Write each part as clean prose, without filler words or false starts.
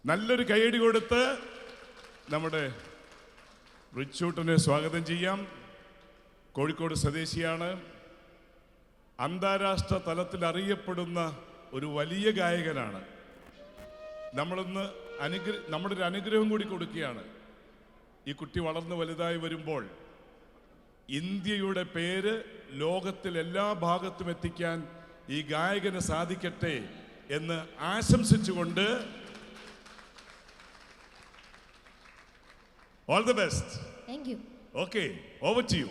നല്ലൊരു കൈയടി കൊടുത്ത് നമ്മുടെ റിച്ചൂട്ടനെ സ്വാഗതം ചെയ്യാം. കോഴിക്കോട് സ്വദേശിയാണ്. അന്താരാഷ്ട്ര തലത്തിൽ അറിയപ്പെടുന്ന ഒരു വലിയ ഗായകനാണ്. നമ്മുടെ ഒരു അനുഗ്രഹം കൂടി കൊടുക്കുകയാണ്. ഈ കുട്ടി വളർന്ന് വലുതായി വരുമ്പോൾ ഇന്ത്യയുടെ പേര് ലോകത്തിൽ എല്ലാ ഭാഗത്തും എത്തിക്കാൻ ഈ ഗായകന് സാധിക്കട്ടെ എന്ന് ആശംസിച്ചുകൊണ്ട് all the best. Thank you. Okay, over to you.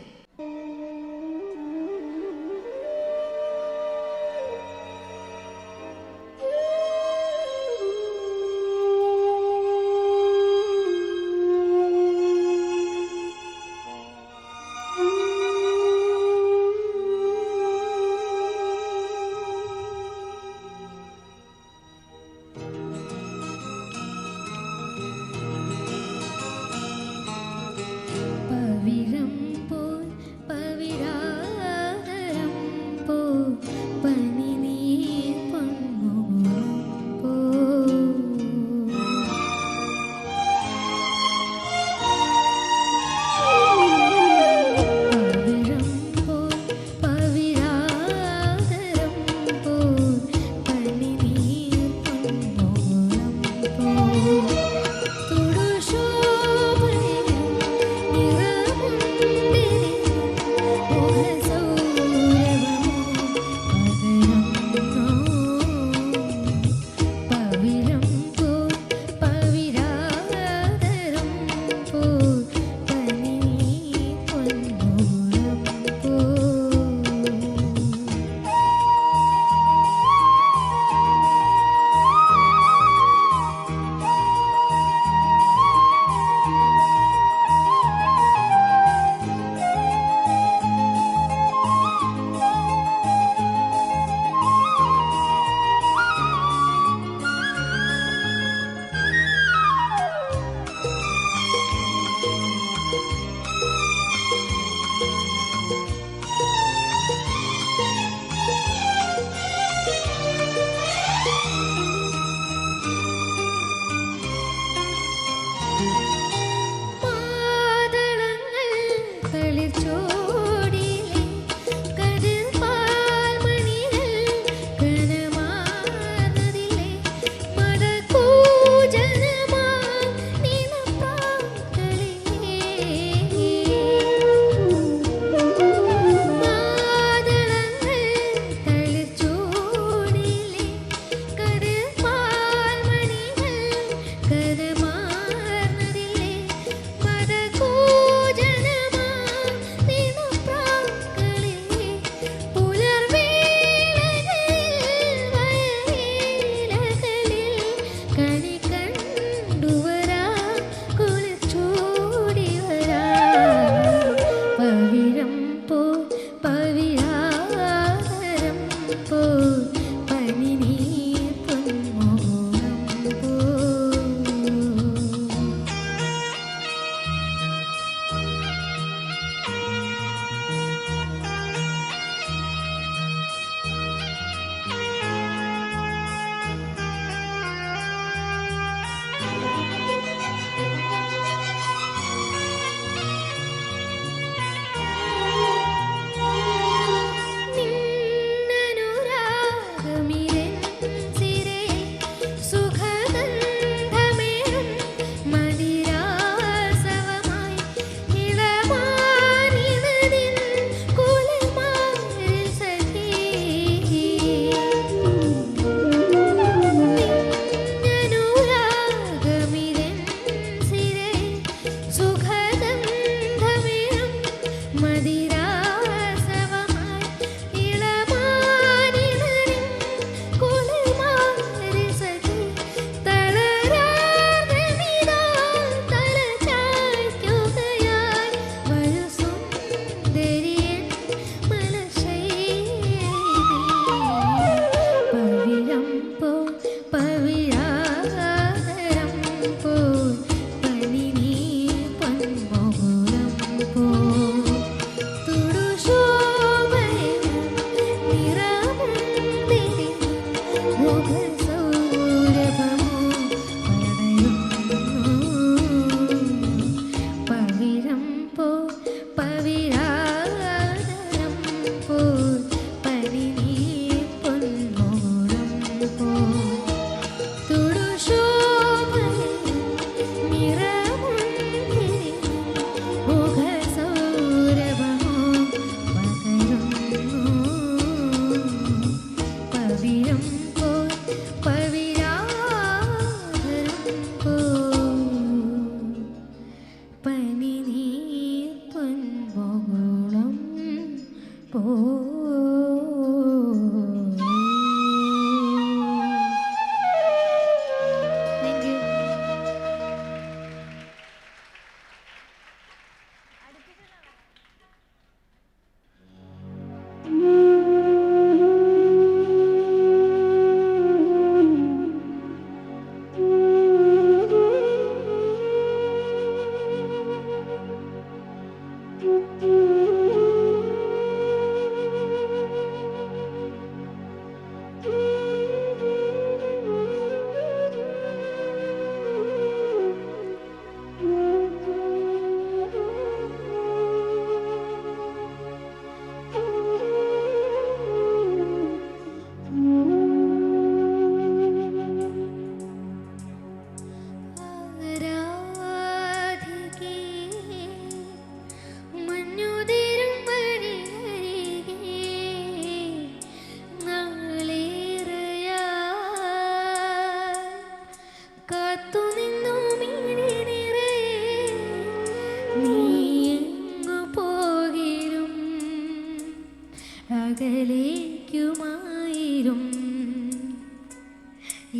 അകലേക്കുമായിരും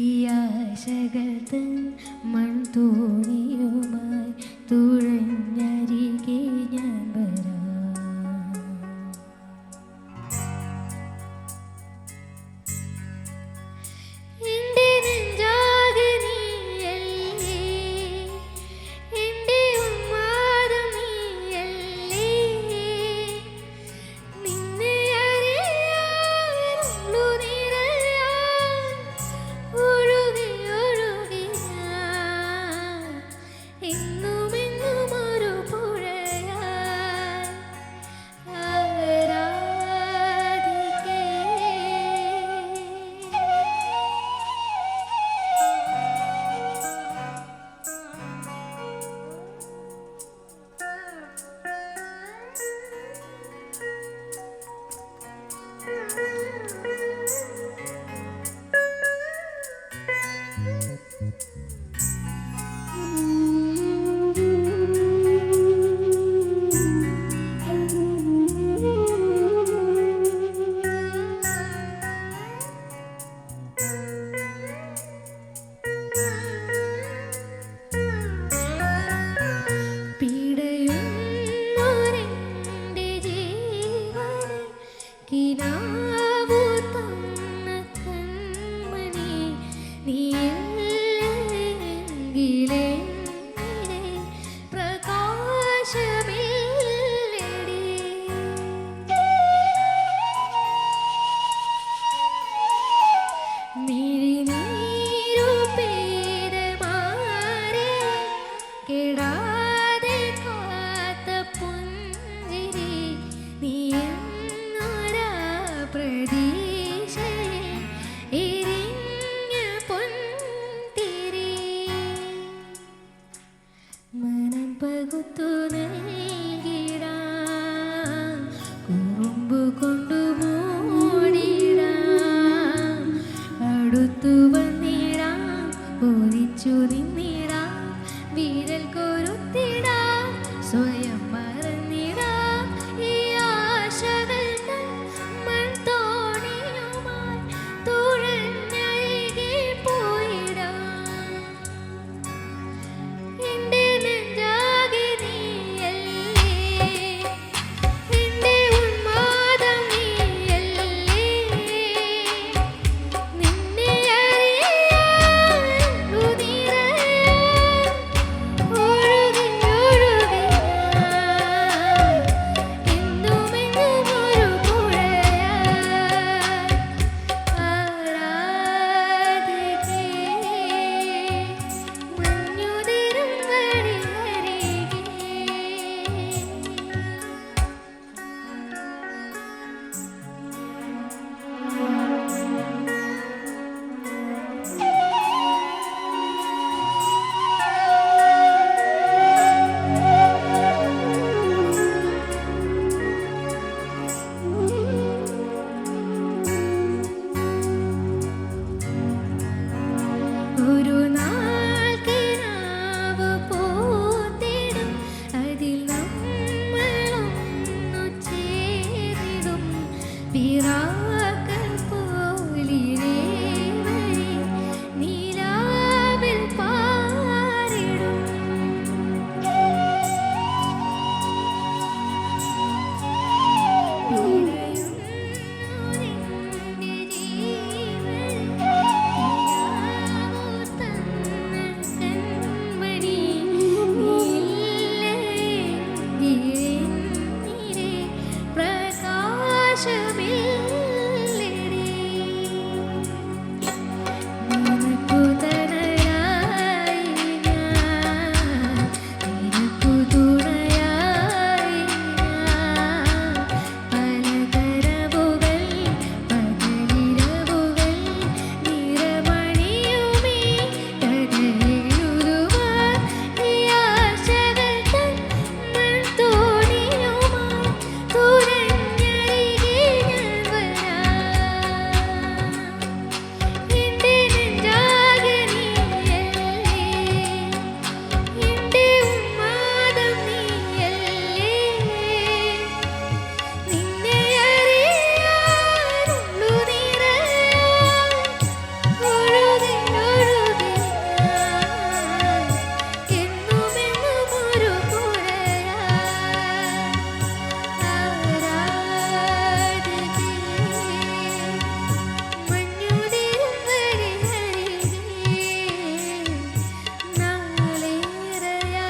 ഈ ആശകൾ തൻ മൺതോണിയുമായി തുഴഞ്ഞരികെ ഞാൻ വരാം. എൻ്റെ നെഞ്ചാകെ നീയല്ലേ, എൻ്റെ ഉന്മാദം നീയല്ലേ, നിന്നെ അറിയാനുള്ളു നിറയെ പിറാക്കൾ പോലിരേവരെ നീലാവിൽ പാറിടും. പിടയുന്നൊരെന്റെ ജീവൻ നിലാവു തന്ന കൺമണി നീയില്ലെങ്കിലെന്നിലെ പ്രകാശമില്ലെടി. നിനക്കു തണലായി ഞാൻ, നിനക്കു തുണയായി ഞാൻ. പലതരവുകൾ പകലിരവുകൾ നിറമണിയുമീ കഥയെഴുതുവാൻ ഈ ആശകൾ തൻ മൺതോണിയുമായി തുഴഞ്ഞരികെ ഞാൻ വരാം. എന്റെ നെഞ്ചാകെ നീയല്ലേ, എന്റെ ഉന്മാദം നീയല്ലേ. നിന്നെ അറിയാനുള്ളു നിറയാൻ ഒഴുകി ഒഴുകി ഞാൻ എന്നുമെന്നും ഒരു പുഴയാ. ആരാധികേ മഞ്ഞുതിരും വഴിയരികെ നാളേറെയാ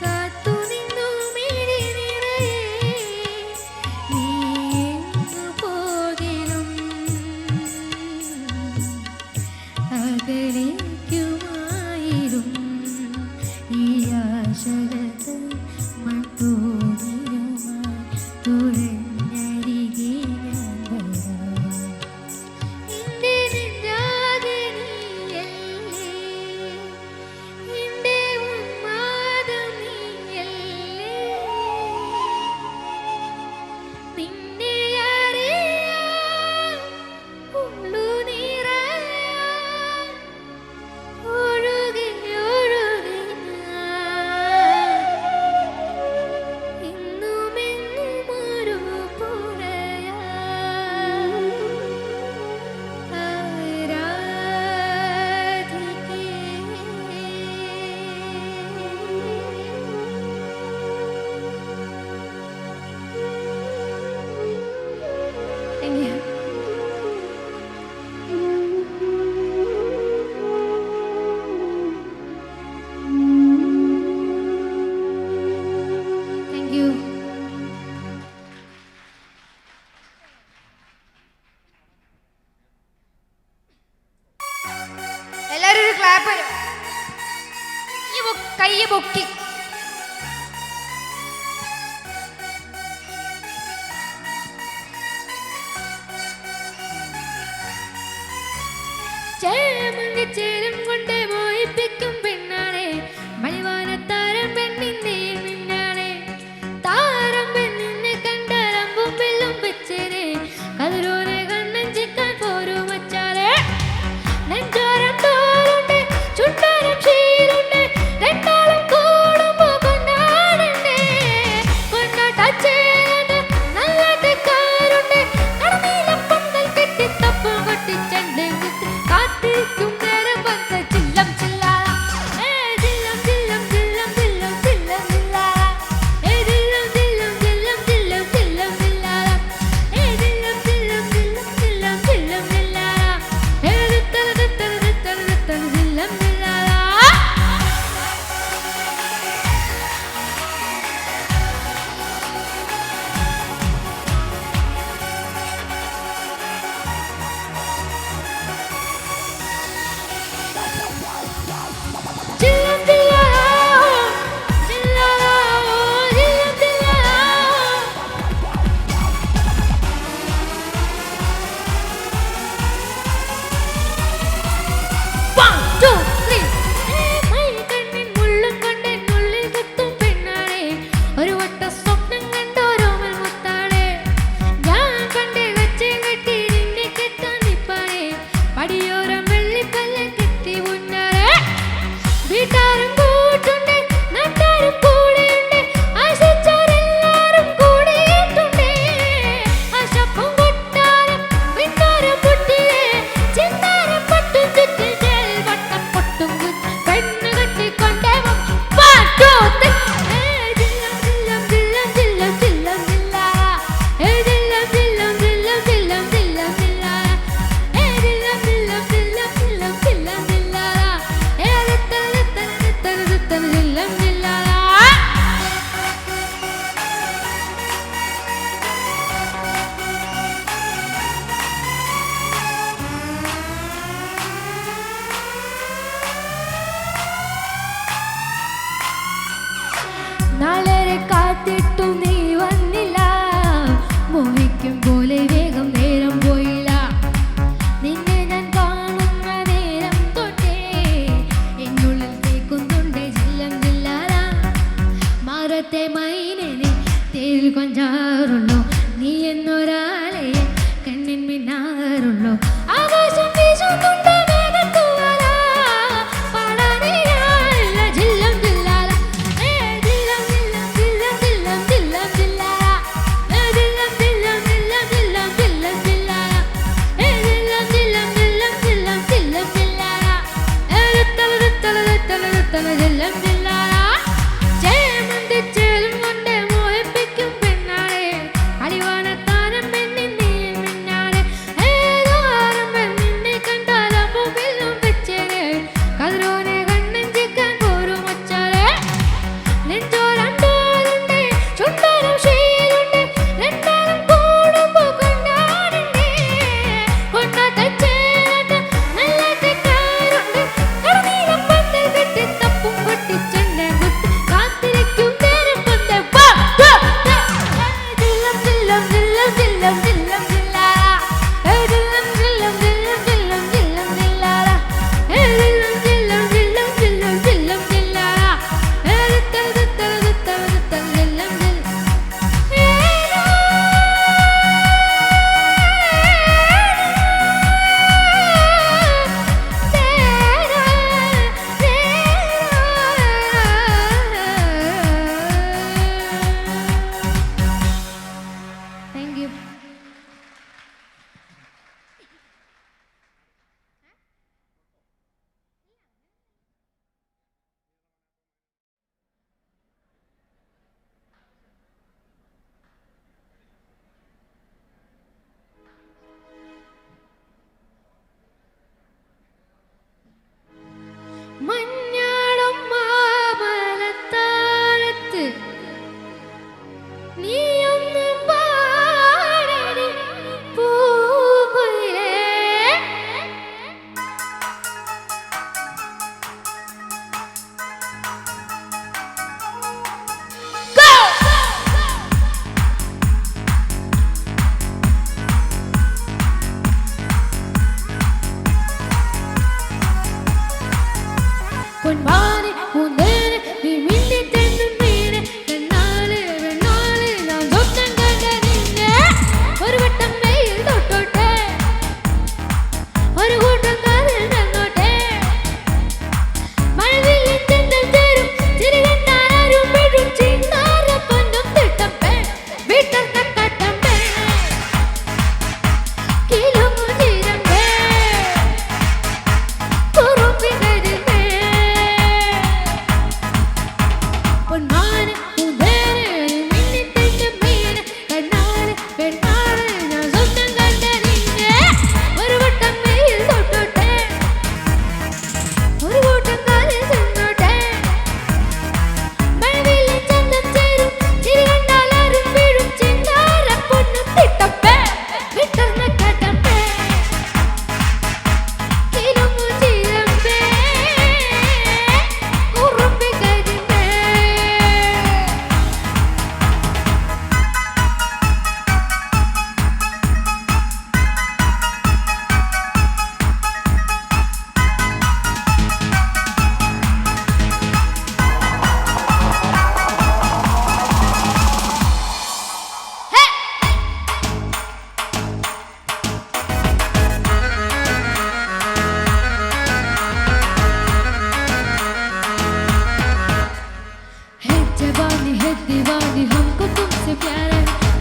കാത്തുനിന്നു മിഴി നിറയെ നീ എങ്ങു പോകിലും അകലേക്കുമായിരും ഈ ആശകൾ തൻ മൺതോണിയുമായി തുഴഞ്ഞരികെ ഞാൻ വരാം. എന്റെ നെഞ്ചാകെ നീയല്ലേ, എന്റെ ഉന്മാദം നീയല്ലേ. നിന്നെ അറിയാൻ ഉള്ളു നിറയാൻ ഒഴുകി ഒഴുകി ഞാൻ എന്നുമെന്നും ഒരു പുഴയാ. ആരാധികേ Thank you. Thank you. എല്ലാരും ഒരു ക്ലാപ്പ് കൈ പൊക്കി. ചേരും കൊണ്ട് മോഹിപ്പിക്കും പെണ്ണാണേ, മണിവാനത്താരം പെണ്ണിന്റെ മിന്നാണേ. താ മാറത്തെ മൈനനെ തേരിൽ കൊഞ്ചാറുള്ളൂ നീ എന്നൊരാളെ കണ്ണിൻ മിന്നാറുള്ളൂ ആകാശം വീശുന്നുണ്ട് മേഘത്തൂവല പാടാനില്ല ജില്ലം ജില്ലാല ജില്ലം ജില്ലം ജില്ലം ജില്ലം ജില്ലം ജില്ലാല ജില്ലം ജില്ലം ജില്ലം ജില്ലം ജില്ലം ജില്ലാല ജില്ലം ജില്ലം ജില്ലം ജില്ലം ജില്ലം ജില്ലാല തല ജില്ലം ജില്ലാല ചേമന്തി ചേലും കൊണ്ട് മോഹിപ്പിക്കും പെണ്ണാളെ അടിവാനത്താനം പെണ്ണിൻ നീ മിന്നാളെ ഏതോ ആരംഭം നിന്നെ കണ്ടാൽ അപ്പുവിലും വെച്ചേരെ കതിരോനെ കണ്ണഞ്ചിക്കാൻ പോരും ഒച്ചാലെ നെഞ്ചോരണ്ടോരുണ്ട് ചുണ്ടനും ശീലുണ്ട് രണ്ടാലും കൂടുമ്പോ കൊണ്ടാടുണ്ട് കൊണ്ടാത്ത ചേരട്ട് നല്ല തെക്കാറുണ്ട് കടനീളം പന്തൽ കെട്ടി തപ്പും പൊട്ടിച്ചെണ്ണ കുത്തി കാത്തിരിക്കും നേരം പന്തൽ ജില്ലം ജില്ലം ജില്ലം ജില്ലം ജില്ലം ജില്ലാല ജില്ലം ജില്ലം ജില്ലം ജില്ലം ജില്ലം ജില്ലാല ജില്ലം ജില്ലം ജില്ലം ജില്ലം ജില്ലം ജില്ലാല ജില്ലം Thank you. മഞ്ഞാടും മാമലത്താഴത്ത് നീയൊന്ന് പാടടി പൂങ്കുയിലേ പൊന്മാനെ പൂന്തേനെ നീ മിന്നിത്തെന്നും വീണെ കണ്ണാലെ വെണ്ണാലെ ഞാൻ സ്വപ്നം കണ്ട നിന്നെ ഒരു വട്ടം വെയിൽ തൊട്ടോട്ടെ ഒരു കൂട്ടം കാതിൽ നിന്നോട്ടെ മഴവില്ലിൻ ചെന്തൽ ചേരും ചിരി കണ്ടാരും പെടും ചിന്നാര പൊന്നും തിട്ടപ്പേ വീട്ടർ തട്ടമ്പേ കിലുങ്ങു ചിരമ്പേ കുറുപ്പി കരിമ്പേ പൊന്മാനെ പൂന്തേനെ മിന്നിത്തെന്നും വീണെ കണ്ണാലെ വെണ്ണാലെ ഞാൻ സ്വപ്നം കണ്ട നിന്നെ ഒരു വട്ടം വെയിൽ തൊട്ടോട്ടെ ഒരു കൂട്ടം കാതിൽ ചെന്നോട്ടെ മഴവില്ലിൻ ചന്തം ചേരും ചിരി കണ്ടാലാരും വീഴും ചിന്നാര പൊന്നും തിട്ടപ്പേ വിട്ടർന്ന കടമ്പേ കിലുങ്ങു ചിരമ്പേ കുറുമ്പി കരിമ്പേ है जवानी है दीवानी हमको तुमसे प्यार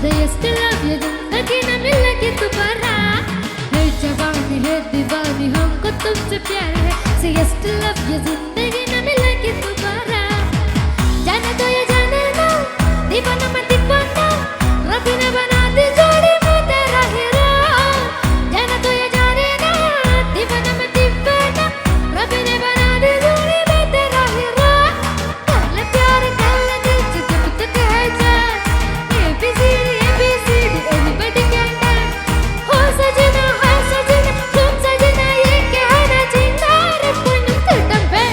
है ये still love ये जिंदगी न मिलेगी दोबारा है जवानी है दीवानी हमको तुमसे प्यार है ये still love ये जिंदगी न मिलेगी दोबारा जाने दो ये जाने ना दीवाना मैं दीवाना रबी ने बना दी जोड़ी मैं तेरा हीरो जाने दो ये जाने ना दीवाना मैं दीवाना रबी ने बना दी जोड़ी मैं तेरा हीरो कर ले प्यार कर ले दिल से जब तक है जान ABCD anybody can dance हो सजना तुम सजना ये कहना चिंगार पुण्य तिटंबे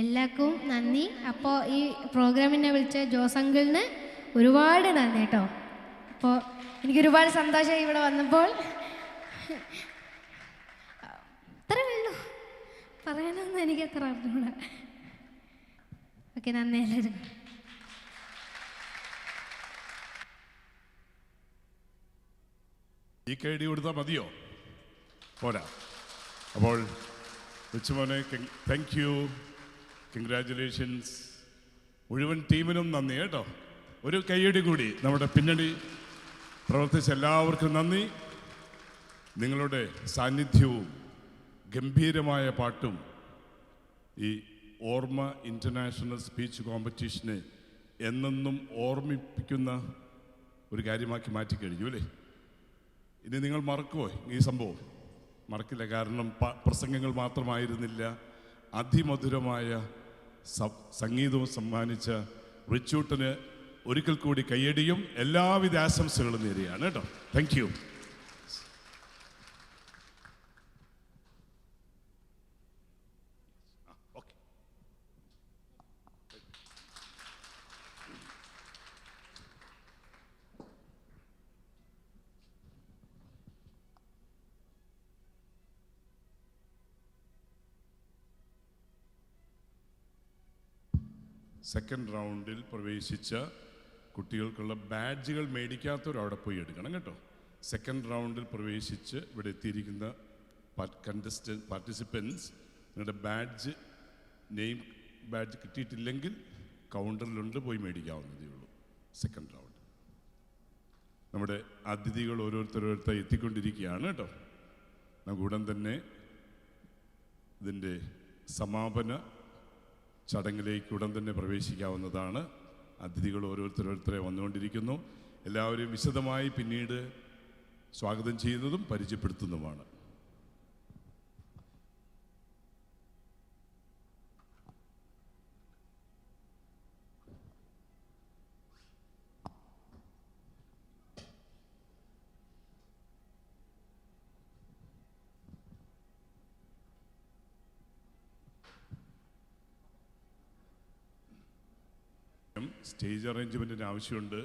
എല്ലാവർക്കും നന്ദി. അപ്പോൾ ഈ പ്രോഗ്രാമിനെ വിളിച്ച ജോസ് അങ്കിളിന് ഒരുപാട് നന്ദി കേട്ടോ. അപ്പോൾ എനിക്കൊരുപാട് സന്തോഷമായി ഇവിടെ വന്നപ്പോൾ. അത്രേ ഉള്ളൂ, പറയാനൊന്നും എനിക്ക് അത്ര അറിഞ്ഞൂടാ. ഓക്കെ, നന്ദി എല്ലാവരും. ഈ കൈഡി കൊടുത്താൽ മതിയോ? പോരാ. അപ്പോൾ കൊച്ചുമോനെ താങ്ക് യു, കൺഗ്രാറ്റുലേഷൻസ്. മുഴുവൻ ടീമിനും നന്ദി കേട്ടോ. ഒരു കൈയടി കൂടി നമ്മുടെ പിന്നണി പ്രവർത്തിച്ച എല്ലാവർക്കും നന്ദി. നിങ്ങളുടെ സാന്നിധ്യവും ഗംഭീരമായ പാട്ടും ഈ ഓർമ്മ ഇൻ്റർനാഷണൽ സ്പീച്ച് കോമ്പറ്റീഷനെ എന്നെന്നും ഓർമ്മിപ്പിക്കുന്ന ഒരു കാര്യമാക്കി മാറ്റിക്കഴിഞ്ഞു അല്ലേ? ഇനി നിങ്ങൾ മറക്കുമോ ഈ സംഭവം? മറക്കില്ല. കാരണം പ്രസംഗങ്ങൾ മാത്രമായിരുന്നില്ല, അതിമധുരമായ സംഗീതവും സമ്മാനിച്ച റിച്ചൂട്ടന് ഒരിക്കൽ കൂടി കയ്യടിയും എല്ലാവിധ ആശംസകളും നേരുകയാണ് കേട്ടോ. Thank you. സെക്കൻഡ് റൗണ്ടിൽ പ്രവേശിച്ച കുട്ടികൾക്കുള്ള ബാഡ്ജുകൾ മേടിക്കാത്തവർ അവിടെ പോയി എടുക്കണം കേട്ടോ. സെക്കൻഡ് റൗണ്ടിൽ പ്രവേശിച്ച് ഇവിടെ എത്തിയിരിക്കുന്ന പാർട്ടിസിപ്പൻസ്, നിങ്ങളുടെ ബാഡ്ജ്, നെയിം ബാഡ്ജ് കിട്ടിയിട്ടില്ലെങ്കിൽ കൗണ്ടറിലുണ്ട്, പോയി മേടിക്കാവുന്നതേ ഉള്ളൂ. സെക്കൻഡ് റൗണ്ട് നമ്മുടെ അതിഥികൾ ഓരോരുത്തരോരുത്തർ എത്തിക്കൊണ്ടിരിക്കുകയാണ് കേട്ടോ. നമുക്ക് ഉടൻ തന്നെ ഇതിൻ്റെ സമാപന ചടങ്ങിലേക്ക് ഉടൻ തന്നെ പ്രവേശിക്കാവുന്നതാണ്. അതിഥികൾ ഓരോരുത്തരോരുത്തരെ വന്നുകൊണ്ടിരിക്കുന്നു. എല്ലാവരെയും വിശദമായി പിന്നീട് സ്വാഗതം ചെയ്യുന്നതും പരിചയപ്പെടുത്തുന്നതുമാണ്. സ്റ്റേജ് അറേഞ്ച്മെൻറ്റിന് ആവശ്യമുണ്ട്.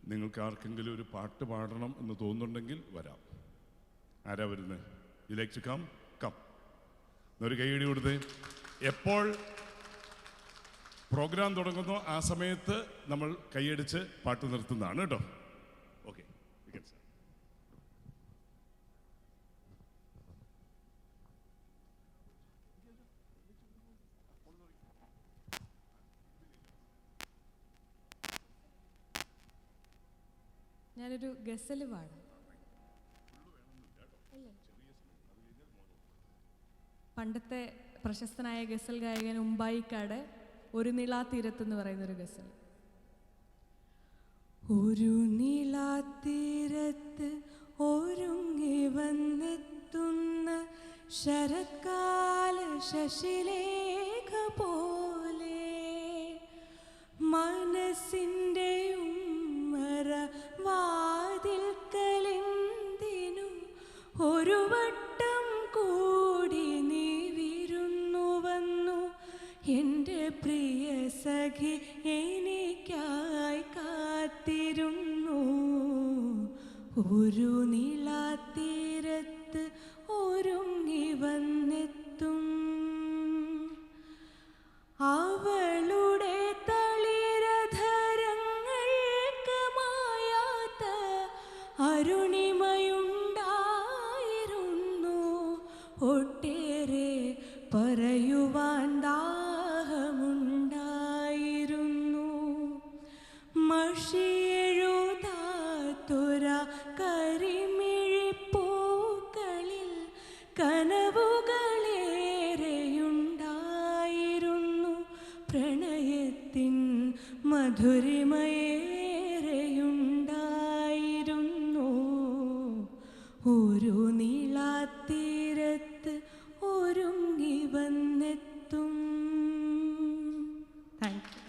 നിങ്ങൾക്ക് ആർക്കെങ്കിലും ഒരു പാട്ട് പാടണം എന്ന് തോന്നുന്നുണ്ടെങ്കിൽ വരാം. ആരാ വരുന്നത്? You like to come? Come. എന്നൊരു കൈയടി കൊടുത്തേ. എപ്പോൾ പ്രോഗ്രാം തുടങ്ങുന്നോ ആ സമയത്ത് നമ്മൾ കൈയടിച്ച് പാട്ട് നിർത്തുന്നതാണ് കേട്ടോ. ഓക്കെ. ഞാനൊരു ഗസൽ പാടാം. പണ്ടത്തെ പ്രശസ്തനായ ഗസൽ ഗായകൻ ഉമ്പായിക്കാട് ഒരു നിളാത്തീരത്ത് എന്ന് പറയുന്നൊരു ഗസൽ. ഒരു നിളാത്തീരത്ത് ഒരുങ്ങി വന്നെത്തുന്ന ശരത്കാല ശശിലേഖ പോലെ മനസ്സിൻ്റെ ഉമ്മറ വാതിൽക്കലെന്തിനു ഒരു വട്ടം കൂടി നീ വിരുന്നു വന്നു എൻ്റെ പ്രിയ സഖി എനിക്കായി കാത്തിരുന്നു. ഒരു നിളാത്തീരത്ത് ഒരുങ്ങി വന്നെത്തും അവളുടെ തളിരധരങ്ങൾക്ക് മായാത്ത അരുണിമയുണ്ടായിരുന്നു. ഒട്ടേറെ പറയുവാൻ ദാഹമുണ്ടായിരുന്നു. മഷിയെഴുതാത്തൊര കരിമിഴിപ്പൂക്കളിൽ കനവുകളേറെയുണ്ടായിരുന്നു. പ്രണയത്തിൻ മധുരിമയേറെയുണ്ടായിരുന്നു. ഒരു നീളാത്തീരത്ത് ഒരുങ്ങി വന്നെത്തും. Thank you.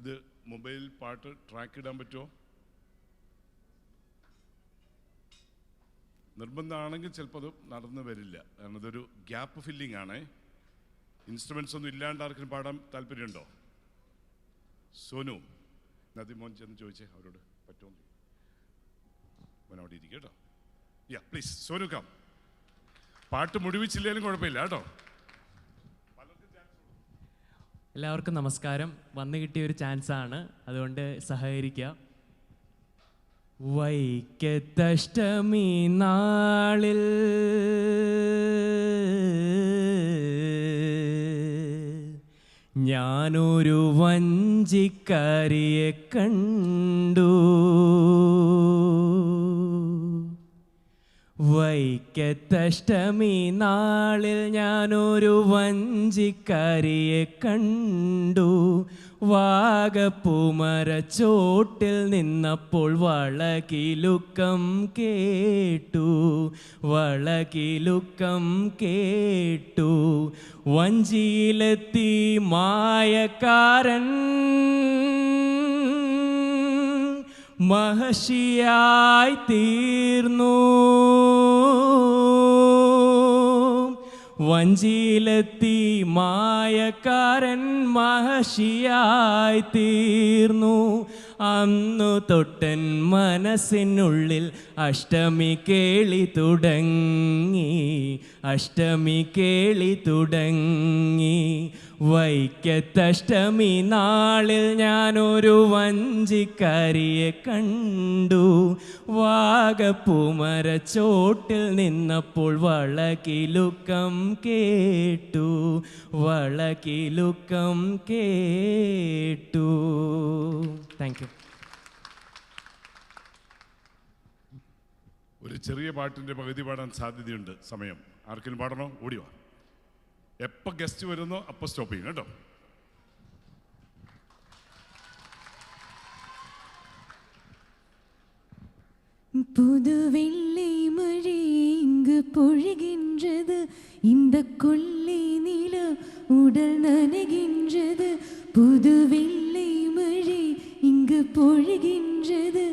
ഇത് മൊബൈൽ പാട്ട് ട്രാക്ക് ഇടാൻ പറ്റുമോ? നിർബന്ധമാണെങ്കിൽ ചിലപ്പോൾ അത് നടന്നു വരില്ല. കാരണം ഇതൊരു ഗ്യാപ്പ് ഫില്ലിംഗ് ആണേ. ഇൻസ്ട്രുമെൻറ്റ്സ് ഒന്നും ഇല്ലാണ്ട് ആർക്കും പാടാൻ താല്പര്യമുണ്ടോ? സോനു നദിമോൻ ചെന്ന് ചോദിച്ചേ അവരോട് പറ്റുമോ? മോൻ അവിടെ ഇരിക്കും കേട്ടോ. Yeah please Sonu come. പാട്ട് മുഴുവിച്ചില്ലെങ്കിലും കുഴപ്പമില്ല കേട്ടോ. എല്ലാവർക്കും നമസ്കാരം. വന്നു കിട്ടിയ ഒരു ചാൻസാണ്, അതുകൊണ്ട് സഹകരിക്കുക. വൈക്കത്തഷ്ടമി നാളിൽ ഞാനൊരു വഞ്ചിക്കാരിയെ കണ്ടു. വൈക്കത്തഷ്ടമി നാളിൽ ഞാനൊരു വഞ്ചിക്കാരിയെ കണ്ടു. വാഗപ്പൂമരച്ചോട്ടിൽ നിന്നപ്പോൾ വളകിലുക്കം കേട്ടു. വളകിലുക്കം കേട്ടു. വഞ്ചിയിലെത്തി മായക്കാരൻ മഹർഷിയായി തീർന്നു. വഞ്ചിയിലെത്തി മായക്കാരൻ മഹർഷിയായി തീർന്നു. അന്നു തൊട്ടൻ മനസ്സിനുള്ളിൽ അഷ്ടമി കേളി തുടങ്ങി. അഷ്ടമി കേളി തുടങ്ങി. വൈക്കത്തഷ്ടമി നാളിൽ ഞാനൊരു വഞ്ചിക്കാരിയെ കണ്ടു. വാഗപ്പൂമരച്ചോട്ടിൽ നിന്നപ്പോൾ വളകിലുക്കം കേട്ടു. വളകിലുക്കം കേട്ടു. Thank you. ഒരു ചെറിയ പാട്ടിൻ്റെ പകുതി പാടാൻ സാധ്യതയുണ്ട്. സമയം ആർക്കെങ്കിലും പാടണോ? ഓടിയോ. എപ്പോൾ ഗസ്റ്റ് വരുന്നോ അപ്പോൾ സ്റ്റോപ്പ് ചെയ്യും കേട്ടോ. புது வெள்ளை மழை இங்கு பொழிகின்றது. இந்த கொள்ளை நில உடல் நனைகின்றது. புது வெள்ளை மழை இங்கு பொழிகின்றது.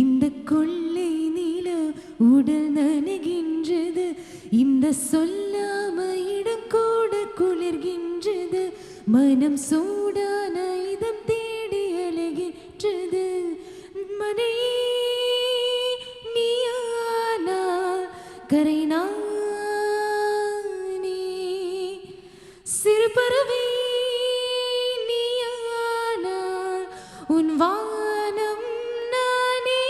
இந்த கொள்ளை நில உடல் நனைகின்றது. இந்த சொல்லாம இடம் கூட குளிர்கின்றது. மனம் சூடான இதம் தேடி அலைகின்றது. மனையே நீயானா கரைநானே. சிறு பறவை நீயானா உன் வானம் நானே.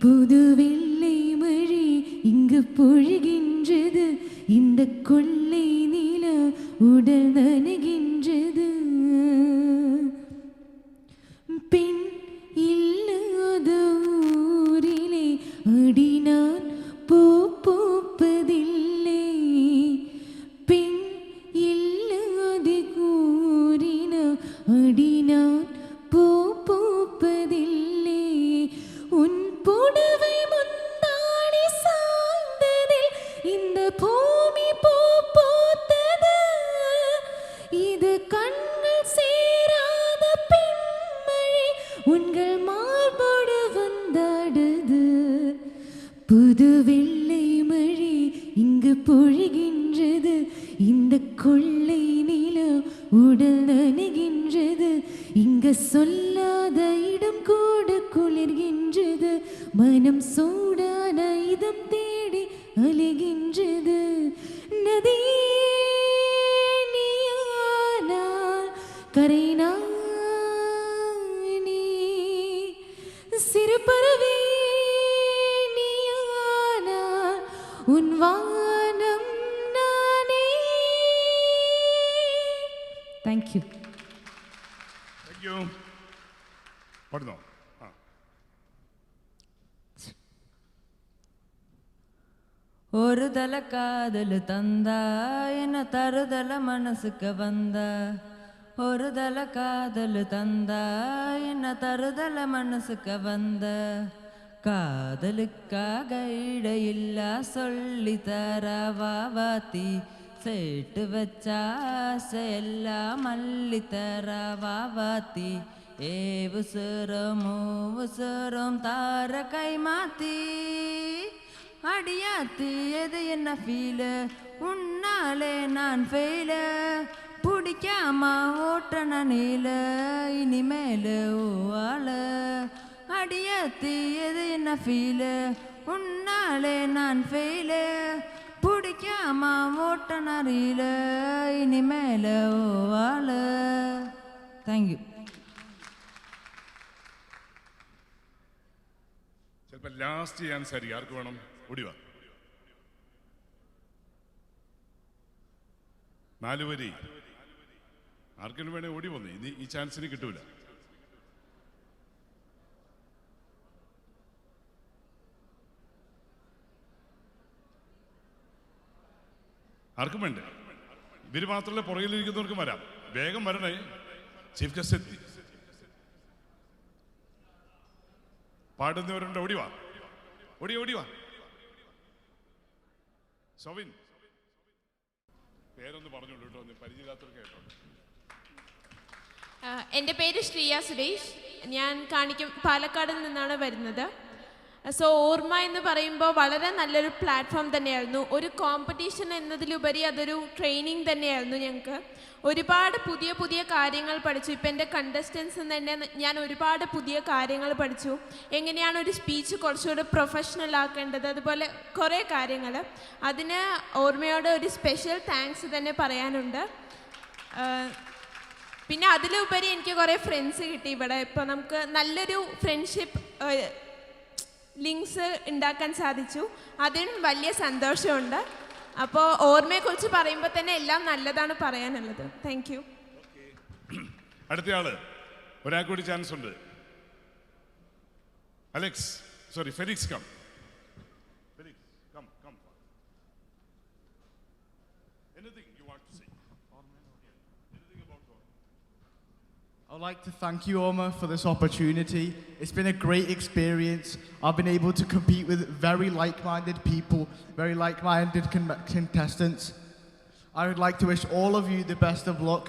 புது வெள்ளை மழை இங்கு பொழிகின்றது. இந்த கொள்ளை நில உடல் நனைகின்றது. பெண் இல்லாத ஊரிலே அடி நான் பூப்பதில்லை. பெண் இல்லாத கூறின அடி நான் பூப்பதில்லை. உன் புடவை முந்தாடி சாய்ந்ததில் இந்த பூமி பூத்தது. இது கண்கள் சேராத பெண்மழை உங்கள் மார்போடு வந்தாடுது. புது வெள்ளை மழை இங்கு பொழிகின்றது. இந்த கொள்ளை நில உடல் நனைகின்றது. இங்க சொல்லாத இடம் கூட குளிர்கின்றது. மனம் சூடான இதம் தேடி அலைகின்றது. நதியே நீயானா கரைநானே. சிறு பறவை நீயானா உன் வானம் நானே. தேங்க்யூ. Thank you. പാടുന്നോ? ആ ஒரு தல காதல் தந்தா என்ன தருதல மனசுக்கு வந்தா. ஒரு தல காதல் தந்தா என்ன தருதல மனசுக்கு வந்த. காதலுக்காக இடையில்லா சொல்லி தரவா வாத்தி. സേട്ട് വെച്ച ആശയെല്ലാം അള്ളിത്തറ വാവാത്തി ഏവുസറും താര കൈമാത്തി அடியாத்தி எது என்ன ஃபீலு உன்னாலே நான் ஃபெயிலு பிடிக்காம ஓட்டன நீல இனிமேலு ஓவாளு அடியாத்தி எது என்ன ஃபீலு உன்னாலே நான் ஃபெயிலு பிடிக்காம ஓட்டன நீல இனிமேலு ஓவாளு. Thank you. ചിലപ്പോൾ ലാസ്റ്റ് ചെയ്യാൻ സരി ആർക്ക് വേണം? ഓടിവാ. 4 വരി ആർക്കെങ്കിലും വേണേ ഓടി വന്നേ. ഇനി ഈ ചാൻസിന് കിട്ടൂല. ആർക്കും വേണ്ടേ? ഇവര് മാത്രമല്ല, പുറകിലിരിക്കുന്നവർക്കും വരാം. വേഗം വരണേ. ചീഫ് ഗസ്റ്റ് എത്തി. പാടുന്നവരുണ്ട്. ഓടിവാ, ഓടിവാ. സോവിൻ പേരൊന്ന് പറഞ്ഞോളൂ കേട്ടോ, പരിചയമില്ലാത്തവർക്ക് കേട്ടോ. എൻ്റെ പേര് ശ്രീയ സുരേഷ്. ഞാൻ പാലക്കാട് നിന്നാണ് വരുന്നത്. സോ ഓർമ്മ എന്ന് പറയുമ്പോൾ വളരെ നല്ലൊരു പ്ലാറ്റ്ഫോം തന്നെയായിരുന്നു. ഒരു കോമ്പറ്റീഷൻ എന്നതിലുപരി അതൊരു ട്രെയിനിങ് തന്നെയായിരുന്നു ഞങ്ങൾക്ക്. ഒരുപാട് പുതിയ പുതിയ കാര്യങ്ങൾ പഠിച്ചു. ഇപ്പം എൻ്റെ കണ്ടസ്റ്റൻസ് തന്നെ ഞാൻ ഒരുപാട് പുതിയ കാര്യങ്ങൾ പഠിച്ചു. എങ്ങനെയാണ് ഒരു സ്പീച്ച് കുറച്ചുകൂടെ പ്രൊഫഷണൽ ആക്കേണ്ടത്, അതുപോലെ കുറേ കാര്യങ്ങൾ. അതിന് ഓർമ്മയോട് ഒരു സ്പെഷ്യൽ താങ്ക്സ് തന്നെ പറയാനുണ്ട്. പിന്നെ അതിലുപരി എനിക്ക് കുറേ ഫ്രണ്ട്സ് കിട്ടി ഇവിടെ. ഇപ്പോൾ നമുക്ക് നല്ലൊരു ഫ്രണ്ട്ഷിപ്പ് ലിങ്ക്സ് ഉണ്ടാക്കാൻ സാധിച്ചു. അതിനും വലിയ സന്തോഷമുണ്ട്. അപ്പോൾ ഓർമ്മയെക്കുറിച്ച് പറയുമ്പോൾ തന്നെ എല്ലാം നല്ലതാണ് പറയാനുള്ളത്. Thank you. അടുത്തയാള് ഒരാൾക്ക് കൂടി ചാൻസ് ഉണ്ട്. Felix come. I would like to thank you, Orma, for this opportunity. It's been a great experience. I've been able to compete with very like-minded people, very like-minded contestants. I would like to wish all of you the best of luck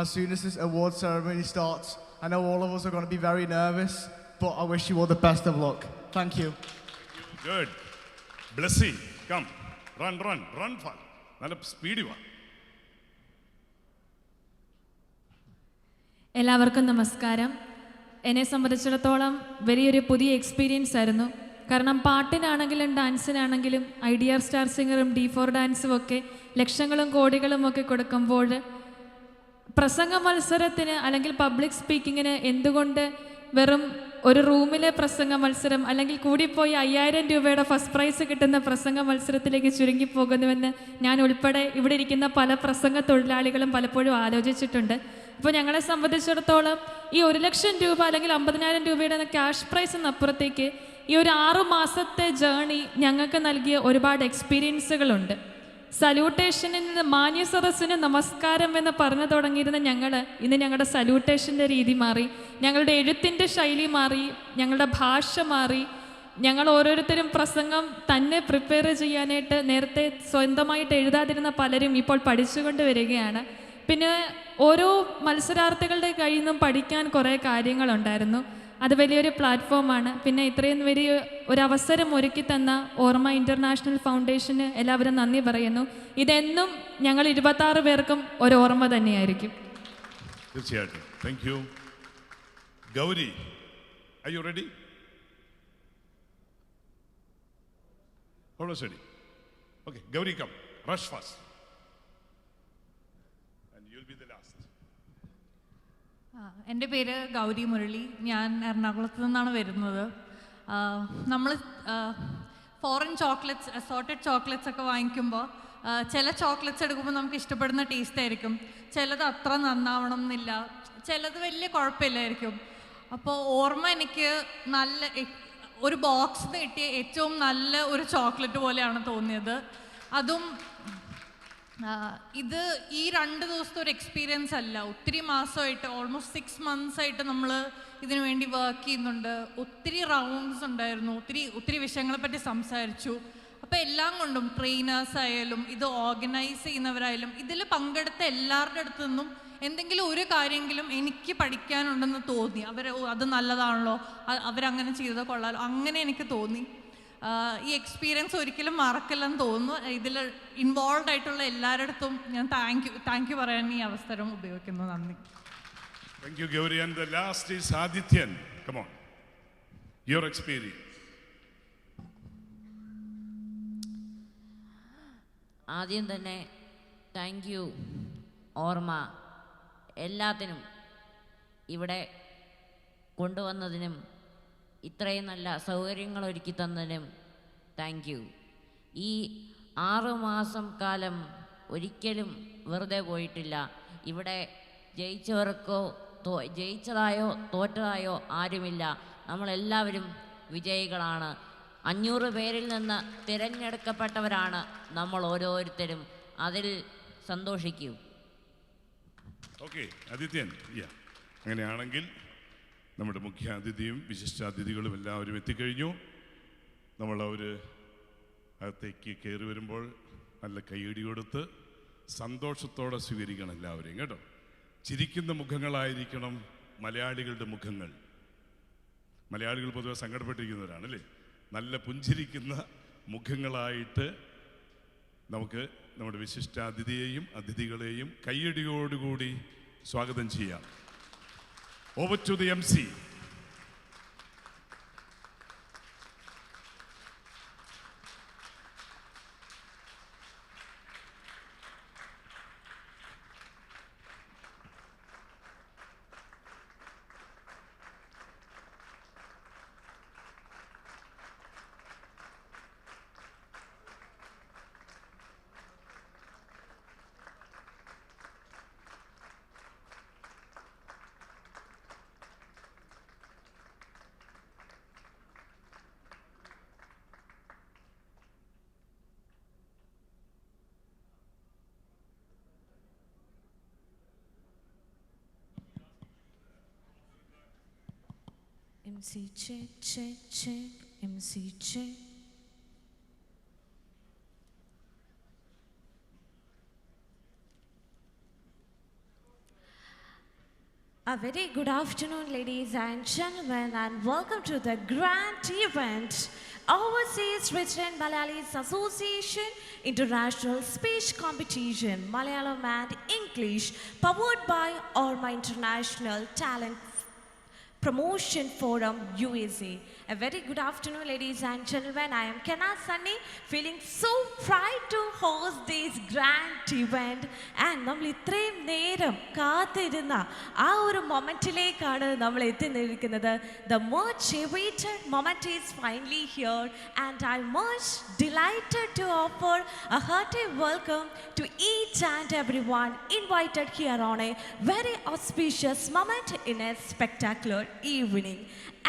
as soon as this award ceremony starts. I know all of us are going to be very nervous, but I wish you all the best of luck. Thank you. Good. Blessy, come. Run fast. നല്ല സ്പീഡിൽ വാ. എല്ലാവർക്കും നമസ്കാരം. എന്നെ സംബന്ധിച്ചിടത്തോളം വലിയൊരു പുതിയ experience ആയിരുന്നു. കാരണം പാട്ടിനാണെങ്കിലും ഡാൻസിനാണെങ്കിലും ഐഡിയർ സ്റ്റാർ സിംഗറും D4 ഡാൻസും ഒക്കെ ലക്ഷങ്ങളും കോടികളും ഒക്കെ കൊടുക്കുമ്പോൾ പ്രസംഗ മത്സരത്തിന് അല്ലെങ്കിൽ പബ്ലിക് സ്പീക്കിങ്ങിന് എന്തുകൊണ്ട് വെറും ഒരു റൂമിലെ പ്രസംഗ മത്സരം അല്ലെങ്കിൽ കൂടിപ്പോയി 5000 രൂപയുടെ ഫസ്റ്റ് പ്രൈസ് കിട്ടുന്ന പ്രസംഗ മത്സരത്തിലേക്ക് ചുരുങ്ങിപ്പോകുന്നുവെന്ന് ഞാൻ ഉൾപ്പെടെ ഇവിടെ ഇരിക്കുന്ന പല പ്രസംഗ തൊഴിലാളികളും പലപ്പോഴും ആലോചിച്ചിട്ടുണ്ട്. അപ്പോൾ ഞങ്ങളെ സംബന്ധിച്ചിടത്തോളം ഈ 1,00,000 രൂപ അല്ലെങ്കിൽ 50,000 രൂപയുടെ ക്യാഷ് പ്രൈസിനപ്പുറത്തേക്ക് ഈ ഒരു 6 മാസത്തെ ജേണി ഞങ്ങൾക്ക് നൽകിയ ഒരുപാട് എക്സ്പീരിയൻസുകളുണ്ട്. സല്യൂട്ടേഷനിൽ നിന്ന് മാന്യ സദസ്സിന് നമസ്കാരം എന്ന് പറഞ്ഞു തുടങ്ങിയിരുന്ന ഞങ്ങൾ ഇന്ന് ഞങ്ങളുടെ സല്യൂട്ടേഷൻ്റെ രീതി മാറി, ഞങ്ങളുടെ എഴുത്തിൻ്റെ ശൈലി മാറി, ഞങ്ങളുടെ ഭാഷ മാറി. ഞങ്ങൾ ഓരോരുത്തരും പ്രസംഗം തന്നെ പ്രിപ്പയർ ചെയ്യാനായിട്ട് നേരത്തെ സ്വന്തമായിട്ട് എഴുതാതിരുന്ന പലരും ഇപ്പോൾ പഠിച്ചുകൊണ്ട് വരികയാണ്. പിന്നെ ഓരോ മത്സരാർത്ഥികളുടെ കയ്യിൽ നിന്നും പഠിക്കാൻ കുറേ കാര്യങ്ങളുണ്ടായിരുന്നു. അത് വലിയൊരു പ്ലാറ്റ്ഫോമാണ്. പിന്നെ ഇത്രയും വലിയ ഒരവസരം ഒരുക്കി തന്ന ഓർമ്മ ഇൻ്റർനാഷണൽ ഫൗണ്ടേഷന് എല്ലാവരും നന്ദി പറയുന്നു. ഇതെന്നും ഞങ്ങൾ 26 പേർക്കും ഒരു ഓർമ്മ തന്നെയായിരിക്കും. തീർച്ചയായിട്ടും. Thank you. Gauri, are you ready? Almost ready. Okay, Gauri, come. Rush fast. And you'll be the last. എൻ്റെ പേര് ഗൗരി മുരളി. ഞാൻ എറണാകുളത്ത് നിന്നാണ് വരുന്നത്. നമ്മൾ ഫോറിൻ ചോക്ലേറ്റ്സ്, അസോർട്ടഡ് ചോക്ലേറ്റ്സ് ഒക്കെ വാങ്ങിക്കുമ്പോൾ ചില ചോക്ലേറ്റ്സ് എടുക്കുമ്പോൾ നമുക്ക് ഇഷ്ടപ്പെടുന്ന ടേസ്റ്റ് ആയിരിക്കും, ചിലത് അത്ര നന്നാവണം എന്നില്ല, ചിലത് വലിയ കുഴപ്പമില്ലായിരിക്കും. അപ്പോൾ ഓർമ്മ എനിക്ക് നല്ല ഒരു ബോക്സ് കിട്ടിയ ഏറ്റവും നല്ല ഒരു ചോക്ലേറ്റ് പോലെയാണ് തോന്നിയത്. അതും ഇത് ഈ 2 ദിവസത്തെ ഒരു എക്സ്പീരിയൻസ് അല്ല, ഒത്തിരി മാസമായിട്ട് ഓൾമോസ്റ്റ് 6 months ആയിട്ട് നമ്മൾ ഇതിനു വേണ്ടി വർക്ക് ചെയ്യുന്നുണ്ട്. ഒത്തിരി റൗണ്ട്സ് ഉണ്ടായിരുന്നു, ഒത്തിരി വിഷയങ്ങളെ പറ്റി സംസാരിച്ചു. അപ്പോൾ എല്ലാം കൊണ്ടും ട്രെയിനേഴ്സ് ആയാലും ഇത് ഓർഗനൈസ് ചെയ്യുന്നവരായാലും ഇതിൽ പങ്കെടുത്ത എല്ലാവരുടെ അടുത്തു നിന്നും എന്തെങ്കിലും ഒരു കാര്യമെങ്കിലും എനിക്ക് പഠിക്കാനുണ്ടെന്ന് തോന്നി. അത് നല്ലതാണല്ലോ, അവരങ്ങനെ ചെയ്തത് കൊള്ളാലോ, അങ്ങനെ എനിക്ക് തോന്നി. ഈ എക്സ്പീരിയൻസ് ഒരിക്കലും മറക്കില്ലെന്ന് തോന്നുന്നു. ഇതിൽ ഇൻവോൾവ് ആയിട്ടുള്ള എല്ലാവരുടെ അടുത്തും ഞാൻ താങ്ക് യു പറയാൻ ഈ അവസരം ഉപയോഗിക്കുന്നു. നന്ദി. Thank you, Gauri. And the last is Adityan. Come on. Your experience. ആദ്യം തന്നെ താങ്ക് യു ഓർമ്മ, എല്ലാത്തിനും ഇവിടെ കൊണ്ടുവന്നതിനും ഇത്രയും നല്ല സൗകര്യങ്ങൾ ഒരുക്കി തന്നതിനും താങ്ക് യു. ഈ 6 മാസം കാലം ഒരിക്കലും വെറുതെ പോയിട്ടില്ല. ഇവിടെ ജയിച്ചതായോ തോറ്റതായോ ആരുമില്ല. നമ്മളെല്ലാവരും വിജയികളാണ്. 500 പേരിൽ നിന്ന് തിരഞ്ഞെടുക്കപ്പെട്ടവരാണ് നമ്മൾ ഓരോരുത്തരും. അതിൽ സന്തോഷിക്കൂ. ഓക്കെ ആദിത്യൻ, അങ്ങനെയാണെങ്കിൽ നമ്മുടെ മുഖ്യാതിഥിയും വിശിഷ്ടാതിഥികളും എല്ലാവരും എത്തിക്കഴിഞ്ഞു. നമ്മളവർ അകത്തേക്ക് കയറി വരുമ്പോൾ നല്ല കൈയടി കൊടുത്ത് സന്തോഷത്തോടെ സ്വീകരിക്കണം എല്ലാവരെയും, കേട്ടോ. ചിരിക്കുന്ന മുഖങ്ങളായിരിക്കണം മലയാളികളുടെ മുഖങ്ങൾ. മലയാളികൾ പൊതുവെ സങ്കടപ്പെട്ടിരിക്കുന്നവരാണ് അല്ലേ? നല്ല പുഞ്ചിരിക്കുന്ന മുഖങ്ങളായിട്ട് നമുക്ക് നമ്മുടെ വിശിഷ്ടാതിഥിയെയും അതിഥികളെയും കയ്യടിയോടുകൂടി സ്വാഗതം ചെയ്യാം. Over to the MC. MC check, check, check, MC check. A very good afternoon, ladies and gentlemen, and welcome to the grand event, Overseas Resident Malayalis Association International Speech Competition, Malayalam and English, powered by Orma International Talent Promotion Forum USA. A very good afternoon, ladies and gentlemen. I am Kenna Sunny, feeling so proud to host this grand event. And നമ്മൾ ഇത്രയും നേരം കാത്തിരുന്ന ആ ഒരു മൊമെന്റിലേക്കാണ് നമ്മൾ എത്തിയിരിക്കുന്നത്. The much awaited moment is finally here, and I'm much delighted to offer a hearty welcome to each and everyone invited here on a very auspicious moment in a spectacular evening.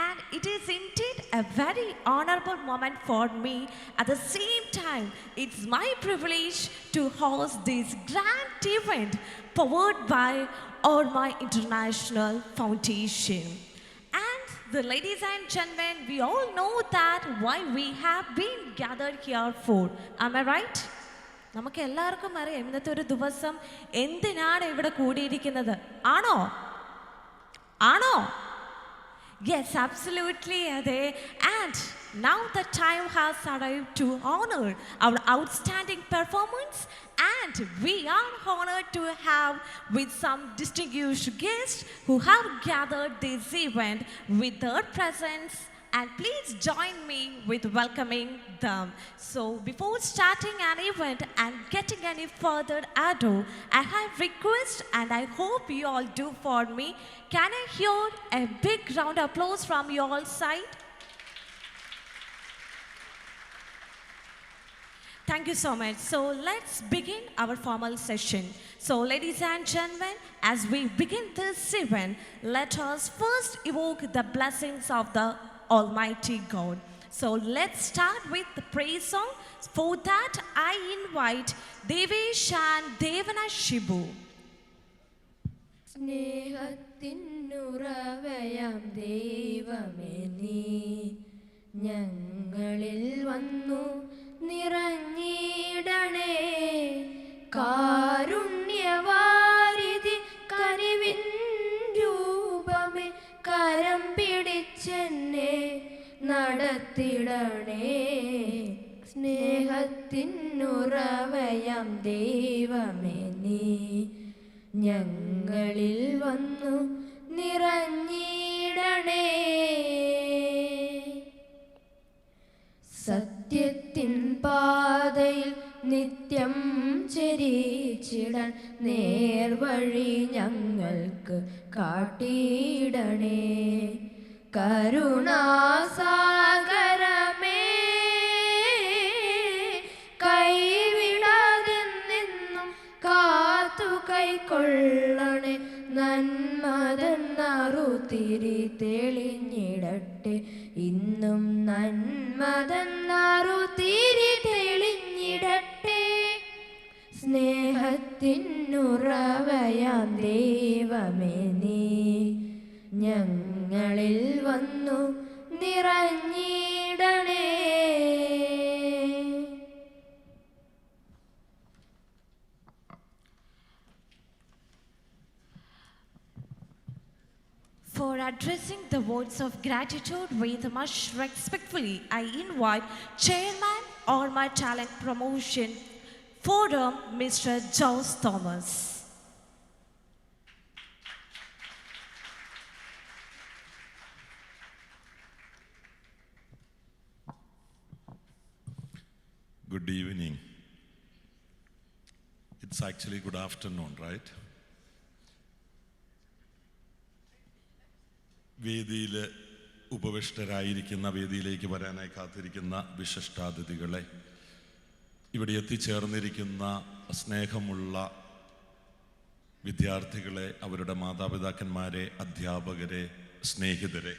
And it is indeed a very honorable moment for me. At the same time, it's my privilege to host this grand event powered by Orma International Foundation. And the ladies and gentlemen, we all know that why we have been gathered here for. Am I right? നമുക്ക് എല്ലാവർക്കും അറിയാം ഇന്നത്തെ ഒരു ദിവസം എന്തിനാണ് ഇവിടെ കൂടിയിരിക്കുന്നത്. ആണോ? Yes, absolutely, Ade. And now the time has arrived to honor our outstanding performance, and we are honored to have with some distinguished guests who have gathered this event with their presence. And please join me with welcoming them. So before starting an event and getting any further ado, I have request and I hope you all do for me. Can I hear a big round of applause from your all side? Thank you so much. So let's begin our formal session. So ladies and gentlemen, as we begin this event, let us first evoke the blessings of the Almighty God. So let's start with the praise song. For that I invite Devesh and Devana Shibu. സ്നേഹത്തിനുറവയാം ദൈവമേ നീ ഞങ്ങളിൽ വന്നു നിറഞ്ഞിടണേ. കാരുണ്യവാരിധി കനിവിൻ രൂപമേ കരം പിടിച്ചെന്നെ നടത്തിടണേ. സ്നേഹത്തിനുറവയാം ദൈവമേ നീ ഞങ്ങളിൽ വന്നു നിറഞ്ഞിടണേ. സത്യത്തിൻ പാതയിൽ നിത്യം ചരിച്ചിടാൻ നേർവഴി ഞങ്ങൾക്ക് കാട്ടിയിടണേ. കരുണാസാഗരമേ കൈവിടാതെന്നെന്നും കാത്തു കൈക്കൊള്ളണേ. നന്മതെന്നറുതിരി തെളിഞ്ഞിടട്ടെ ഇന്നും നന്മതെന്നറുതിരി തെളിഞ്ഞിടട്ടെ. സ്നേഹത്തിനുറവയാം ദൈവമേ നീ ഞങ്ങളിൽ വന്നു നിറഞ്ഞിടണേ. For addressing the words of gratitude with much respectfully, I invite Chairman Orma Talent Promotion Forum, Mr. Jones Thomas. Good evening. It's actually good afternoon, right? വേദിയിൽ ഉപവിഷ്ടരായിരിക്കുന്ന, വേദിയിലേക്ക് വരാനായി കാത്തിരിക്കുന്ന വിശിഷ്ടാതിഥികളെ, ഇവിടെ എത്തിച്ചേർന്നിരിക്കുന്ന സ്നേഹമുള്ള വിദ്യാർത്ഥികളെ, അവരുടെ മാതാപിതാക്കന്മാരെ, അധ്യാപകരെ, സ്നേഹിതരെ,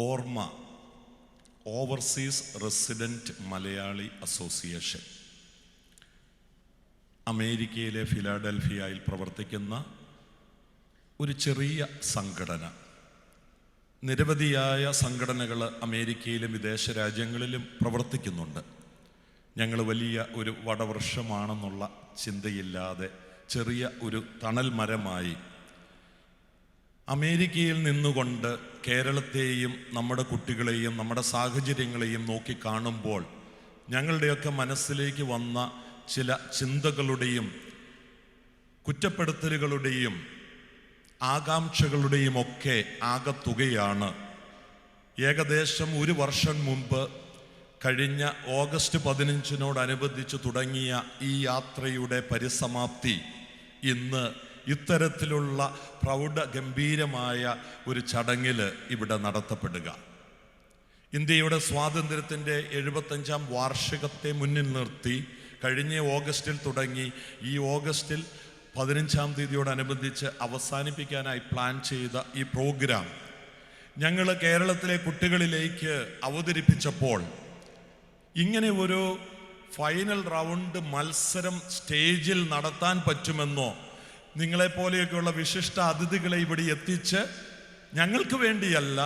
ഓർമ്മ ഓവർസീസ് റെസിഡൻറ്റ് മലയാളി അസോസിയേഷൻ അമേരിക്കയിലെ ഫിലാഡൽഫിയയിൽ പ്രവർത്തിക്കുന്ന ഒരു ചെറിയ സംഘടന. നിരവധിയായ സംഘടനകൾ അമേരിക്കയിലും വിദേശ രാജ്യങ്ങളിലും പ്രവർത്തിക്കുന്നുണ്ട്. ഞങ്ങൾ വലിയ ഒരു വടവൃക്ഷമാണെന്നുള്ള ചിന്തയില്ലാതെ ചെറിയ ഒരു തണൽ മരമായി അമേരിക്കയിൽ നിന്നുകൊണ്ട് കേരളത്തെയും നമ്മുടെ കുട്ടികളെയും നമ്മുടെ സാഹചര്യങ്ങളെയും നോക്കിക്കാണുമ്പോൾ ഞങ്ങളുടെയൊക്കെ മനസ്സിലേക്ക് വന്ന ചില ചിന്തകളുടെയും കുറ്റപ്പെടുത്തലുകളുടെയും ആകാംക്ഷകളുടെയും ഒക്കെ ആകത്തുകയാണ് ഏകദേശം ഒരു വർഷം മുമ്പ് കഴിഞ്ഞ ഓഗസ്റ്റ് 15-നോടനുബന്ധിച്ച് തുടങ്ങിയ ഈ യാത്രയുടെ പരിസമാപ്തി ഇന്ന് ഇത്തരത്തിലുള്ള പ്രൗഢഗംഭീരമായ ഒരു ചടങ്ങിൽ ഇവിടെ നടത്തപ്പെടുക. ഇന്ത്യയുടെ സ്വാതന്ത്ര്യത്തിൻ്റെ 75-ാം വാർഷികത്തെ മുന്നിൽ നിർത്തി കഴിഞ്ഞ ഓഗസ്റ്റിൽ തുടങ്ങി ഈ ഓഗസ്റ്റിൽ 15-ാം തീയതിയോടനുബന്ധിച്ച് അവസാനിപ്പിക്കാനായി പ്ലാൻ ചെയ്ത ഈ പ്രോഗ്രാം ഞങ്ങൾ കേരളത്തിലെ കുട്ടികളിലേക്ക് അവതരിപ്പിച്ചപ്പോൾ ഇങ്ങനെ ഒരു ഫൈനൽ റൗണ്ട് മത്സരം സ്റ്റേജിൽ നടത്താൻ പറ്റുമെന്നോ, നിങ്ങളെപ്പോലെയൊക്കെയുള്ള വിശിഷ്ട അതിഥികളെ ഇവിടെ എത്തിച്ച് ഞങ്ങൾക്ക് വേണ്ടിയല്ല,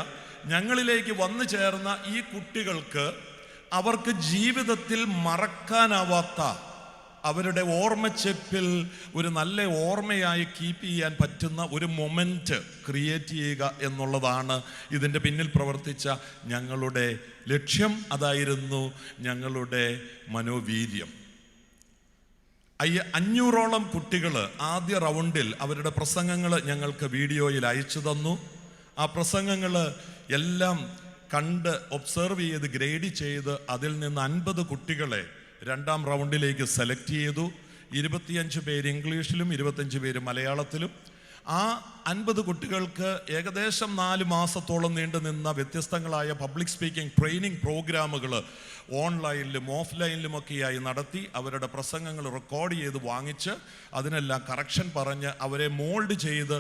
ഞങ്ങളിലേക്ക് വന്നു ചേർന്ന ഈ കുട്ടികൾക്ക് അവർക്ക് ജീവിതത്തിൽ മറക്കാനാവാത്ത അവരുടെ ഓർമ്മച്ചെപ്പിൽ ഒരു നല്ല ഓർമ്മയായി കീപ്പ് ചെയ്യാൻ പറ്റുന്ന ഒരു മൊമെൻറ്റ് ക്രിയേറ്റ് ചെയ്യുക എന്നുള്ളതാണ് ഇതിൻ്റെ പിന്നിൽ പ്രവർത്തിച്ച ഞങ്ങളുടെ ലക്ഷ്യം. അതായിരുന്നു ഞങ്ങളുടെ മനോവീര്യം. 500ഓളം കുട്ടികൾ ആദ്യ റൗണ്ടിൽ അവരുടെ പ്രസംഗങ്ങൾ ഞങ്ങൾക്ക് വീഡിയോയിൽ അയച്ചു തന്നു. ആ പ്രസംഗങ്ങൾ എല്ലാം കണ്ട് ഒബ്സർവ് ചെയ്ത് ഗ്രേഡ് ചെയ്ത് അതിൽ നിന്ന് 50 കുട്ടികളെ രണ്ടാം റൗണ്ടിലേക്ക് സെലക്ട് ചെയ്തു. 25 പേര് ഇംഗ്ലീഷിലും 25 പേര് മലയാളത്തിലും. ആ 50 കുട്ടികൾക്ക് ഏകദേശം 4 മാസത്തോളം നീണ്ടു നിന്ന വ്യത്യസ്തങ്ങളായ പബ്ലിക് സ്പീക്കിംഗ് ട്രെയിനിങ് പ്രോഗ്രാമുകൾ ഓൺലൈനിലും ഓഫ്ലൈനിലുമൊക്കെയായി നടത്തി അവരുടെ പ്രസംഗങ്ങൾ റെക്കോർഡ് ചെയ്ത് വാങ്ങിച്ച് അതിനെല്ലാം കറക്ഷൻ പറഞ്ഞ് അവരെ മോൾഡ് ചെയ്ത്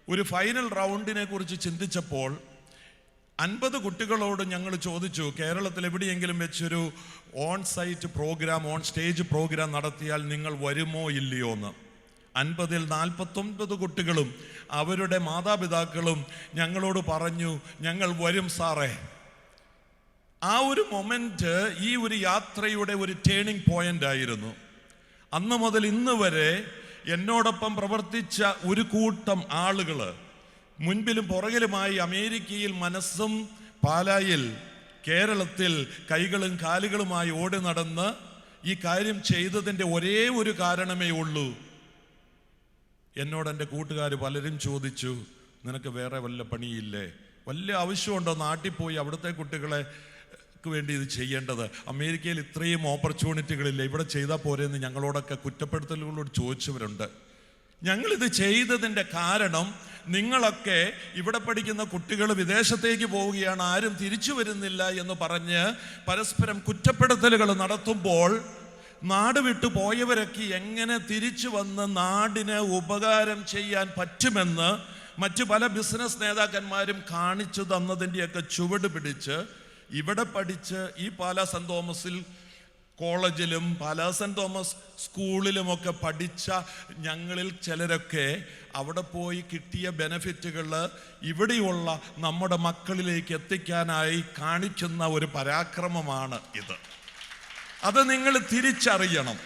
ഒരു ഫൈനൽ റൗണ്ടിനെ കുറിച്ച് ചിന്തിച്ചപ്പോൾ 50 കുട്ടികളോട് ഞങ്ങൾ ചോദിച്ചു, കേരളത്തിൽ എവിടെയെങ്കിലും വെച്ചൊരു on site programme, on stage programme നടത്തിയാൽ നിങ്ങൾ വരുമോ ഇല്ലയോ എന്ന്. 50-ൽ 49 കുട്ടികളും അവരുടെ മാതാപിതാക്കളും ഞങ്ങളോട് പറഞ്ഞു, ഞങ്ങൾ വരും സാറേ. ആ ഒരു മൊമെന്റ് ഈ ഒരു യാത്രയുടെ ഒരു ടേണിംഗ് പോയിന്റ് ആയിരുന്നു. അന്ന് മുതൽ ഇന്ന് വരെ എന്നോടൊപ്പം പ്രവർത്തിച്ച ഒരു കൂട്ടം ആളുകൾ മുൻപിലും പുറകിലുമായി അമേരിക്കയിൽ മനസ്സും പാലായിൽ കേരളത്തിൽ കൈകളും കാലുകളുമായി ഓടി നടന്ന് ഈ കാര്യം ചെയ്തതിൻ്റെ ഒരേ ഒരു കാരണമേ ഉള്ളൂ. എന്നോട് എൻ്റെ കൂട്ടുകാർ പലരും ചോദിച്ചു, നിനക്ക് വേറെ വല്ല പണിയില്ലേ, വല്ല ആവശ്യമുണ്ടോ നാട്ടിൽ പോയി അവിടുത്തെ കുട്ടികളെ വേണ്ടി ഇത് ചെയ്യേണ്ടത്? അമേരിക്കയിൽ ഇത്രയും ഓപ്പർച്യൂണിറ്റികളില്ല, ഇവിടെ ചെയ്താൽ പോരെന്ന് ഞങ്ങളോടൊക്കെ കുറ്റപ്പെടുത്തലുകളോട് ചോദിച്ചവരുണ്ട്. ഞങ്ങളിത് ചെയ്തതിൻ്റെ കാരണം നിങ്ങളൊക്കെ ഇവിടെ പഠിക്കുന്ന കുട്ടികൾ വിദേശത്തേക്ക് പോവുകയാണ്, ആരും തിരിച്ചു വരുന്നില്ല എന്ന് പറഞ്ഞ് പരസ്പരം കുറ്റപ്പെടുത്തലുകൾ നടത്തുമ്പോൾ നാട് വിട്ടു പോയവരൊക്കെ എങ്ങനെ തിരിച്ചു വന്ന് നാടിന് ഉപകാരം ചെയ്യാൻ പറ്റുമെന്ന് മറ്റു പല ബിസിനസ് നേതാക്കന്മാരും കാണിച്ചു തന്നതിൻ്റെയൊക്കെ ചുവട് പിടിച്ച് ഇവിടെ പഠിച്ച് ഈ പാലാ സെൻറ് തോമസിൽ കോളേജിലും പാലാ സെൻറ് തോമസ് സ്കൂളിലുമൊക്കെ പഠിച്ച ഞങ്ങളിൽ ചിലരൊക്കെ അവിടെ പോയി കിട്ടിയ ബെനഫിറ്റുകൾ ഇവിടെയുള്ള നമ്മുടെ മക്കളിലേക്ക് എത്തിക്കാനായി കാണിക്കുന്ന ഒരു പരാക്രമമാണ് ഇത്. അത് നിങ്ങൾ തിരിച്ചറിയണം.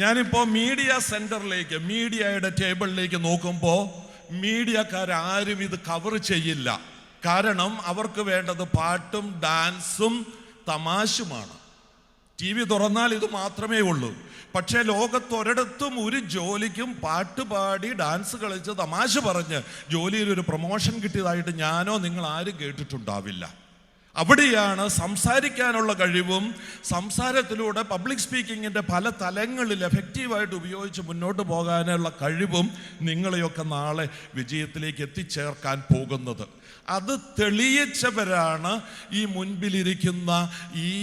ഞാനിപ്പോൾ മീഡിയ സെൻറ്ററിലേക്ക്, മീഡിയയുടെ ടേബിളിലേക്ക് നോക്കുമ്പോൾ മീഡിയക്കാരും ഇത് കവർ ചെയ്യില്ല. കാരണം അവർക്ക് വേണ്ടത് പാട്ടും ഡാൻസും തമാശുമാണ്. TV തുറന്നാൽ ഇത് മാത്രമേ ഉള്ളൂ. പക്ഷേ ലോകത്തൊരിടത്തും ഒരു ജോലിക്കും പാട്ട് പാടി ഡാൻസ് കളിച്ച് തമാശ പറഞ്ഞ് ജോലിയിൽ ഒരു പ്രൊമോഷൻ കിട്ടിയതായിട്ട് ഞാനോ നിങ്ങൾ ആരും കേട്ടിട്ടുണ്ടാവില്ല. അവിടെയാണ് സംസാരിക്കാനുള്ള കഴിവും സംസാരത്തിലൂടെ പബ്ലിക് സ്പീക്കിങ്ങിൻ്റെ പല തലങ്ങളിൽ എഫക്റ്റീവായിട്ട് ഉപയോഗിച്ച് മുന്നോട്ട് പോകാനുള്ള കഴിവും നിങ്ങളെയൊക്കെ നാളെ വിജയത്തിലേക്ക് എത്തിച്ചേർക്കാൻ പോകുന്നത്. അത് തെളിയിച്ചവരാണ് ഈ മുൻപിലിരിക്കുന്ന ഈ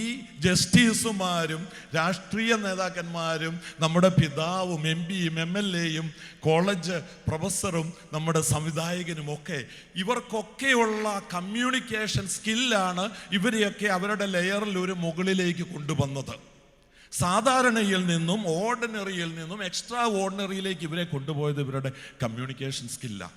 ജസ്റ്റിസുമാരും രാഷ്ട്രീയ നേതാക്കന്മാരും നമ്മുടെ പിതാവും MP-യും MLA-യും കോളേജ് പ്രൊഫസറും നമ്മുടെ സംവിധായകനുമൊക്കെ. ഇവർക്കൊക്കെയുള്ള കമ്മ്യൂണിക്കേഷൻ സ്കില്ലാണ് ഇവരെയൊക്കെ അവരുടെ ലെയറിൽ ഒരു മുകളിലേക്ക് കൊണ്ടുവന്നത്. സാധാരണയിൽ നിന്നും ഓർഡിനറിയിൽ നിന്നും എക്സ്ട്രാ ഓർഡിനറിയിലേക്ക് ഇവരെ കൊണ്ടുപോയത് ഇവരുടെ കമ്മ്യൂണിക്കേഷൻ സ്കില്ലാണ്.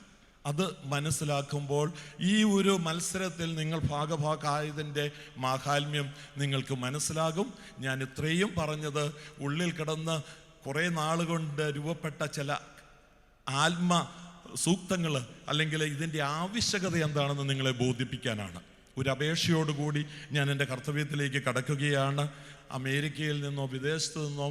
അത് മനസ്സിലാക്കുമ്പോൾ ഈ ഒരു മത്സരത്തിൽ നിങ്ങൾ ഭാഗഭാക്കായതിൻ്റെ മാഹാത്മ്യം നിങ്ങൾക്ക് മനസ്സിലാകും. ഞാൻ ഇത്രയും പറഞ്ഞത് ഉള്ളിൽ കിടന്ന് കുറേ നാളുകൊണ്ട് രൂപപ്പെട്ട ചില ആത്മ സൂക്തങ്ങൾ അല്ലെങ്കിൽ ഇതിൻ്റെ ആവശ്യകത എന്താണെന്ന് നിങ്ങളെ ബോധിപ്പിക്കാനാണ്. ഒരു അപേക്ഷയോടുകൂടി ഞാൻ എൻ്റെ കർത്തവ്യത്തിലേക്ക് കടക്കുകയാണ്. അമേരിക്കയിൽ നിന്നോ വിദേശത്ത് നിന്നോ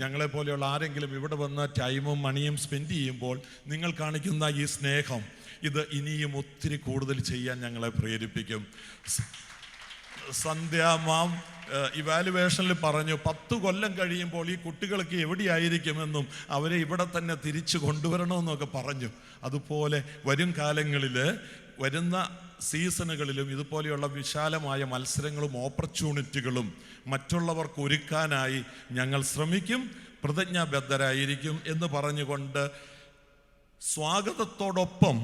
ഞങ്ങളെപ്പോലെയുള്ള ആരെങ്കിലും ഇവിടെ വന്ന് ടൈമും മണിയും സ്പെൻഡ് ചെയ്യുമ്പോൾ നിങ്ങൾ കാണിക്കുന്ന ഈ സ്നേഹം ഇത് ഇനിയും ഒത്തിരി കൂടുതൽ ചെയ്യാൻ ഞങ്ങളെ പ്രേരിപ്പിക്കും. സന്ധ്യ മാം ഇവാലുവേഷനിൽ പറഞ്ഞു 10 കൊല്ലം കഴിയുമ്പോൾ ഈ കുട്ടികൾക്ക് എവിടെയായിരിക്കുമെന്നും അവരെ ഇവിടെ തന്നെ തിരിച്ചു കൊണ്ടുവരണമെന്നൊക്കെ പറഞ്ഞു. അതുപോലെ വരും കാലങ്ങളിൽ വരുന്ന സീസണുകളിലും ഇതുപോലെയുള്ള വിശാലമായ മത്സരങ്ങളും ഓപ്പർച്യൂണിറ്റികളും മറ്റുള്ളവർക്ക് ഒരുക്കാനായി ഞങ്ങൾ ശ്രമിക്കും, പ്രതിജ്ഞാബദ്ധരായിരിക്കും എന്ന് പറഞ്ഞുകൊണ്ട് സ്വാഗതത്തോടൊപ്പം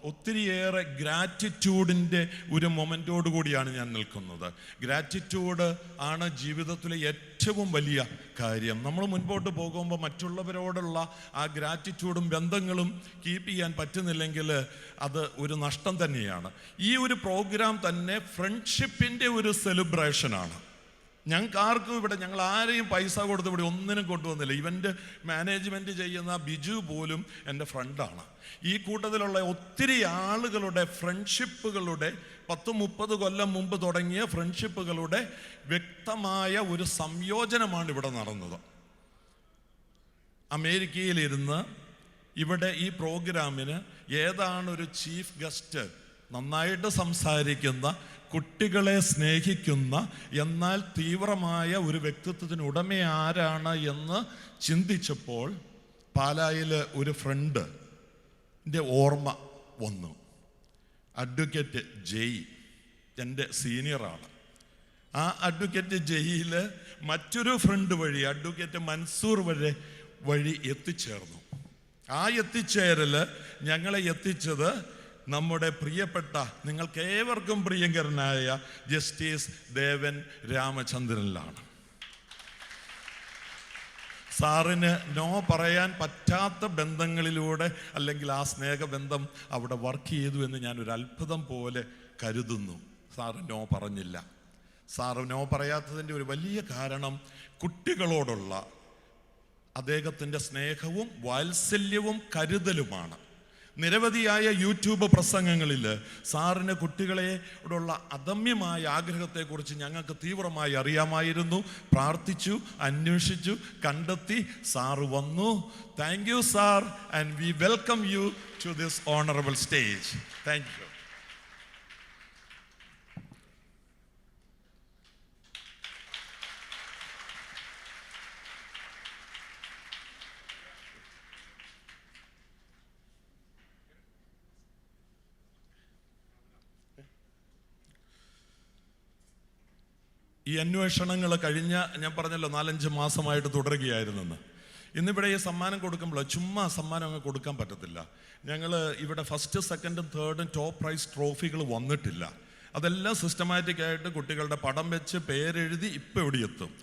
ഒത്തിരിയേറെ ഗ്രാറ്റിറ്റ്യൂഡിൻ്റെ ഒരു മൊമെൻറ്റോടു കൂടിയാണ് ഞാൻ നിൽക്കുന്നത്. ഗ്രാറ്റിറ്റ്യൂഡ് ആണ് ജീവിതത്തിലെ ഏറ്റവും വലിയ കാര്യം. നമ്മൾ മുൻപോട്ട് പോകുമ്പോൾ മറ്റുള്ളവരോടുള്ള ആ ഗ്രാറ്റിറ്റ്യൂഡും ബന്ധങ്ങളും കീപ്പ് ചെയ്യാൻ പറ്റുന്നില്ലെങ്കിൽ അത് ഒരു നഷ്ടം തന്നെയാണ്. ഈ ഒരു പ്രോഗ്രാം തന്നെ ഫ്രണ്ട്ഷിപ്പിൻ്റെ ഒരു സെലിബ്രേഷനാണ്. ഞങ്ങൾക്ക് ആർക്കും ഇവിടെ, ഞങ്ങൾ ആരെയും പൈസ കൊടുത്ത് ഇവിടെ ഒന്നിനും കൊണ്ടുവന്നില്ല. ഇവൻ്റ് മാനേജ്മെൻറ്റ് ചെയ്യുന്ന ബിജു പോലും എൻ്റെ ഫ്രണ്ടാണ്. ഈ കൂട്ടത്തിലുള്ള ഒത്തിരി ആളുകളുടെ ഫ്രണ്ട്ഷിപ്പുകളുടെ 10-30 കൊല്ലം മുമ്പ് തുടങ്ങിയ ഫ്രണ്ട്ഷിപ്പുകളുടെ വ്യക്തമായ ഒരു സംയോജനമാണ് ഇവിടെ നടന്നത്. അമേരിക്കയിലിരുന്ന് ഇവിടെ ഈ പ്രോഗ്രാമിന് ഏതാണ് ഒരു ചീഫ് ഗസ്റ്റ്, നന്നായിട്ട് സംസാരിക്കുന്ന, കുട്ടികളെ സ്നേഹിക്കുന്ന, എന്നാൽ തീവ്രമായ ഒരു വ്യക്തിത്വത്തിന് ഉടമ ആരാണ് എന്ന് ചിന്തിച്ചപ്പോൾ പാലായിൽ ഒരു ഫ്രണ്ട് എൻ്റെ ഓർമ്മ വന്നു. അഡ്വക്കേറ്റ് ജയ് എൻ്റെ സീനിയറാണ്. ആ അഡ്വക്കേറ്റ് ജയിൽ മറ്റൊരു ഫ്രണ്ട് വഴി അഡ്വക്കേറ്റ് മൻസൂർ വഴി എത്തിച്ചേർന്നു. ആ എത്തിച്ചേരൽ ഞങ്ങളെ എത്തിച്ചത് നമ്മുടെ പ്രിയപ്പെട്ട, നിങ്ങൾക്ക് ഏവർക്കും പ്രിയങ്കരനായ ജസ്റ്റിസ് ദേവൻ രാമചന്ദ്രനിലാണ്. സാറിന് നോ പറയാൻ പറ്റാത്ത ബന്ധങ്ങളിലൂടെ അല്ലെങ്കിൽ ആ സ്നേഹബന്ധം അവിടെ വർക്ക് ചെയ്തു എന്ന് ഞാനൊരു അത്ഭുതം പോലെ കരുതുന്നു. സാറ് നോ പറഞ്ഞില്ല. സാറ് നോ പറയാത്തതിൻ്റെ ഒരു വലിയ കാരണം കുട്ടികളോടുള്ള അദ്ദേഹത്തിൻ്റെ സ്നേഹവും വാത്സല്യവും കരുതലുമാണ്. നിരവധിയായ യൂട്യൂബ് പ്രസംഗങ്ങളിൽ സാറിന് കുട്ടികളോടുള്ള അദമ്യമായ ആഗ്രഹത്തെക്കുറിച്ച് ഞങ്ങൾക്ക് തീവ്രമായി അറിയാമായിരുന്നു. പ്രാർത്ഥിച്ചു, അന്വേഷിച്ചു, കണ്ടെത്തി. സാറ് വന്നു. Thank you sir, and we welcome you to this honourable stage. Thank you. ഈ അന്വേഷണങ്ങൾ കഴിഞ്ഞ, ഞാൻ പറഞ്ഞല്ലോ, 4-5 മാസമായിട്ട് തുടരുകയായിരുന്നെന്ന്. ഇന്നിവിടെ ഈ സമ്മാനം കൊടുക്കുമ്പോൾ ചുമ്മാ സമ്മാനം അങ്ങ് കൊടുക്കാൻ പറ്റത്തില്ല. ഞങ്ങൾ ഇവിടെ ഫസ്റ്റ്, സെക്കൻഡും തേർഡും ടോപ്പ് പ്രൈസ് ട്രോഫികൾ വന്നിട്ടില്ല. അതെല്ലാം സിസ്റ്റമാറ്റിക്കായിട്ട് കുട്ടികളുടെ പടം വെച്ച് പേരെഴുതി ഇപ്പം ഇവിടെ എത്തും.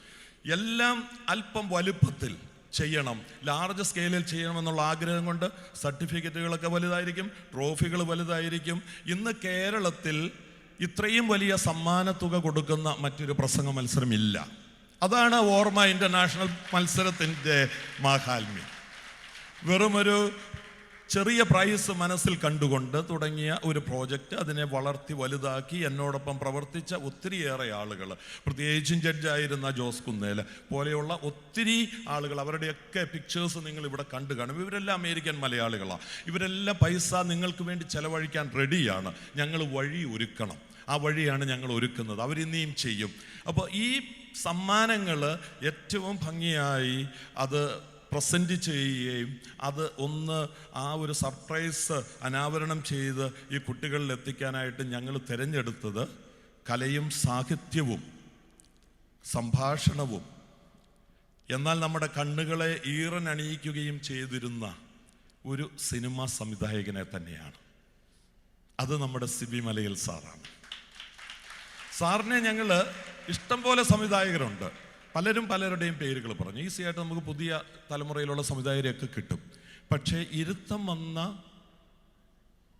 എല്ലാം അല്പം വലുപ്പത്തിൽ ചെയ്യണം, ലാർജ് സ്കെയിലിൽ ചെയ്യണമെന്നുള്ള ആഗ്രഹം കൊണ്ട് സർട്ടിഫിക്കറ്റുകളൊക്കെ വലുതായിരിക്കും, ട്രോഫികൾ വലുതായിരിക്കും. ഇന്ന് കേരളത്തിൽ ഇത്രയും വലിയ സമ്മാനത്തുക കൊടുക്കുന്ന മറ്റൊരു പ്രസംഗ മത്സരമില്ല. അതാണ് ഓർമ്മ ഇൻ്റർനാഷണൽ മത്സരത്തിൻ്റെ മാഹാത്മ്യം. വെറുമൊരു ചെറിയ പ്രൈസ് മനസ്സിൽ കണ്ടുകൊണ്ട് തുടങ്ങിയ ഒരു പ്രോജക്റ്റ്, അതിനെ വളർത്തി വലുതാക്കി എന്നോടൊപ്പം പ്രവർത്തിച്ച ഒത്തിരിയേറെ ആളുകൾ, പ്രത്യേകിച്ചും ജഡ്ജായിരുന്ന ജോസ് കുന്നേൽ പോലെയുള്ള ഒത്തിരി ആളുകൾ, അവരുടെയൊക്കെ പിക്ചേഴ്സ് നിങ്ങൾ ഇവിടെ കണ്ടു കാണും. ഇവരെല്ലാം അമേരിക്കൻ മലയാളികളാണ്. ഇവരെല്ലാം പൈസ നിങ്ങൾക്ക് വേണ്ടി ചെലവഴിക്കാൻ റെഡിയാണ്. ഞങ്ങൾ വഴി ഒരുക്കണം, ആ വഴിയാണ് ഞങ്ങൾ ഒരുക്കുന്നത്. അവരിനിയും ചെയ്യും. അപ്പോൾ ഈ സമ്മാനങ്ങൾ ഏറ്റവും ഭംഗിയായി അത് പ്രസൻറ്റ് ചെയ്യുകയും അത് ഒന്ന് ആ ഒരു സർപ്രൈസ് അനാവരണം ചെയ്ത് ഈ കുട്ടികളിൽ എത്തിക്കാനായിട്ട് ഞങ്ങൾ തിരഞ്ഞെടുത്തത് കലയും സാഹിത്യവും സംഭാഷണവും, എന്നാൽ നമ്മുടെ കണ്ണുകളെ ഈറനണിയിക്കുകയും ചെയ്തിരുന്ന ഒരു സിനിമാ സംവിധായകനെ തന്നെയാണ്. അത് നമ്മുടെ സിബി മലയിൽ സാറാണ്. സാറിനെ ഞങ്ങൾ ഇഷ്ടം പോലെ സംവിധായകരുണ്ട്, പലരും പലരുടെയും പേരുകൾ പറഞ്ഞു. ഈസിയായിട്ട് നമുക്ക് പുതിയ തലമുറയിലുള്ള സംവിധായകരെയൊക്കെ കിട്ടും. പക്ഷേ ഇരുത്തം വന്ന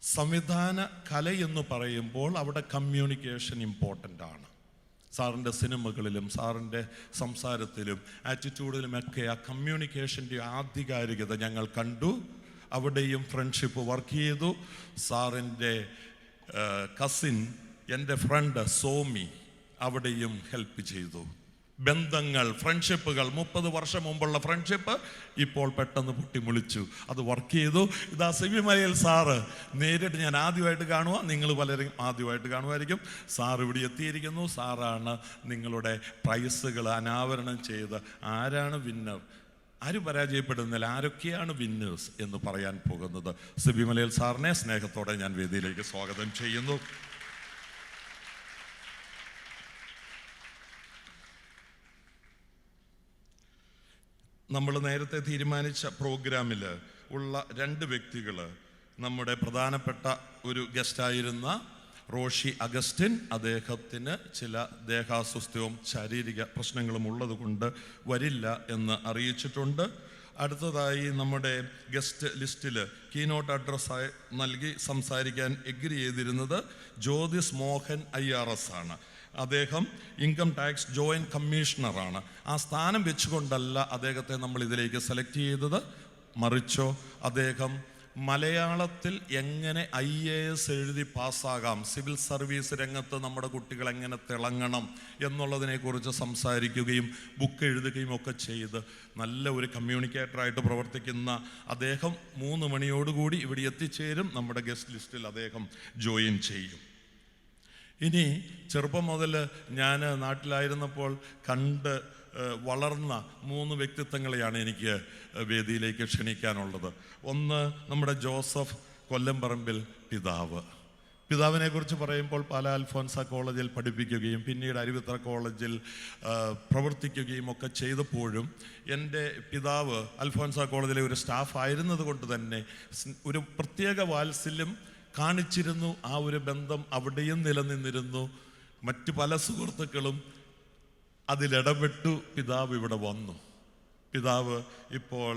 സംവിധാന കലയെന്ന് പറയുമ്പോൾ അവിടെ കമ്മ്യൂണിക്കേഷൻ ഇമ്പോർട്ടൻ്റ് ആണ്. സാറിൻ്റെ സിനിമകളിലും സാറിൻ്റെ സംസാരത്തിലും ആറ്റിറ്റ്യൂഡിലുമൊക്കെ ആ കമ്മ്യൂണിക്കേഷൻ്റെ ആധികാരികത ഞങ്ങൾ കണ്ടു. അവിടെയും ഫ്രണ്ട്ഷിപ്പ് വർക്ക് ചെയ്തു. സാറിൻ്റെ കസിൻ, എൻ്റെ ഫ്രണ്ട് സോമി, അവിടെയും ഹെൽപ്പ് ചെയ്തു. ബന്ധങ്ങൾ, ഫ്രണ്ട്ഷിപ്പുകൾ, 30 വർഷം മുമ്പുള്ള ഫ്രണ്ട്ഷിപ്പ് ഇപ്പോൾ പെട്ടെന്ന് പൊട്ടിമുളിച്ചു. അത് വർക്ക് ചെയ്തു. ഇതാ സിബി മലയിൽ സാറ് നേരിട്ട് ഞാൻ ആദ്യമായിട്ട് കാണുക, നിങ്ങൾ പലരും ആദ്യമായിട്ട് കാണുമായിരിക്കും. സാർ ഇവിടെ എത്തിയിരിക്കുന്നു. സാറാണ് നിങ്ങളുടെ പ്രൈസുകൾ അനാവരണം ചെയ്ത് ആരാണ് വിന്നർ, ആരും പരാജയപ്പെടുന്നില്ല, ആരൊക്കെയാണ് വിന്നേഴ്സ് എന്ന് പറയാൻ പോകുന്നത്. സിബി മലയിൽ സാറിനെ സ്നേഹത്തോടെ ഞാൻ വേദിയിലേക്ക് സ്വാഗതം ചെയ്യുന്നു. നമ്മൾ നേരത്തെ തീരുമാനിച്ച പ്രോഗ്രാമിൽ ഉള്ള 2 വ്യക്തികൾ, നമ്മുടെ പ്രധാനപ്പെട്ട ഒരു ഗസ്റ്റായിരുന്ന റോഷി അഗസ്റ്റിൻ, അദ്ദേഹത്തിന് ചില ദേഹാസ്വസ്ഥ്യവും ശാരീരിക പ്രശ്നങ്ങളും ഉള്ളതുകൊണ്ട് വരില്ല എന്ന് അറിയിച്ചിട്ടുണ്ട്. അടുത്തതായി നമ്മുടെ ഗസ്റ്റ് ലിസ്റ്റിൽ കീനോട്ട് അഡ്രസ്സായി നൽകി സംസാരിക്കാൻ എഗ്രി ചെയ്തിരുന്നത് ജ്യോതിസ് മോഹൻ IRS ആണ്. അദ്ദേഹം ഇൻകം ടാക്സ് ജോയിൻറ്റ് കമ്മീഷണറാണ്. ആ സ്ഥാനം വെച്ചുകൊണ്ടല്ല അദ്ദേഹത്തെ നമ്മൾ ഇതിലേക്ക് സെലക്ട് ചെയ്തത്, മറിച്ചോ അദ്ദേഹം മലയാളത്തിൽ എങ്ങനെ IAS എഴുതി പാസ്സാകാം, സിവിൽ സർവീസ് രംഗത്ത് നമ്മുടെ കുട്ടികൾ എങ്ങനെ തിളങ്ങണം എന്നുള്ളതിനെക്കുറിച്ച് സംസാരിക്കുകയും ബുക്ക് എഴുതുകയും ഒക്കെ ചെയ്ത് നല്ല ഒരു കമ്മ്യൂണിക്കേറ്ററായിട്ട് പ്രവർത്തിക്കുന്ന അദ്ദേഹം 3 മണിയോടുകൂടി ഇവിടെ എത്തിച്ചേരും. നമ്മുടെ ഗസ്റ്റ് ലിസ്റ്റിൽ അദ്ദേഹം ജോയിൻ ചെയ്യും. ഇനി ചെറുപ്പം മുതൽ ഞാൻ നാട്ടിലായിരുന്നപ്പോൾ കണ്ട് വളർന്ന 3 വ്യക്തിത്വങ്ങളെയാണ് എനിക്ക് വേദിയിലേക്ക് ക്ഷണിക്കാനുള്ളത്. ഒന്ന് നമ്മുടെ ജോസഫ് കൊല്ലംപറമ്പിൽ പിതാവ്. പിതാവിനെ കുറിച്ച് പറയുമ്പോൾ പാലാ അൽഫോൻസ കോളേജിൽ പഠിപ്പിക്കുകയും പിന്നീട് അരുവിത്തറ കോളേജിൽ പ്രവർത്തിക്കുകയും ഒക്കെ ചെയ്തപ്പോഴും എൻ്റെ പിതാവ് അൽഫോൻസ കോളേജിലെ ഒരു സ്റ്റാഫ് ആയിരുന്നത് കൊണ്ട് തന്നെ ഒരു പ്രത്യേക വാത്സല്യം കാണിച്ചിരുന്നു. ആ ഒരു ബന്ധം അവിടെയും നിലനിന്നിരുന്നു. മറ്റു പല സുഹൃത്തുക്കളും അതിലിടപെട്ടു. പിതാവ് ഇവിടെ വന്നു. പിതാവ് ഇപ്പോൾ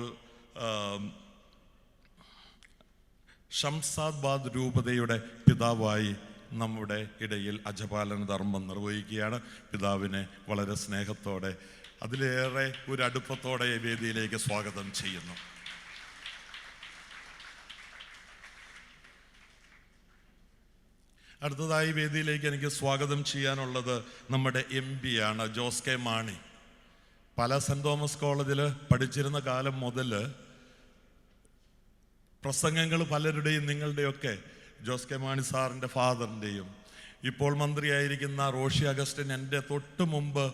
ഷംസാദാബാദ് രൂപതയുടെ പിതാവായി നമ്മുടെ ഇടയിൽ അജപാലന ധർമ്മം നിർവഹിക്കുകയാണ്. പിതാവിനെ വളരെ സ്നേഹത്തോടെ, അതിലേറെ ഒരു അടുപ്പത്തോടെ ഈ വേദിയിലേക്ക് സ്വാഗതം ചെയ്യുന്നു. അടുത്തതായി വേദിയിലേക്ക് എനിക്ക് സ്വാഗതം ചെയ്യാനുള്ളത് നമ്മുടെ MP ആണ്, ജോസ് കെ മാണി. പല സെൻറ് തോമസ് കോളേജിൽ പഠിച്ചിരുന്ന കാലം മുതൽ പ്രസംഗങ്ങൾ പലരുടെയും നിങ്ങളുടെയൊക്കെ ജോസ് കെ മാണി സാറിൻ്റെ ഫാദറിൻ്റെയും ഇപ്പോൾ മന്ത്രിയായിരിക്കുന്ന റോഷി അഗസ്റ്റിൻ എൻ്റെ തൊട്ട് മുമ്പ്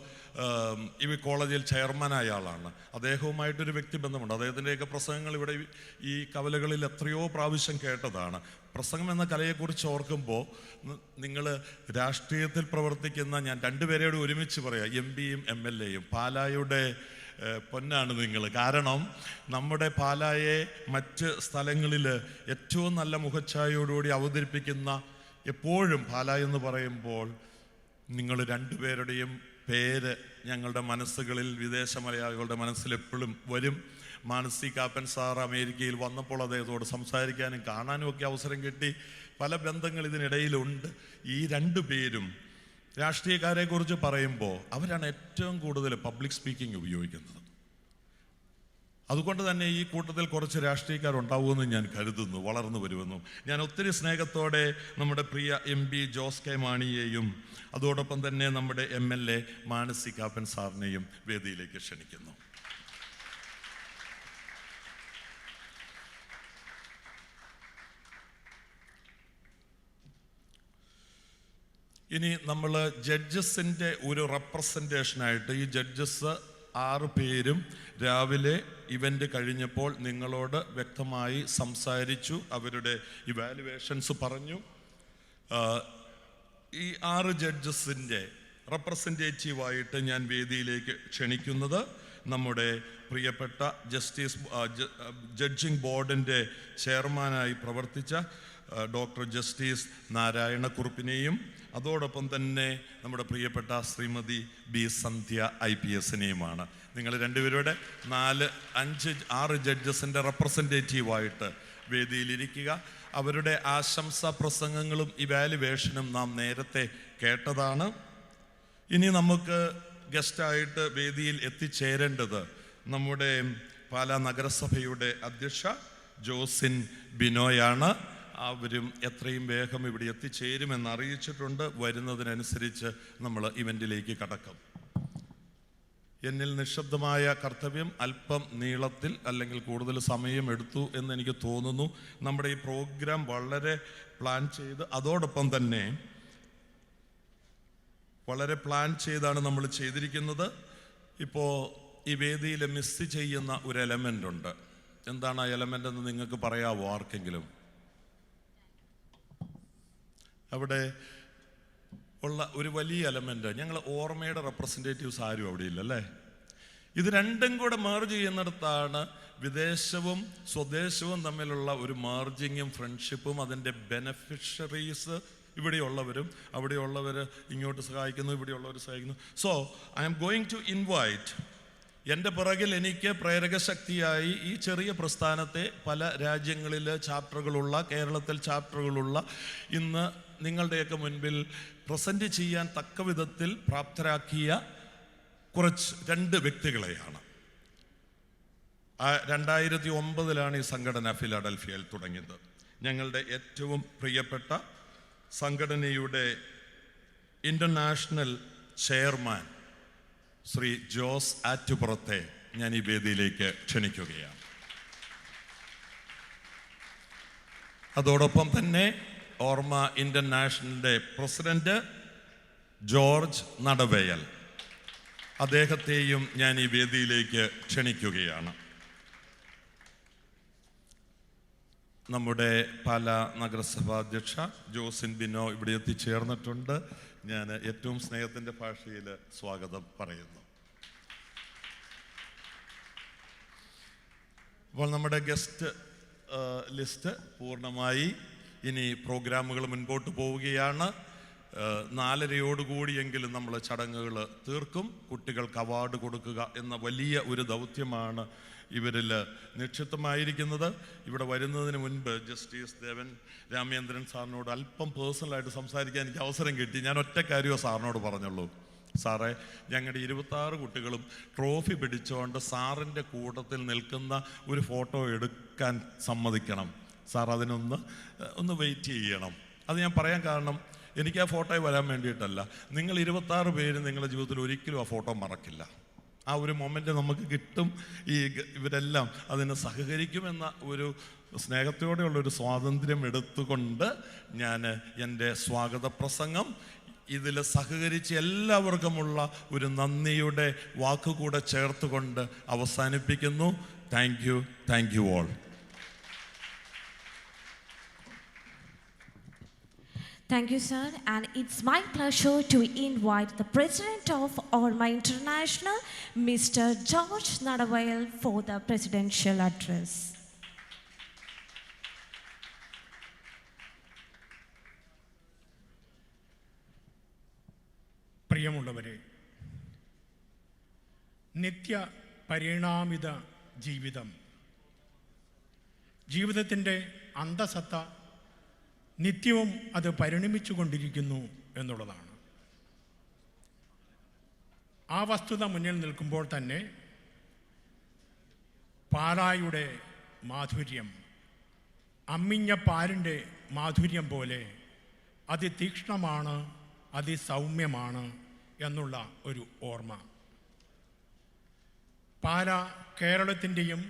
ഈ കോളേജിൽ ചെയർമാനായ ആളാണ്. അദ്ദേഹവുമായിട്ടൊരു വ്യക്തിബന്ധമുണ്ട്. അദ്ദേഹത്തിൻ്റെയൊക്കെ പ്രസംഗങ്ങൾ ഇവിടെ ഈ കവലകളിൽ എത്രയോ പ്രാവശ്യം കേട്ടതാണ്. പ്രസംഗം എന്ന കലയെക്കുറിച്ച് ഓർക്കുമ്പോൾ നിങ്ങൾ രാഷ്ട്രീയത്തിൽ പ്രവർത്തിക്കുന്ന, ഞാൻ രണ്ടുപേരെയോട് ഒരുമിച്ച് പറയാം, MP-യും MLA-യും പാലായുടെ പൊന്നാണ് നിങ്ങൾ. കാരണം നമ്മുടെ പാലായെ മറ്റ് സ്ഥലങ്ങളിൽ ഏറ്റവും നല്ല മുഖച്ഛായയോടുകൂടി അവതരിപ്പിക്കുന്ന, എപ്പോഴും പാലാ എന്ന് പറയുമ്പോൾ നിങ്ങൾ രണ്ടുപേരുടെയും പേര് ഞങ്ങളുടെ മനസ്സുകളിൽ, വിദേശ മലയാളികളുടെ മനസ്സിൽ എപ്പോഴും വരും. മാനസി കാപ്പൻ സാർ അമേരിക്കയിൽ വന്നപ്പോൾ അദ്ദേഹത്തോട് സംസാരിക്കാനും കാണാനും ഒക്കെ അവസരം കിട്ടി. പല ബന്ധങ്ങൾ ഇതിനിടയിലുണ്ട്. ഈ രണ്ടു പേരും രാഷ്ട്രീയക്കാരെക്കുറിച്ച് പറയുമ്പോൾ അവരാണ് ഏറ്റവും കൂടുതൽ പബ്ലിക് സ്പീക്കിംഗ് ഉപയോഗിക്കുന്നത്. അതുകൊണ്ട് തന്നെ ഈ കൂട്ടത്തിൽ കുറച്ച് രാഷ്ട്രീയക്കാരുണ്ടാവുമെന്ന് ഞാൻ കരുതുന്നു, വളർന്നു വരുമെന്നും. ഞാൻ ഒത്തിരി സ്നേഹത്തോടെ നമ്മുടെ പ്രിയ MP ജോസ് കെ മാണിയെയും അതോടൊപ്പം തന്നെ നമ്മുടെ MLA മാനസി കാപ്പൻ സാറിനെയും വേദിയിലേക്ക് ക്ഷണിക്കുന്നു. ഇനി നമ്മൾ ജഡ്ജസിൻ്റെ ഒരു റെപ്രസെൻറ്റേഷനായിട്ട്, ഈ ജഡ്ജസ് 6 പേരും രാവിലെ ഇവൻ്റ് കഴിഞ്ഞപ്പോൾ നിങ്ങളോട് വ്യക്തമായി സംസാരിച്ചു, അവരുടെ ഇവാലുവേഷൻസ് പറഞ്ഞു. ഈ 6 ജഡ്ജസിൻ്റെ റെപ്രസെൻറ്റേറ്റീവായിട്ട് ഞാൻ വേദിയിലേക്ക് ക്ഷണിക്കുന്നത് നമ്മുടെ പ്രിയപ്പെട്ട ജഡ്ജിങ് ബോർഡിൻ്റെ ചെയർമാനായി പ്രവർത്തിച്ച ഡോക്ടർ ജസ്റ്റിസ് നാരായണക്കുറുപ്പിനെയും അതോടൊപ്പം തന്നെ നമ്മുടെ പ്രിയപ്പെട്ട ശ്രീമതി B സന്ധ്യ IPS-നെയുമാണ്. നിങ്ങൾ രണ്ടുപേരുടെ 4, 5, 6 ജഡ്ജസിൻ്റെ റെപ്രസെൻറ്റേറ്റീവായിട്ട് വേദിയിലിരിക്കുക. അവരുടെ ആശംസാ പ്രസംഗങ്ങളും ഇവാലുവേഷനും നാം നേരത്തെ കേട്ടതാണ്. ഇനി നമുക്ക് ഗസ്റ്റായിട്ട് വേദിയിൽ എത്തിച്ചേരേണ്ടത് നമ്മുടെ പാലാ നഗരസഭയുടെ അധ്യക്ഷ ജോസിൻ ബിനോയാണ്. അവരും എത്രയും വേഗം ഇവിടെ എത്തിച്ചേരുമെന്ന് അറിയിച്ചിട്ടുണ്ട്. വരുന്നതിനനുസരിച്ച് നമ്മൾ ഇവൻറ്റിലേക്ക് കടക്കും. എന്നിൽ നിശബ്ദമായ കർത്തവ്യം അല്പം നീളത്തിൽ അല്ലെങ്കിൽ കൂടുതൽ സമയം എടുത്തു എന്ന് എനിക്ക് തോന്നുന്നു. നമ്മുടെ ഈ പ്രോഗ്രാം വളരെ പ്ലാൻ ചെയ്ത്, അതോടൊപ്പം തന്നെ വളരെ പ്ലാൻ ചെയ്താണ് നമ്മൾ ചെയ്തിരിക്കുന്നത്. ഇപ്പോൾ ഈ വേദിയിൽ മിസ് ചെയ്യുന്ന ഒരു എലമെൻ്റ് ഉണ്ട്. എന്താണ് ആ എലമെൻ്റ് എന്ന് നിങ്ങൾക്ക് പറയാമോ ആർക്കെങ്കിലും? അവിടെ ഉള്ള ഒരു വലിയ എലമെൻ്റ്, ഞങ്ങൾ ഓർമ്മയുടെ റെപ്രസെൻറ്റേറ്റീവ്സ് ആരും അവിടെ ഇല്ലല്ലേ. ഇത് രണ്ടും കൂടെ മെർജ് ചെയ്യുന്നിടത്താണ് വിദേശവും സ്വദേശവും തമ്മിലുള്ള ഒരു മെർജിങ്ങും ഫ്രണ്ട്ഷിപ്പും അതിൻ്റെ ബെനഫിഷ്യറീസ് ഇവിടെയുള്ളവരും അവിടെയുള്ളവർ ഇങ്ങോട്ട് സഹായിക്കുന്നു, ഇവിടെയുള്ളവർ സഹായിക്കുന്നു. So I am going to invite, എൻ്റെ പിറകിൽ എനിക്ക് പ്രേരകശക്തിയായി ഈ ചെറിയ പ്രസ്ഥാനത്തെ പല രാജ്യങ്ങളിൽ ചാപ്റ്ററുകളുള്ള, കേരളത്തിൽ ചാപ്റ്ററുകളുള്ള, ഇന്ന് നിങ്ങളുടെയൊക്കെ മുൻപിൽ പ്രസൻറ്റ് ചെയ്യാൻ തക്ക വിധത്തിൽ പ്രാപ്തരാക്കിയ 2 വ്യക്തികളെയാണ്. 2009 ഈ സംഘടന ഫിലാഡൽഫിയയിൽ തുടങ്ങിയത്. ഞങ്ങളുടെ ഏറ്റവും പ്രിയപ്പെട്ട സംഘടനയുടെ ഇൻ്റർനാഷണൽ ചെയർമാൻ ശ്രീ ജോസ് ആറ്റുപുറത്തെ ഞാൻ ഈ വേദിയിലേക്ക് ക്ഷണിക്കുകയാണ്. അതോടൊപ്പം തന്നെ ഓർമ്മ ഇൻ്റർനാഷണലിൻ്റെ പ്രസിഡന്റ് ജോർജ് നടവയൽ, അദ്ദേഹത്തെയും ഞാൻ ഈ വേദിയിലേക്ക് ക്ഷണിക്കുകയാണ്. നമ്മുടെ പാലാ നഗരസഭാ അധ്യക്ഷ ജോസിൻ ബിനോ ഇവിടെ എത്തിച്ചേർന്നിട്ടുണ്ട്. ഞാൻ ഏറ്റവും സ്നേഹത്തിൻ്റെ ഭാഷയിൽ സ്വാഗതം പറയുന്നു. അപ്പോൾ നമ്മുടെ ഗസ്റ്റ് ലിസ്റ്റ് പൂർണ്ണമായി. ഇനി പ്രോഗ്രാമുകൾ മുൻപോട്ട് പോവുകയാണ്. 4:30 നമ്മൾ ചടങ്ങുകൾ തീർക്കും. കുട്ടികൾക്ക് അവാർഡ് കൊടുക്കുക എന്ന വലിയ ഒരു ദൗത്യമാണ് ഇവരിൽ നിക്ഷിപ്തമായിരിക്കുന്നത്. ഇവിടെ വരുന്നതിന് മുൻപ് ജസ്റ്റിസ് ദേവൻ രാമേന്ദ്രൻ സാറിനോട് അല്പം പേഴ്സണലായിട്ട് സംസാരിക്കാൻ എനിക്ക് അവസരം കിട്ടി. ഞാൻ ഒറ്റ കാര്യമോ സാറിനോട് പറഞ്ഞുള്ളൂ. സാറേ, ഞങ്ങളുടെ 26 കുട്ടികളും ട്രോഫി പിടിച്ചുകൊണ്ട് സാറിൻ്റെ കൂട്ടത്തിൽ നിൽക്കുന്ന ഒരു ഫോട്ടോ എടുക്കാൻ സമ്മതിക്കണം. സാർ അതിനൊന്ന് വെയിറ്റ് ചെയ്യണം. അത് ഞാൻ പറയാൻ കാരണം എനിക്ക് ആ ഫോട്ടോയിൽ വരാൻ വേണ്ടിയിട്ടല്ല. നിങ്ങൾ 26 പേര് നിങ്ങളുടെ ജീവിതത്തിൽ ഒരിക്കലും ആ ഫോട്ടോ മറക്കില്ല. ആ ഒരു മൊമെൻ്റ് നമുക്ക് കിട്ടും. ഇവരെല്ലാം അതിന് സഹകരിക്കുമെന്ന ഒരു സ്നേഹത്തോടെയുള്ളൊരു സ്വാതന്ത്ര്യം എടുത്തുകൊണ്ട് ഞാൻ എൻ്റെ സ്വാഗത പ്രസംഗം ഇതിൽ സഹകരിച്ച് എല്ലാവർക്കുമുള്ള ഒരു നന്ദിയുടെ വാക്കുകൂടെ ചേർത്തുകൊണ്ട് അവസാനിപ്പിക്കുന്നു. Thank you all. Thank you, sir. And it's my pleasure to invite the President of Orma International, Mr. George Nadavayal, for the presidential address. പ്രിയമുള്ളവരെ, നിത്യ പരിണാമിത ജീവിതത്തിൻ്റെ അന്തസത്ത നിത്യവും അത് പരിണമിച്ചു കൊണ്ടിരിക്കുന്നു എന്നുള്ളതാണ്. ആ വസ്തുത മുന്നിൽ നിൽക്കുമ്പോൾ തന്നെ പാലായുടെ മാധുര്യം അമ്മിഞ്ഞ പാലിൻ്റെ മാധുര്യം പോലെ അതിതീക്ഷ്ണമാണ്, അതിസൗമ്യമാണ് എന്നുള്ള ഒരു ഓർമ്മ. പാല കേരളത്തിൻ്റെയും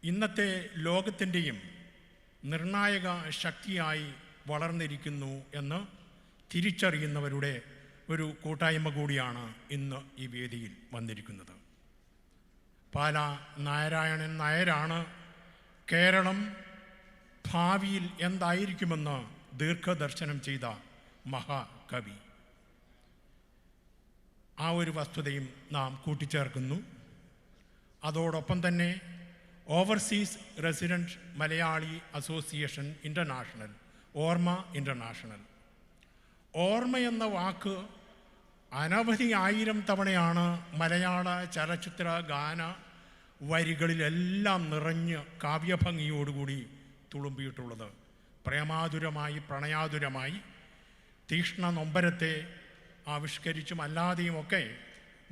ഇന്നത്തെ ലോകത്തിൻ്റെയും നിർണായക ശക്തിയായി വളർന്നിരിക്കുന്നു എന്ന് തിരിച്ചറിയുന്നവരുടെ ഒരു കൂട്ടായ്മ കൂടിയാണ് ഇന്ന് ഈ വേദിയിൽ വന്നിരിക്കുന്നത്. പാല നാരായണൻ നായരാണ് കേരളം ഭാവിയിൽ എന്തായിരിക്കുമെന്ന് ദീർഘദർശനം ചെയ്ത മഹാകവി. ആ ഒരു വസ്തുതയും നാം കൂട്ടിച്ചേർക്കുന്നു. അതോടൊപ്പം തന്നെ overseas resident Malayali association international, ഓർമ്മ ഇൻ്റർനാഷണൽ. ഓർമ്മ എന്ന വാക്ക് അനവധി ആയിരം തവണയാണ് മലയാള ചലച്ചിത്ര ഗാന വരികളിലെല്ലാം നിറഞ്ഞ് കാവ്യഭംഗിയോടുകൂടി തുളുമ്പിയിട്ടുള്ളത്. പ്രേമാതുരമായി, പ്രണയാതുരമായി, തീക്ഷ്ണ നൊമ്പരത്തെ ആവിഷ്കരിച്ചും അല്ലാതെയുമൊക്കെ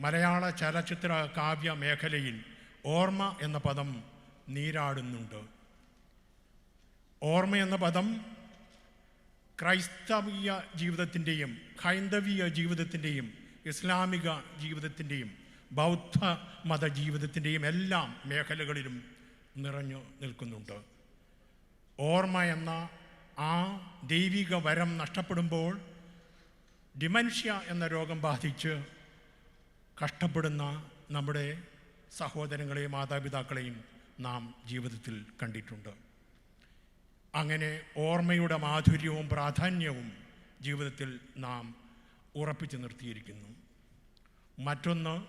മലയാള ചലച്ചിത്ര കാവ്യ മേഖലയിൽ ഓർമ്മ എന്ന പദം നീരാടുന്നുണ്ട്. ഓർമ്മ എന്ന പദം ക്രൈസ്തവീയ ജീവിതത്തിൻ്റെയും ഹൈന്ദവീയ ജീവിതത്തിൻ്റെയും ഇസ്ലാമിക ജീവിതത്തിൻ്റെയും ബൗദ്ധ മത ജീവിതത്തിൻ്റെയും എല്ലാം മേഖലകളിലും നിറഞ്ഞു നിൽക്കുന്നുണ്ട്. ഓർമ്മ എന്ന ആ ദൈവിക വരം നഷ്ടപ്പെടുമ്പോൾ ഡിമെൻഷ്യ എന്ന രോഗം ബാധിച്ച് കഷ്ടപ്പെടുന്ന നമ്മുടെ സഹോദരങ്ങളെയും മാതാപിതാക്കളെയും നാം ജീവിതത്തിൽ കണ്ടിട്ടുണ്ട്. അങ്ങനെ ഓർമ്മയുടെ മാധുര്യവും പ്രാധാന്യവും ജീവിതത്തിൽ നാം ഉറപ്പിച്ചു നിർത്തിയിരിക്കുന്നു.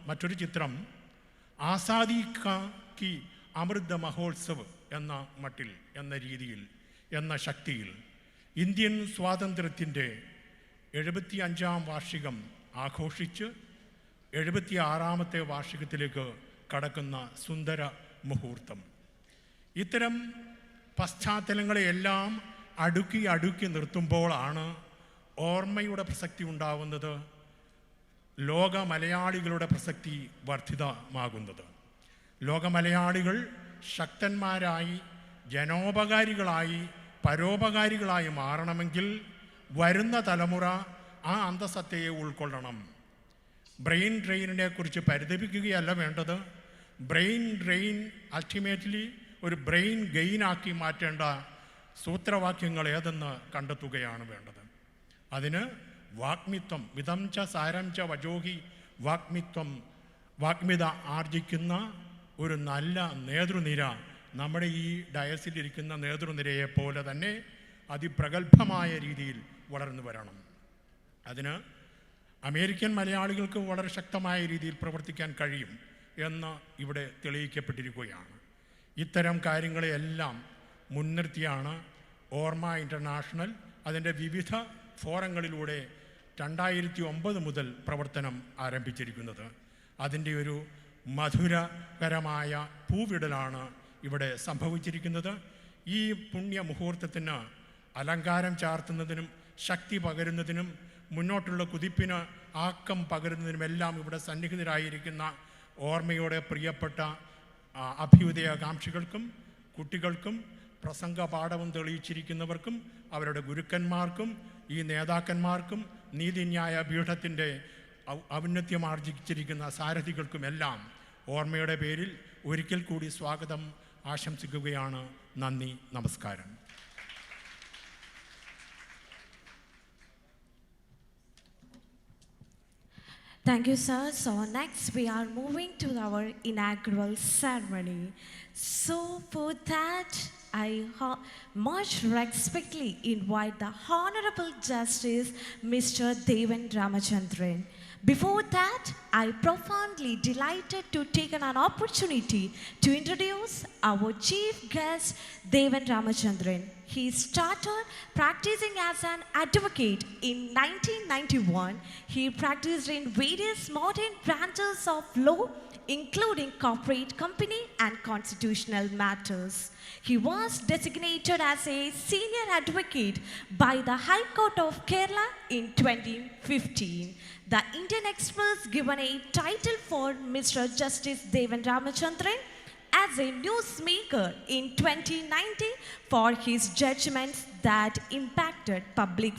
മറ്റൊരു ചിത്രം ആസാദി കാ അമൃത മഹോത്സവ് എന്ന മട്ടിൽ, എന്ന രീതിയിൽ, എന്ന ശക്തിയിൽ ഇന്ത്യൻ സ്വാതന്ത്ര്യത്തിൻ്റെ 75-ാം വാർഷികം ആഘോഷിച്ച് 76-ാമത്തെ വാർഷികത്തിലേക്ക് കടക്കുന്ന സുന്ദര മുഹൂർത്തം. ഇത്തരം പശ്ചാത്തലങ്ങളെയെല്ലാം അടുക്കി നിർത്തുമ്പോഴാണ് ഓർമ്മയുടെ പ്രസക്തി ഉണ്ടാവുന്നത്, ലോക മലയാളികളുടെ പ്രസക്തി വർദ്ധിതമാകുന്നത്. ലോക മലയാളികൾ ശക്തന്മാരായി, ജനോപകാരികളായി, പരോപകാരികളായി മാറണമെങ്കിൽ വരുന്ന തലമുറ ആ അന്തസത്തയെ ഉൾക്കൊള്ളണം. ബ്രെയിൻ ഡ്രെയിനിനെ കുറിച്ച് പരിതപിക്കുകയല്ല വേണ്ടത്. ബ്രെയിൻ ഡ്രെയിൻ അൾട്ടിമേറ്റ്ലി ഒരു ബ്രെയിൻ ഗെയിനാക്കി മാറ്റേണ്ട സൂത്രവാക്യങ്ങൾ ഏതെന്ന് കണ്ടെത്തുകയാണ് വേണ്ടത്. അതിന് വാഗ്മിത്വം, മിതം ച സാരം ച വജോഹി, വാഗ്മിത ആർജിക്കുന്ന ഒരു നല്ല നേതൃനിര നമ്മുടെ ഈ ഡയസിലിരിക്കുന്ന നേതൃനിരയെ പോലെ തന്നെ അതിപ്രഗത്ഭമായ രീതിയിൽ വളർന്നു വരണം. അതിന് അമേരിക്കൻ മലയാളികൾക്ക് വളരെ ശക്തമായ രീതിയിൽ പ്രവർത്തിക്കാൻ കഴിയും എന്ന് ഇവിടെ തെളിയിക്കപ്പെട്ടിരിക്കുകയാണ്. ഇത്തരം കാര്യങ്ങളെയെല്ലാം മുൻനിർത്തിയാണ് ഓർമ്മ ഇൻ്റർനാഷണൽ അതിൻ്റെ വിവിധ ഫോറങ്ങളിലൂടെ 2009 മുതൽ പ്രവർത്തനം ആരംഭിച്ചിരിക്കുന്നത്. അതിൻ്റെ ഒരു മധുരകരമായ പൂവിടലാണ് ഇവിടെ സംഭവിച്ചിരിക്കുന്നത്. ഈ പുണ്യ മുഹൂർത്തത്തിന് അലങ്കാരം ചാർത്തുന്നതിനും ശക്തി പകരുന്നതിനും മുന്നോട്ടുള്ള കുതിപ്പിന് ആക്കം പകരുന്നതിനുമെല്ലാം ഇവിടെ സന്നിഹിതരായിരിക്കുന്ന ഓർമ്മയോടെ പ്രിയപ്പെട്ട അഭ്യുദയകാംക്ഷികൾക്കും കുട്ടികൾക്കും പ്രസംഗ പാഠവും തെളിയിച്ചിരിക്കുന്നവർക്കും അവരുടെ ഗുരുക്കന്മാർക്കും ഈ നേതാക്കന്മാർക്കും നീതിന്യായ പീഠത്തിൻ്റെ ഔന്നത്യമാർജിച്ചിരിക്കുന്ന സാരഥികൾക്കുമെല്ലാം ഓർമ്മയുടെ പേരിൽ ഒരിക്കൽ കൂടി സ്വാഗതം ആശംസിക്കുകയാണ്. നന്ദി, നമസ്കാരം. Thank you, sir. So next we are moving to our inaugural ceremony. So for that, I most respectfully invite the Honorable Justice Mr. Devan Ramachandran. Before that, I profoundly delighted to take an opportunity to introduce our chief guest, Devan Ramachandran. He started practicing as an advocate in 1991. He practiced in various modern branches of law, including corporate company and constitutional matters. He was designated as a senior advocate by the High Court of Kerala in 2015. The Indian Express given a title for Mr. Justice Devan Ramachandran as a newsmaker in 2019 for his judgments that impacted public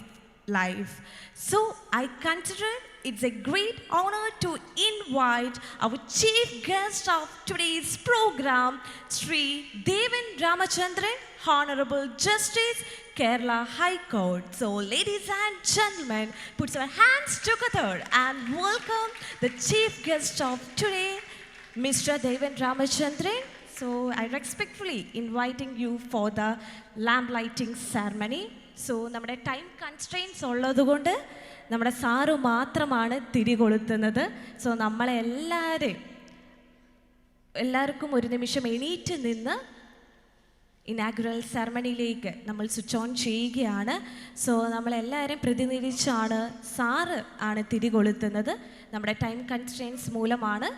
life. So I consider it's a great honor to invite our chief guest of today's program, Sri Devan Ramachandran, Honorable Justice, Kerala High Court. So ladies and gentlemen, put your hands together and welcome the chief guest of today, Mr. Devan Ramachandran. So I respectfully inviting you for the lamp lighting ceremony. So നമ്മുടെ time constraints ഉള്ളതുകൊണ്ട് നമ്മുടെ sir മാത്രമാണ് തിരി കൊളുത്തുന്നത്. So എല്ലാവർക്കും ഒരു നിമിഷം എണീറ്റ് നിന്ന് ഇനാഗുറൽ സെറമണിയിലേക്ക് നമ്മൾ സ്വിച്ച് ഓൺ ചെയ്യുകയാണ്. സോ നമ്മളെല്ലാവരും പ്രതിനിധീകരിച്ചാണ് സാറ് ആണ് തിരി കൊളുത്തുന്നത്. നമ്മുടെ ടൈം കൺസ്ട്രെയിൻസ് മൂലമാണ്.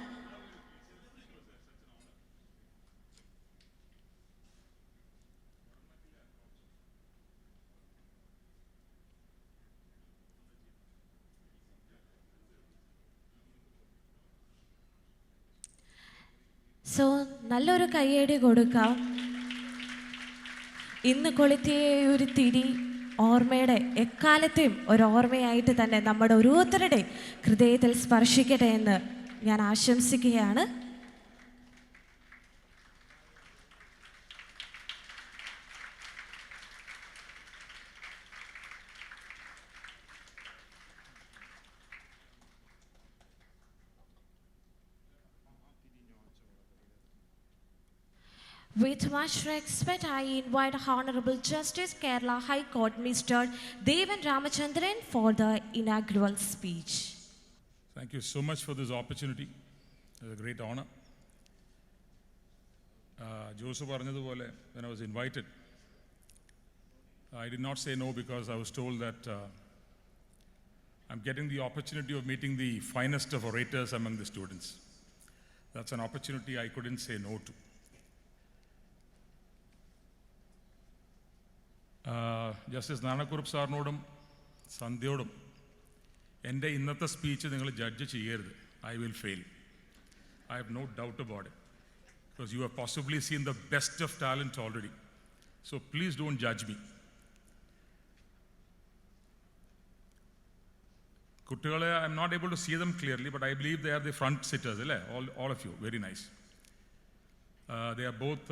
സോ നല്ലൊരു കയ്യടി കൊടുക്കാം. ഇന്ന് കൊളുത്തിയ ഒരു തിരി ഓർമ്മയുടെ എക്കാലത്തെയും ഒരു ഓർമ്മയായിട്ട് തന്നെ നമ്മുടെ ഓരോരുത്തരുടെ ഹൃദയത്തിൽ സ്പർശിക്കട്ടെ എന്ന് ഞാൻ ആശംസിക്കുകയാണ്. With much respect, I invite Honorable Justice, Kerala High Court, Mr. Devan Ramachandran for the inaugural speech. Thank you so much for this opportunity. It's a great honor. Joseph പറഞ്ഞതുപോലെ, when I was invited, I did not say no because I was told that I'm getting the opportunity of meeting the finest of orators among the students. That's an opportunity I couldn't say no to. Justice നാണക്കുറുപ്പ് സാറിനോടും സന്ധ്യയോടും എൻ്റെ ഇന്നത്തെ speech നിങ്ങൾ judge ചെയ്യരുത്. I will fail. I have no doubt about it because you have possibly seen the best of talent already. So please don't judge me. കുട്ടികളെ I am not able to see them clearly, but I believe they are the front sitters അല്ലേ? all of you, very nice. They are both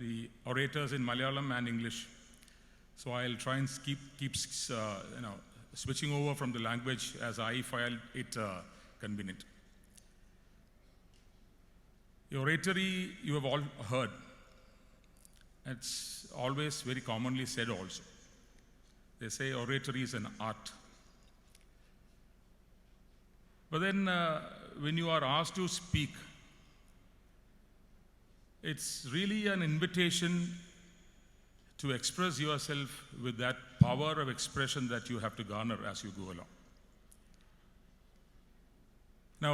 the orators in Malayalam and English. So I'll try and keep switching over from the language as I find it convenient. The oratory you have all heard. It's always very commonly said also. They say oratory is an art. But then when you are asked to speak, it's really an invitation to express yourself with that power of expression that you have to garner as you go along. Now,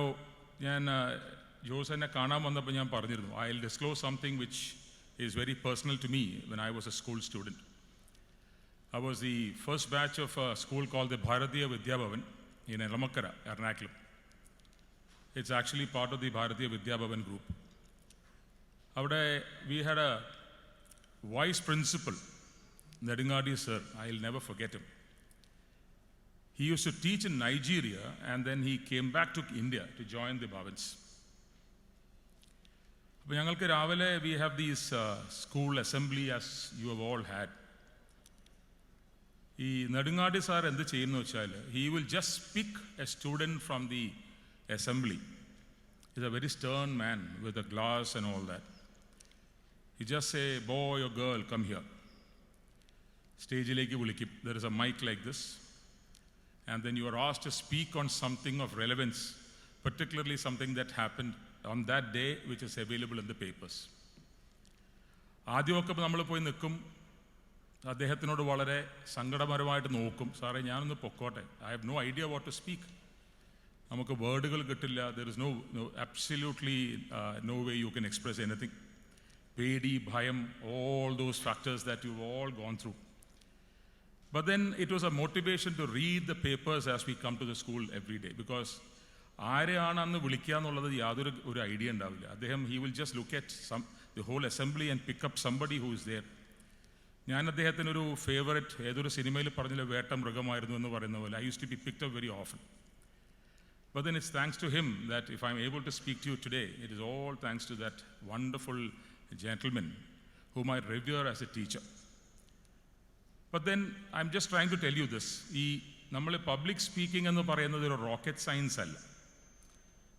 Jose എന്നെ കാണാൻ വന്നപ്പോൾ ഞാൻ പറഞ്ഞിരുന്നു, I will disclose something which is very personal to me when I was a school student. I was the first batch of a school called the Bharatiya Vidya Bhavan in Elamakkara, Ernakulam. It's actually part of the Bharatiya Vidya Bhavan group. Avade we had a vice principal, Nedungadi sir. I'll never forget him. He used to teach in Nigeria and then he came back to India to join the Bhavans. അപ്പോൾ ഞങ്ങൾക്ക് രാവിലെ we have these school assembly as you have all had. ഈ Nedungadi sir എന്ത് ചെയ്യുന്നു വെച്ചാൽ he will just pick a student from the assembly. He's a very stern man with a glass and all that. He just say, boy or girl, come here. സ്റ്റേജിലേക്ക് വിളിക്കും. There is a mic like this and then you are asked to speak on something of relevance, particularly something that happened on that day which is available in the papers. ആദ്യമൊക്കെ നമ്മൾ പോയി നിൽക്കും, അദ്ദേഹത്തിനോട് വളരെ സങ്കടപരമായിട്ട് നോക്കും, സാറേ ഞാനൊന്ന് പൊക്കോട്ടെ, I have no idea what to speak, നമുക്ക് വേർഡുകൾ കിട്ടില്ല, there is no absolutely no way you can express anything. പേടി, ഭയം, all those factors that you've all gone through. But then it was a motivation to read the papers as we come to the school every day, because ആരെയാണ് അന്ന് വിളിക്കുക എന്നുള്ളത് യാതൊരു idea ഉണ്ടാവില്ല. അദ്ദേഹം he will just look at the whole assembly and pick up somebody who is there. ഞാൻ അദ്ദേഹത്തിനൊരു favourite ഏതൊരു സിനിമയിൽ പറഞ്ഞില്ല, വേട്ട മൃഗമായിരുന്നു എന്ന് പറയുന്ന പോലെ, I used to be picked up very often. But then it's thanks to him that if I'm able to speak to you today, it is all thanks to that wonderful gentleman whom I revere as a teacher. But then I'm just trying to tell you this. ഈ നമ്മൾ public speaking എന്ന് പറയുന്നത് ഒരു rocket science അല്ല.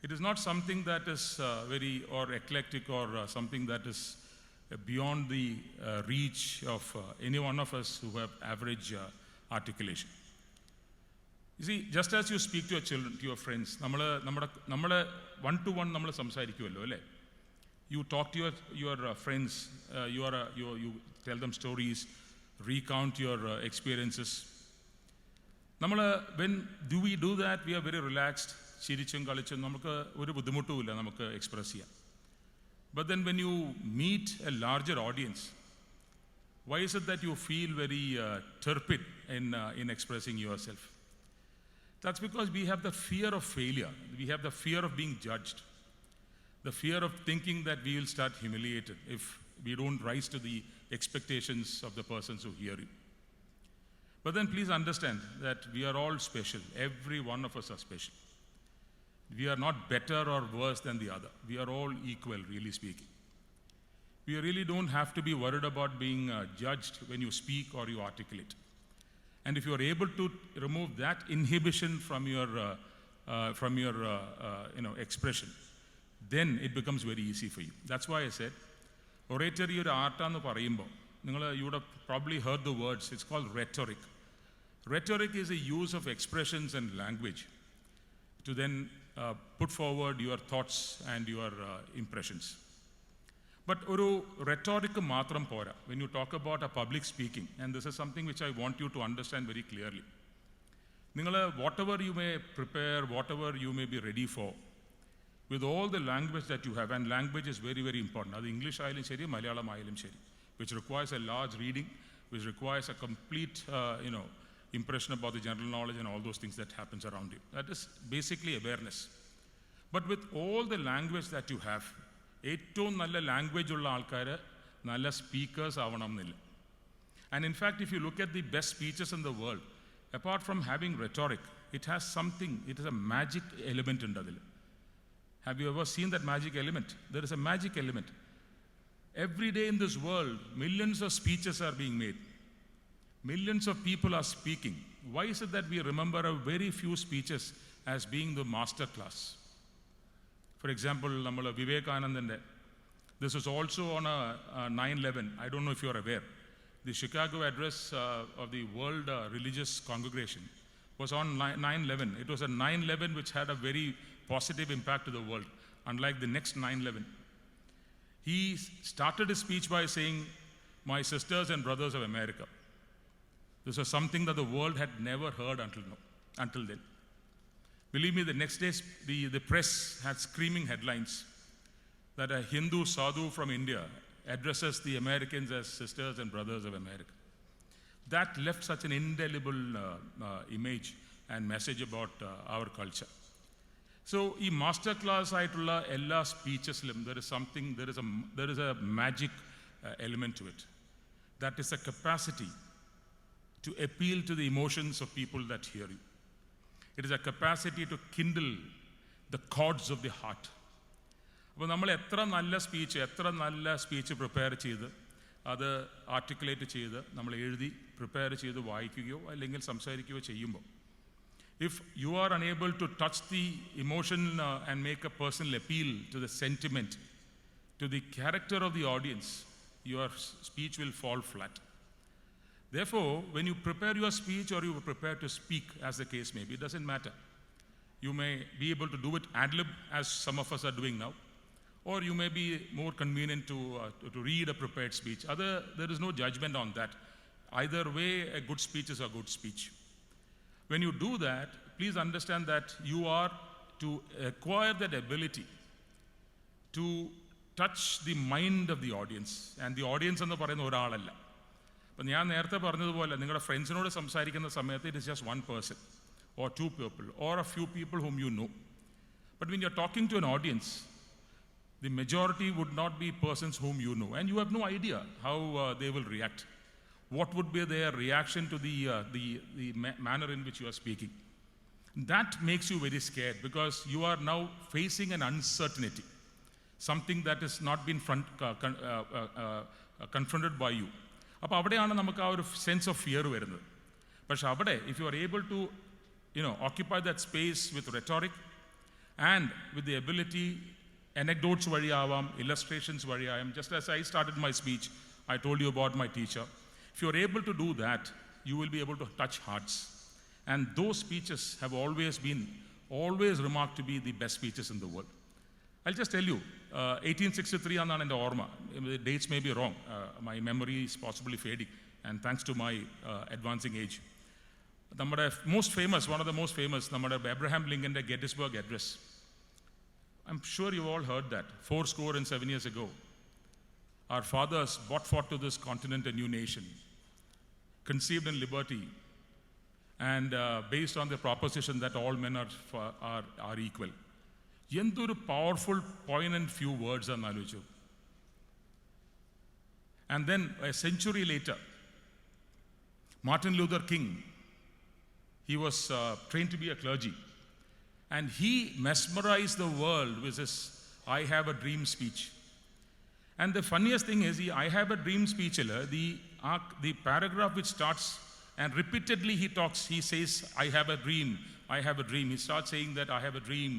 It is not something that is very or eclectic or something that is beyond the reach of any one of us who have average articulation. You see, just as you speak to your children, to your friends, നമ്മളെ one to one നമ്മൾ സംസാരിക്കുമല്ലോ അല്ലേ? You talk to your friends, you tell them stories, recount your experiences. when do we do that? We are very relaxed, ചിരിച്ചും കളിച്ചും നമുക്ക് ഒരു ബുദ്ധിമുട്ടുമില്ല നമുക്ക് express ചെയ്യാം. But then when you meet a larger audience, why is it that you feel very turpid in expressing yourself? That's because we have the fear of failure. We have the fear of being judged. The fear of thinking that we will start humiliated if we don't rise to the expectations of the persons who hear you. But then please understand that we are all special. Every one of us are special. We are not better or worse than the other. We are all equal, really speaking. We really don't have to be worried about being judged when you speak or you articulate. And if you are able to remove that inhibition from your expression, then it becomes very easy for you. That's why I said, oratory or art aanu parayumbo, you would have probably heard the words. It's called rhetoric. Rhetoric is a use of expressions and language to then put forward your thoughts and your impressions. But oru rhetoric matram pora. When you talk about a public speaking, and this is something which I want you to understand very clearly. Whatever you may prepare, whatever you may be ready for, with all the language that you have, and language is very, very important. That's English ayalum sheri, Malayalam ayalum sheri, which requires a large reading, which requires a complete, impression about the general knowledge and all those things that happens around you. That is basically awareness. But with all the language that you have, ഏറ്റവും നല്ല language ഉള്ള ആൾക്കാർ നല്ല speakers ആവണം എന്നില്ല. And in fact, if you look at the best speeches in the world, apart from having rhetoric, it has something, it is a magic element in it. Have you ever seen that magic element? There is a magic element. Every day in this world, millions of speeches are being made. Millions of people are speaking. Why is it that we remember a very few speeches as being the master class? For example, Vivekanandande. This is also on a 9/11. I don't know if you are aware. The Chicago address of the World Religious Congregation was on 9/11. It was a 9/11 which had a very positive impact to the world, unlike the next 9/11. He started his speech by saying, "My sisters and brothers of America." This was something that the world had never heard until then. Believe me, the next day the press had screaming headlines. that a Hindu sadhu from India addresses the Americans as sisters and brothers of America. That left such an indelible image and message about our culture. So, ഈ master class ആയിട്ടുള്ള എല്ലാ സ്പീച്ചസിലും there is a magic element to it. That is a capacity to appeal to the emotions of people that hear you. It is a capacity to kindle the chords of the heart. അപ്പോൾ നമ്മൾ എത്ര നല്ല speech prepare ചെയ്ത് അത് articulate ചെയ്ത് നമ്മൾ എഴുതി prepare ചെയ്ത് വായിക്കുകയോ അല്ലെങ്കിൽ സംസാരിക്കുകയോ ചെയ്യുമ്പോൾ if you are unable to touch the emotion and make a personal appeal to the sentiment, to the character of the audience, your speech will fall flat. Therefore, when you prepare your speech or you prepare to speak, as the case may be, it doesn't matter. You may be able to do it ad lib, as some of us are doing now, or you may be more convenient to read a prepared speech. There is no judgment on that. Either way, a good speech is a good speech. When you do that, please understand that you are to acquire that ability to touch the mind of the audience. And the audience എന്ന് പറയുന്ന ഒരാളല്ല. അപ്പം ഞാൻ നേരത്തെ പറഞ്ഞതുപോലെ നിങ്ങളുടെ ഫ്രണ്ട്സിനോട് സംസാരിക്കുന്ന സമയത്ത് it is just one person or two people or a few people whom you know. But when you're talking to an audience, the majority would not be persons whom you know. And you have no idea how they will react. What would be their reaction to the manner in which you are speaking? That makes you very scared because you are now facing an uncertainty, something that has not been confronted by you. അപ്പോൾ അവിടെയാണ് നമുക്ക് ആ ഒരു sense of fear വരുന്നത്. പക്ഷെ അവിടെ if you are able to occupy that space with rhetoric and with the ability, anecdotes vazhiyavam, illustrations vazhiyayam, just as I started my speech, I told you about my teacher. If you're able to do that, you will be able to touch hearts. And those speeches have always remarked to be the best speeches in the world. I'll just tell you, 1863 ആണ് എൻ്റെ ഓർമ്മ. The dates may be wrong. My memory is possibly fading, and thanks to my advancing age. നമ്മുടെ one of the most famous, നമ്മുടെ Abraham Lincoln's Gettysburg Address. I'm sure you all heard that. 407 years ago, our fathers brought forth to this continent a new nation, conceived in liberty and based on the proposition that all men are equal. എന്തൊരു powerful, poignant few words ആണ് ആലോചിച്ചു. And then a century later, Martin Luther King, he was trained to be a clergy, and he mesmerized the world with his I Have a Dream speech. And the funniest thing is, I Have a Dream speech, the paragraph which starts, and repeatedly he says, I have a dream, I have a dream. He starts saying that I have a dream,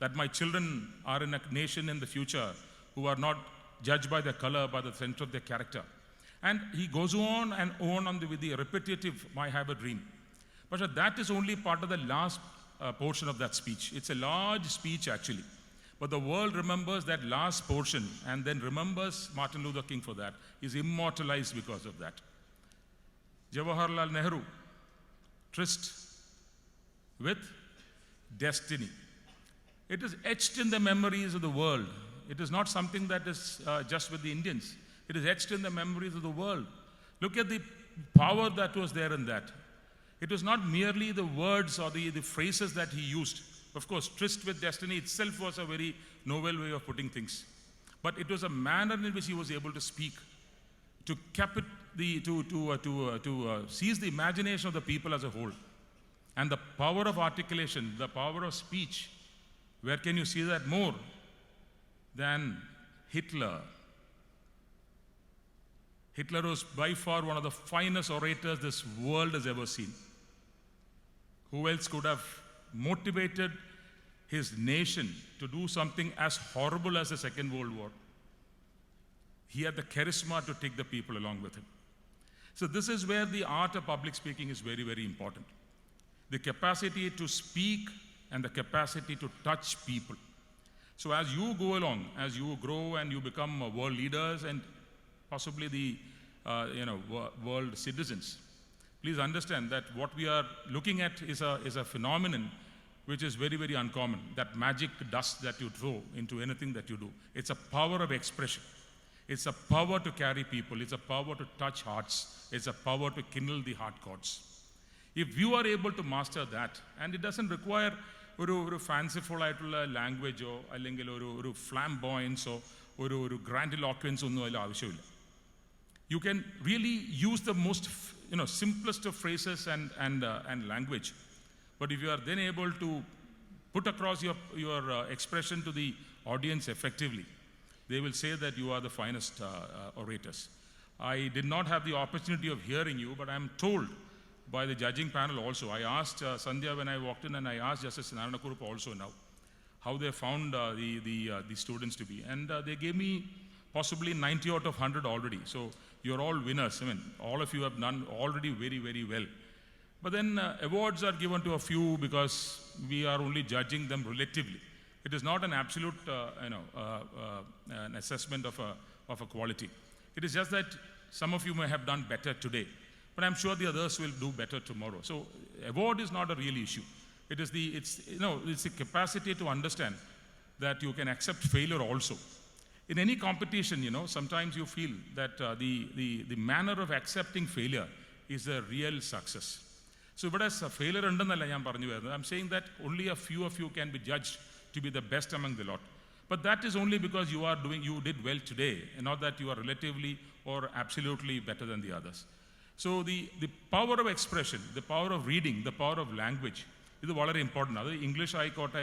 that my children are in a nation in the future who are not judged by their color, by the center of their character. And he goes on and on with the repetitive, I have a dream. But that is only part of the last portion of that speech. It's a large speech actually. But the world remembers that last portion and then remembers Martin Luther King for that. He's immortalized because of that. Jawaharlal Nehru, tryst with destiny. It is etched in the memories of the world. It is not something that is just with the Indians. It is etched in the memories of the world. Look at the power that was there in that. It was not merely the words or the phrases that he used. Of course, tryst with destiny itself was a very novel way of putting things. But it was a manner in which he was able to speak, to seize the imagination of the people as a whole. And the power of articulation, the power of speech, where can you see that more than Hitler? Hitler was by far one of the finest orators this world has ever seen. Who else could have motivated his nation to do something as horrible as the Second World War? He had the charisma to take the people along with him. So this is where the art of public speaking is very, very important. The capacity to speak and the capacity to touch people. So as you go along, as you grow and you become world leaders and possibly the world citizens, please understand that what we are looking at is a phenomenon which is very, very uncommon, that magic dust that you throw into anything that you do. It's a power of expression. It's a power to carry people. It's a power to touch hearts. It's a power to kindle the heart chords. If you are able to master that, and it doesn't require ഒരു fanciful ആയിട്ടുള്ള ലാംഗ്വേജോ അല്ലെങ്കിൽ ഒരു ഫ്ലാംബോയൻസോ ഒരു ഗ്രാൻഡിലോക്വൻസോ ഒന്നും അതിൽ ആവശ്യമില്ല. You can really use the most simplest of phrases and language. But if you are then able to put across your expression to the audience effectively, they will say that you are the finest orators. I did not have the opportunity of hearing you, but I am told by the judging panel also. I asked Sandhya when I walked in, and I asked Justice Naranakurup also now how they found the students to be. And they gave me possibly 90 out of 100 already. So you're all winners. I mean, all of you have done already very, very well. But then awards are given to a few because we are only judging them relatively. It is not an absolute an assessment of a quality. It is just that some of you may have done better today, but I'm sure the others will do better tomorrow. So award is not a real issue. It's the capacity to understand that you can accept failure also. In any competition, sometimes you feel that the manner of accepting failure is a real success. So but as a failure I'm saying that only a few of you can be judged to be the best among the lot. But that is only because you did well today, and not that you are relatively or absolutely better than the others. So the power of expression, the power of reading, the power of language is very important. English aikotte,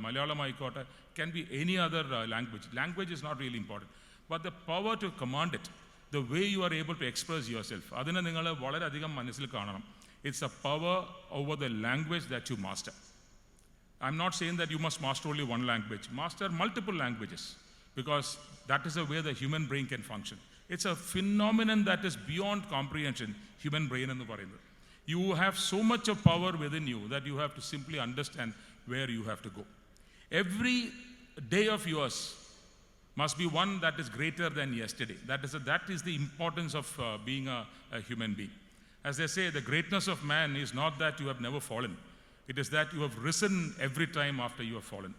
Malayalam aikotte, can be any other language. Language is not really important. But the power to command it, the way you are able to express yourself, adina ningal valare adhigam manasil kaananam. It's a power over the language that you master. I'm not saying that you must master only one language. Master multiple languages, because that is the way the human brain can function. It's a phenomenon that is beyond comprehension, human brain ennu parayunnu. You have so much of power within you that you have to simply understand where you have to go. Every day of yours must be one that is greater than yesterday. That is the importance of being a human being. As they say, the greatness of man is not that you have never fallen. It is that you have risen every time after you have fallen.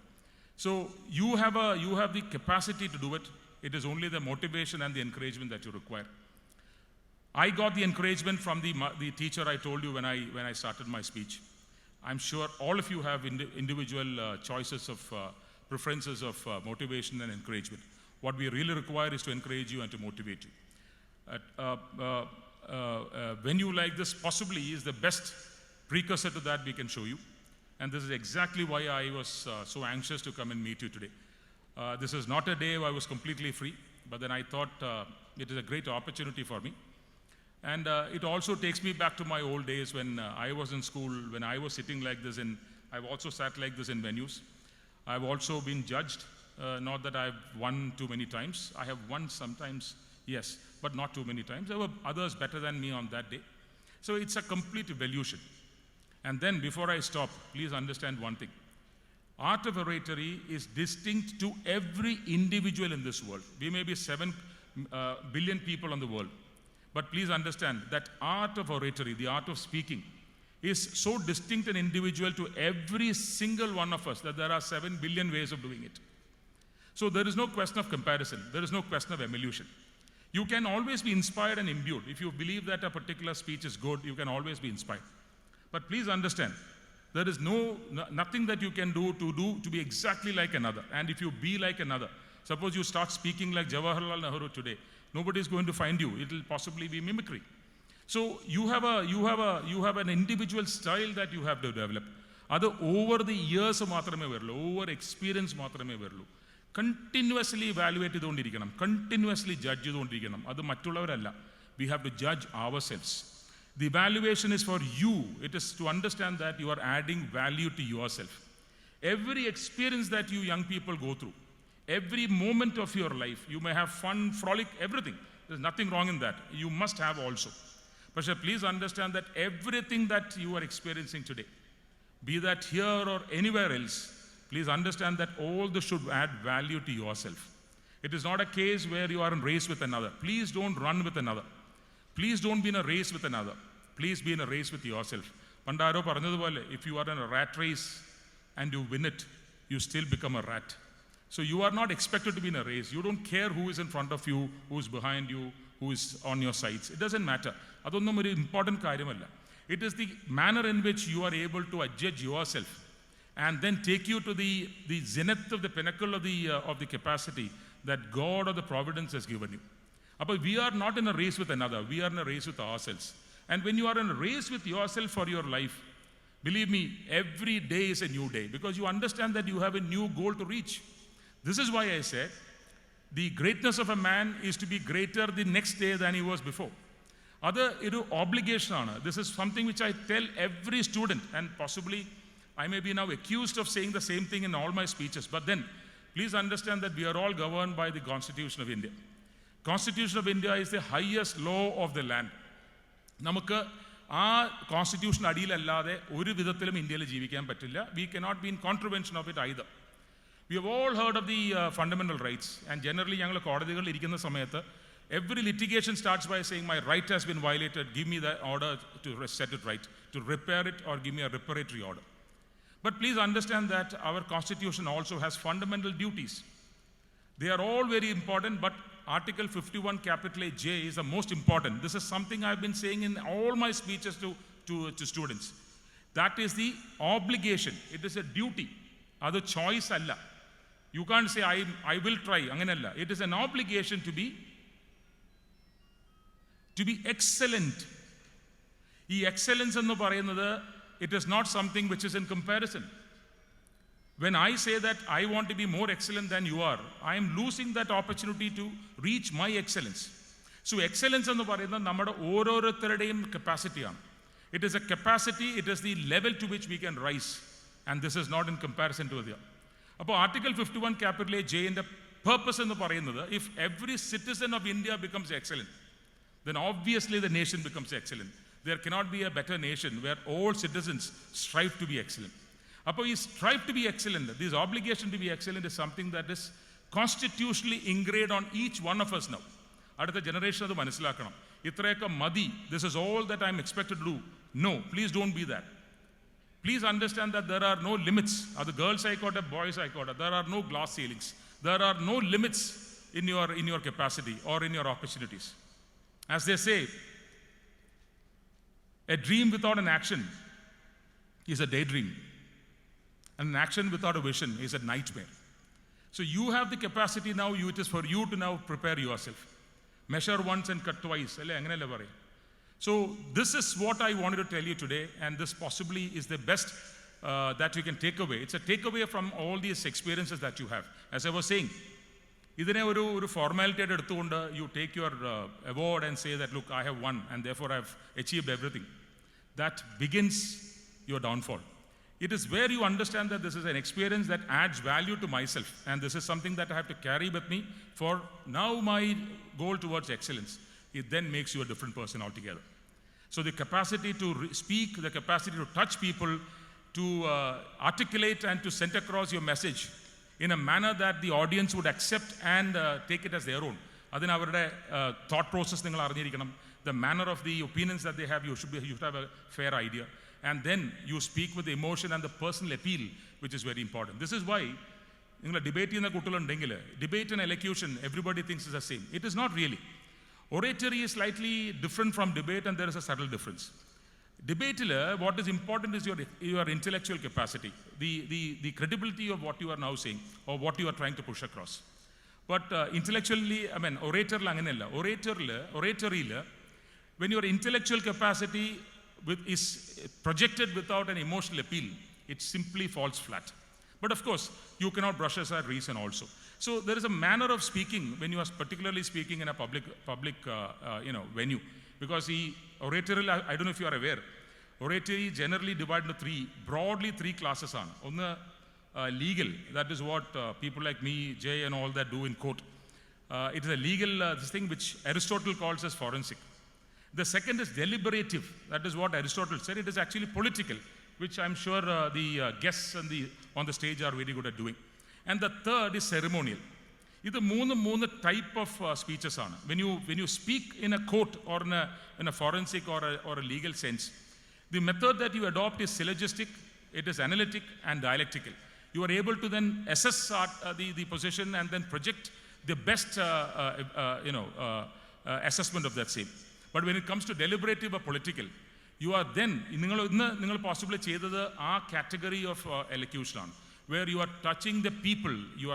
So you have the capacity to do it. It is only the motivation and the encouragement that you require. I got the encouragement from the teacher I told you when I started my speech. I'm sure all of you have individual choices of preferences of motivation and encouragement. What we really require is to encourage you and to motivate you. When you like this, possibly is the best precursor to that we can show you. And this is exactly why I was so anxious to come and meet you today. This is not a day where I was completely free, but then I thought it is a great opportunity for me. And it also takes me back to my old days when I was in school, when I was sitting like this, and I've also sat like this in venues. I've also been judged, not that I've won too many times. I have won sometimes, yes, but not too many times. There were others better than me on that day. So it's a complete evolution. And then before I stop, please understand one thing. Art of oratory is distinct to every individual in this world. We may be 7 billion people on the world. But please understand that art of oratory, the art of speaking, is so distinct and individual to every single one of us that there are 7 billion ways of doing it. So there is no question of comparison. There is no question of emulation. You can always be inspired and imbued. If you believe that a particular speech is good, you can always be inspired. But please understand, there is nothing that you can do to be exactly like another. And if you be like another, suppose you start speaking like Jawaharlal Nehru today, nobody is going to find you. It will possibly be mimicry. So you have an individual style that you have to develop. That over the years maatrame varullu, over experience maatrame varullu. Continuously evaluate idondirikkanam, continuously judge idondirikkanam. Adu mattullavaralla. We have to judge ourselves. The evaluation is for you. It is to understand that you are adding value to yourself. Every experience that you young people go through, every moment of your life, you may have fun, frolic, everything. There's nothing wrong in that. You must have also. But please understand that everything that you are experiencing today, be that here or anywhere else, please understand that all this should add value to yourself. It is not a case where you are in race with another. Please don't run with another. Please don't be in a race with another. Please be in a race with yourself. പണ്ടാരോ പറഞ്ഞതുപോലെ, if you are in a rat race and you win it, you still become a rat. So you are not expected to be in a race. You don't care who is in front of you, who is behind you, who is on your sides. It doesn't matter. അതൊന്നും ഒരു important കാര്യമല്ല. It is the manner in which you are able to adjudge yourself and then take you to the zenith of the pinnacle of the capacity that God or the providence has given you. But we are not in a race with another. We are in a race with ourselves. And when you are in a race with yourself for your life, believe me, every day is a new day because you understand that you have a new goal to reach. This is why I said the greatness of a man is to be greater the next day than he was before. Other obligation. This is something which I tell every student, and possibly I may be now accused of saying the same thing in all my speeches. But then, please understand that we are all governed by the Constitution of India. Constitution of India is the highest law of the land. നമുക്ക് ആ constitution അടിയിലല്ലാതെ ഒരു വിധത്തിലും ഇന്ത്യയിൽ ജീവിക്കാൻ പറ്റില്ല. We cannot be in contravention of it either. We have all heard of the fundamental rights, and generally ഞങ്ങൾ കോടതികളിൽ ഇരിക്കുന്ന സമയത്ത് every litigation starts by saying my right has been violated, give me the order to set it right, to repair it, or give me a reparatory order. But please understand that our constitution also has fundamental duties. They are all very important, but Article 51 capital A J is the most important. This is something I've been saying in all my speeches to students. That is the obligation. It is a duty. That's a choice alla. You can't say I will try. Anganalla. It is an obligation to be excellent. ഈ excellence എന്ന് പറയുന്നത്, it is not something which is in comparison. When I say that I want to be more excellent than you are, I am losing that opportunity to reach my excellence. So excellence എന്ന് പറയുന്നത് നമ്മുടെ ഓരോരുത്തരുടെയും കപ്പാസിറ്റിയാണ്. It is a capacity, it is the level to which we can rise, and this is not in comparison to the other. അപ്പോൾ Article 51 capital A J ന്റെ purpose എന്ന് പറയുന്നത്, if every citizen of India becomes excellent, then obviously the nation becomes excellent. There cannot be a better nation where all citizens strive to be excellent. അപ്പോൾ ഈ strive to be excellent, this obligation to be excellent is something that is constitutionally engraved on each one of us now. അടുത്ത generation അത് മനസ്സിലാക്കണം. ഇത്രയൊക്കെ മതി, this is all that I am expected to do. No, please don't be that. Please understand that there are no limits. അത് girls ആയിക്കോട്ടെ, boys ആയിക്കോട്ടെ, there are no glass ceilings. There are no limits in your capacity or in your opportunities. As they say, a dream without an action is a daydream, and an action without a vision is a nightmare. So you have the capacity now. It is for you to now prepare yourself. Measure once and cut twice. So this is what I wanted to tell you today, and this possibly is the best that you can take away. It's a takeaway from all these experiences that you have. As I was saying, ഇതിനെ ഒരു formality ആയിട്ട് എടുത്തുകൊണ്ട് you take your award and say that look, I have won and therefore I have achieved everything. That begins your downfall. It is where you understand that this is an experience that adds value to myself, and this is something that I have to carry with me for now my goal towards excellence. It then makes you a different person altogether. So the capacity to speak, the capacity to touch people, to articulate and to send across your message in a manner that the audience would accept and take it as their own. അതിന് അവരുടെ thought process നിങ്ങൾ അറിഞ്ഞിരിക്കണം. The manner of the opinions that they have, you should have a fair idea. And then you speak with the emotion and the personal appeal, which is very important. This is why നിങ്ങൾ debate ചെയ്യുന്ന കുട്ടികളുണ്ടെങ്കിൽ, debate and elocution, everybody thinks is the same. It is not really. Oratory is slightly different from debate, and there is a subtle difference. Debate, what is important is your intellectual capacity, the credibility of what you are now saying or what you are trying to push across. But intellectually, oratory, when your intellectual capacity is projected without an emotional appeal, it simply falls flat. But of course, you cannot brush aside reason also. So there is a manner of speaking when you are particularly speaking in a public venue, because the oratory, I don't know if you are aware, oratory generally divided into broadly three classes. On the legal, that is what people like me, Jay, and all that do in court. It is a legal this thing which Aristotle calls as forensic. The second is deliberative. That is what Aristotle said. It is actually political, which I'm sure the guests on the stage are very good at doing. And the third is ceremonial. This is three type of speeches. When you speak in a court or in a forensic or a legal sense, The method that you adopt is syllogistic, it is analytic and dialectical. You are able to then assess the position and then project the best assessment of that same. But when it comes to deliberative or political, you are then, നിങ്ങൾ possibly ചെയ്തത് ആ category of elocution, where you are touching the people you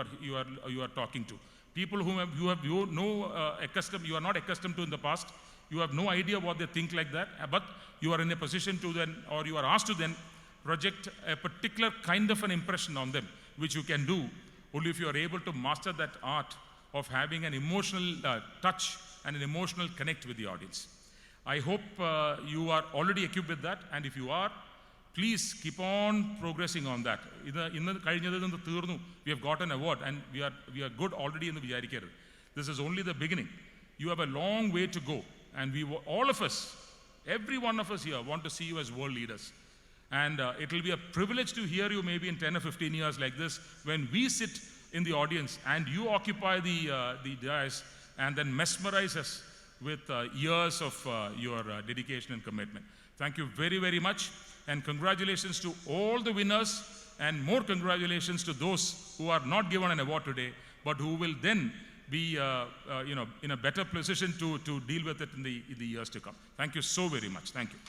are talking to. People whom you are not accustomed to in the past. You have no idea what they think like that, but you are in a position to then, or you are asked to then project a particular kind of an impression on them, which you can do only if you are able to master that art of having an emotional touch and an emotional connect with the audience. I hope you are already equipped with that, and if you are, please keep on progressing on that. We have got an award and we are good already in the vijarikkaradu. This is only the beginning. You have a long way to go, and all of us, every one of us here, want to see you as world leaders. And it will be a privilege to hear you maybe in 10 or 15 years like this, when we sit in the audience and you occupy the dais and then mesmerize us with years of your dedication and commitment. Thank you very, very much, and congratulations to all the winners, and more congratulations to those who are not given an award today, but who will then be in a better position to deal with it in the years to come. Thank you so very much. Thank you.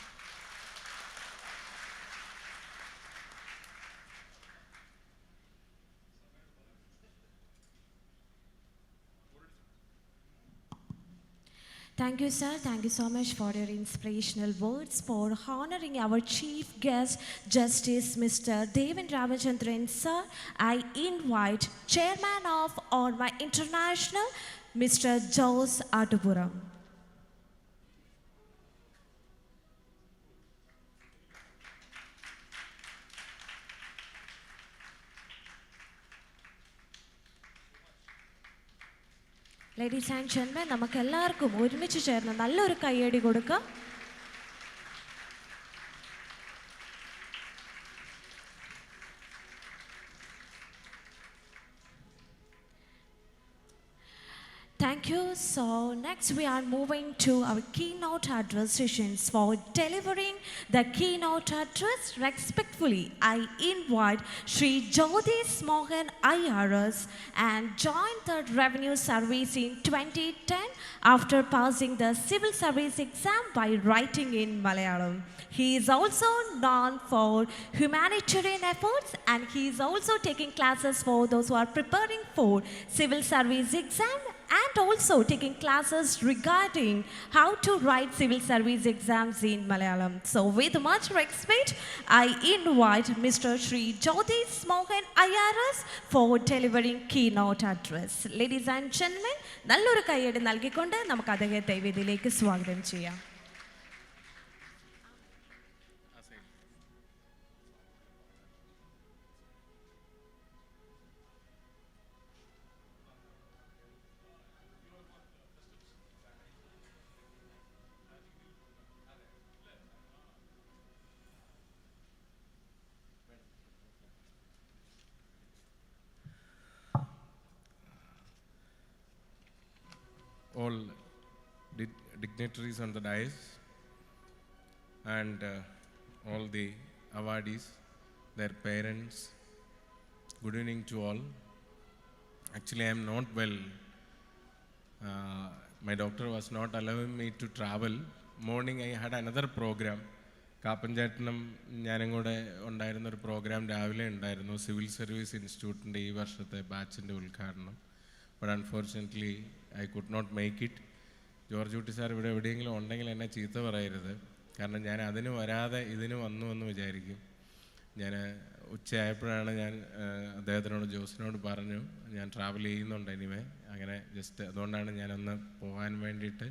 Thank you, sir. Thank you so much for your inspirational words, for honoring our chief guest, Justice Mr. Devin Ramachandran, sir. I invite Chairman of Orma International, Mr. Jose Atupuram. Ladies and gentlemen, നമുക്ക് എല്ലാവർക്കും ഒരുമിച്ച് ചേർന്ന് നല്ലൊരു കയ്യടി കൊടുക്കാം. Thank you. So next we are moving to our keynote address sessions. For delivering the keynote address, respectfully I invite Shri Jyotis Mohan IRS, and joined the Revenue Service in 2010 after passing the Civil Service exam by writing in Malayalam. He is also known for humanitarian efforts, and he is also taking classes for those who are preparing for Civil Service exam, and also taking classes regarding how to write civil service exams in Malayalam. So with much respect, I invite Mr. Shri Jyotis Mohan IRS for delivering keynote address. Ladies and gentlemen, നല്ലൊരു കയ്യടി നൽകിക്കൊണ്ട് നമുക്ക് അദ്ദേഹത്തെ വേദിയിലേക്ക് സ്വാഗതം ചെയ്യാം. All dignitaries on the dais and all the awardees, their parents, good evening to all. Actually, I am not well. My doctor was not allowing me to travel. Morning I had another program. കാപ്പഞ്ചേട്ടനും ഞാനും കൂടെ ഉണ്ടായിരുന്നൊരു programme രാവിലെ ഉണ്ടായിരുന്നു, civil service ഇൻസ്റ്റിറ്റ്യൂട്ടിൻ്റെ ഈ വർഷത്തെ ബാച്ചിൻ്റെ ഉദ്ഘാടനം. But unfortunately I could not make it. George Kutty sir ഇവിടെ എവിടെയെങ്കിലും ഉണ്ടെങ്കിൽ എന്നെ ചീത്ത പറയരുത്, കാരണം ഞാൻ അതിന് വരാതെ ഇതിന് വന്നു എന്ന് വിചാരിക്കും. ഞാൻ ഉച്ചയായപ്പോഴാണ് ഞാൻ അദ്ദേഹത്തിനോട് ജോസിനോട് പറഞ്ഞു ഞാൻ ട്രാവൽ ചെയ്യുന്നുണ്ട് എനിവേ, അങ്ങനെ ജസ്റ്റ് അതുകൊണ്ടാണ് ഞാനൊന്ന് പോകാൻ വേണ്ടിയിട്ട്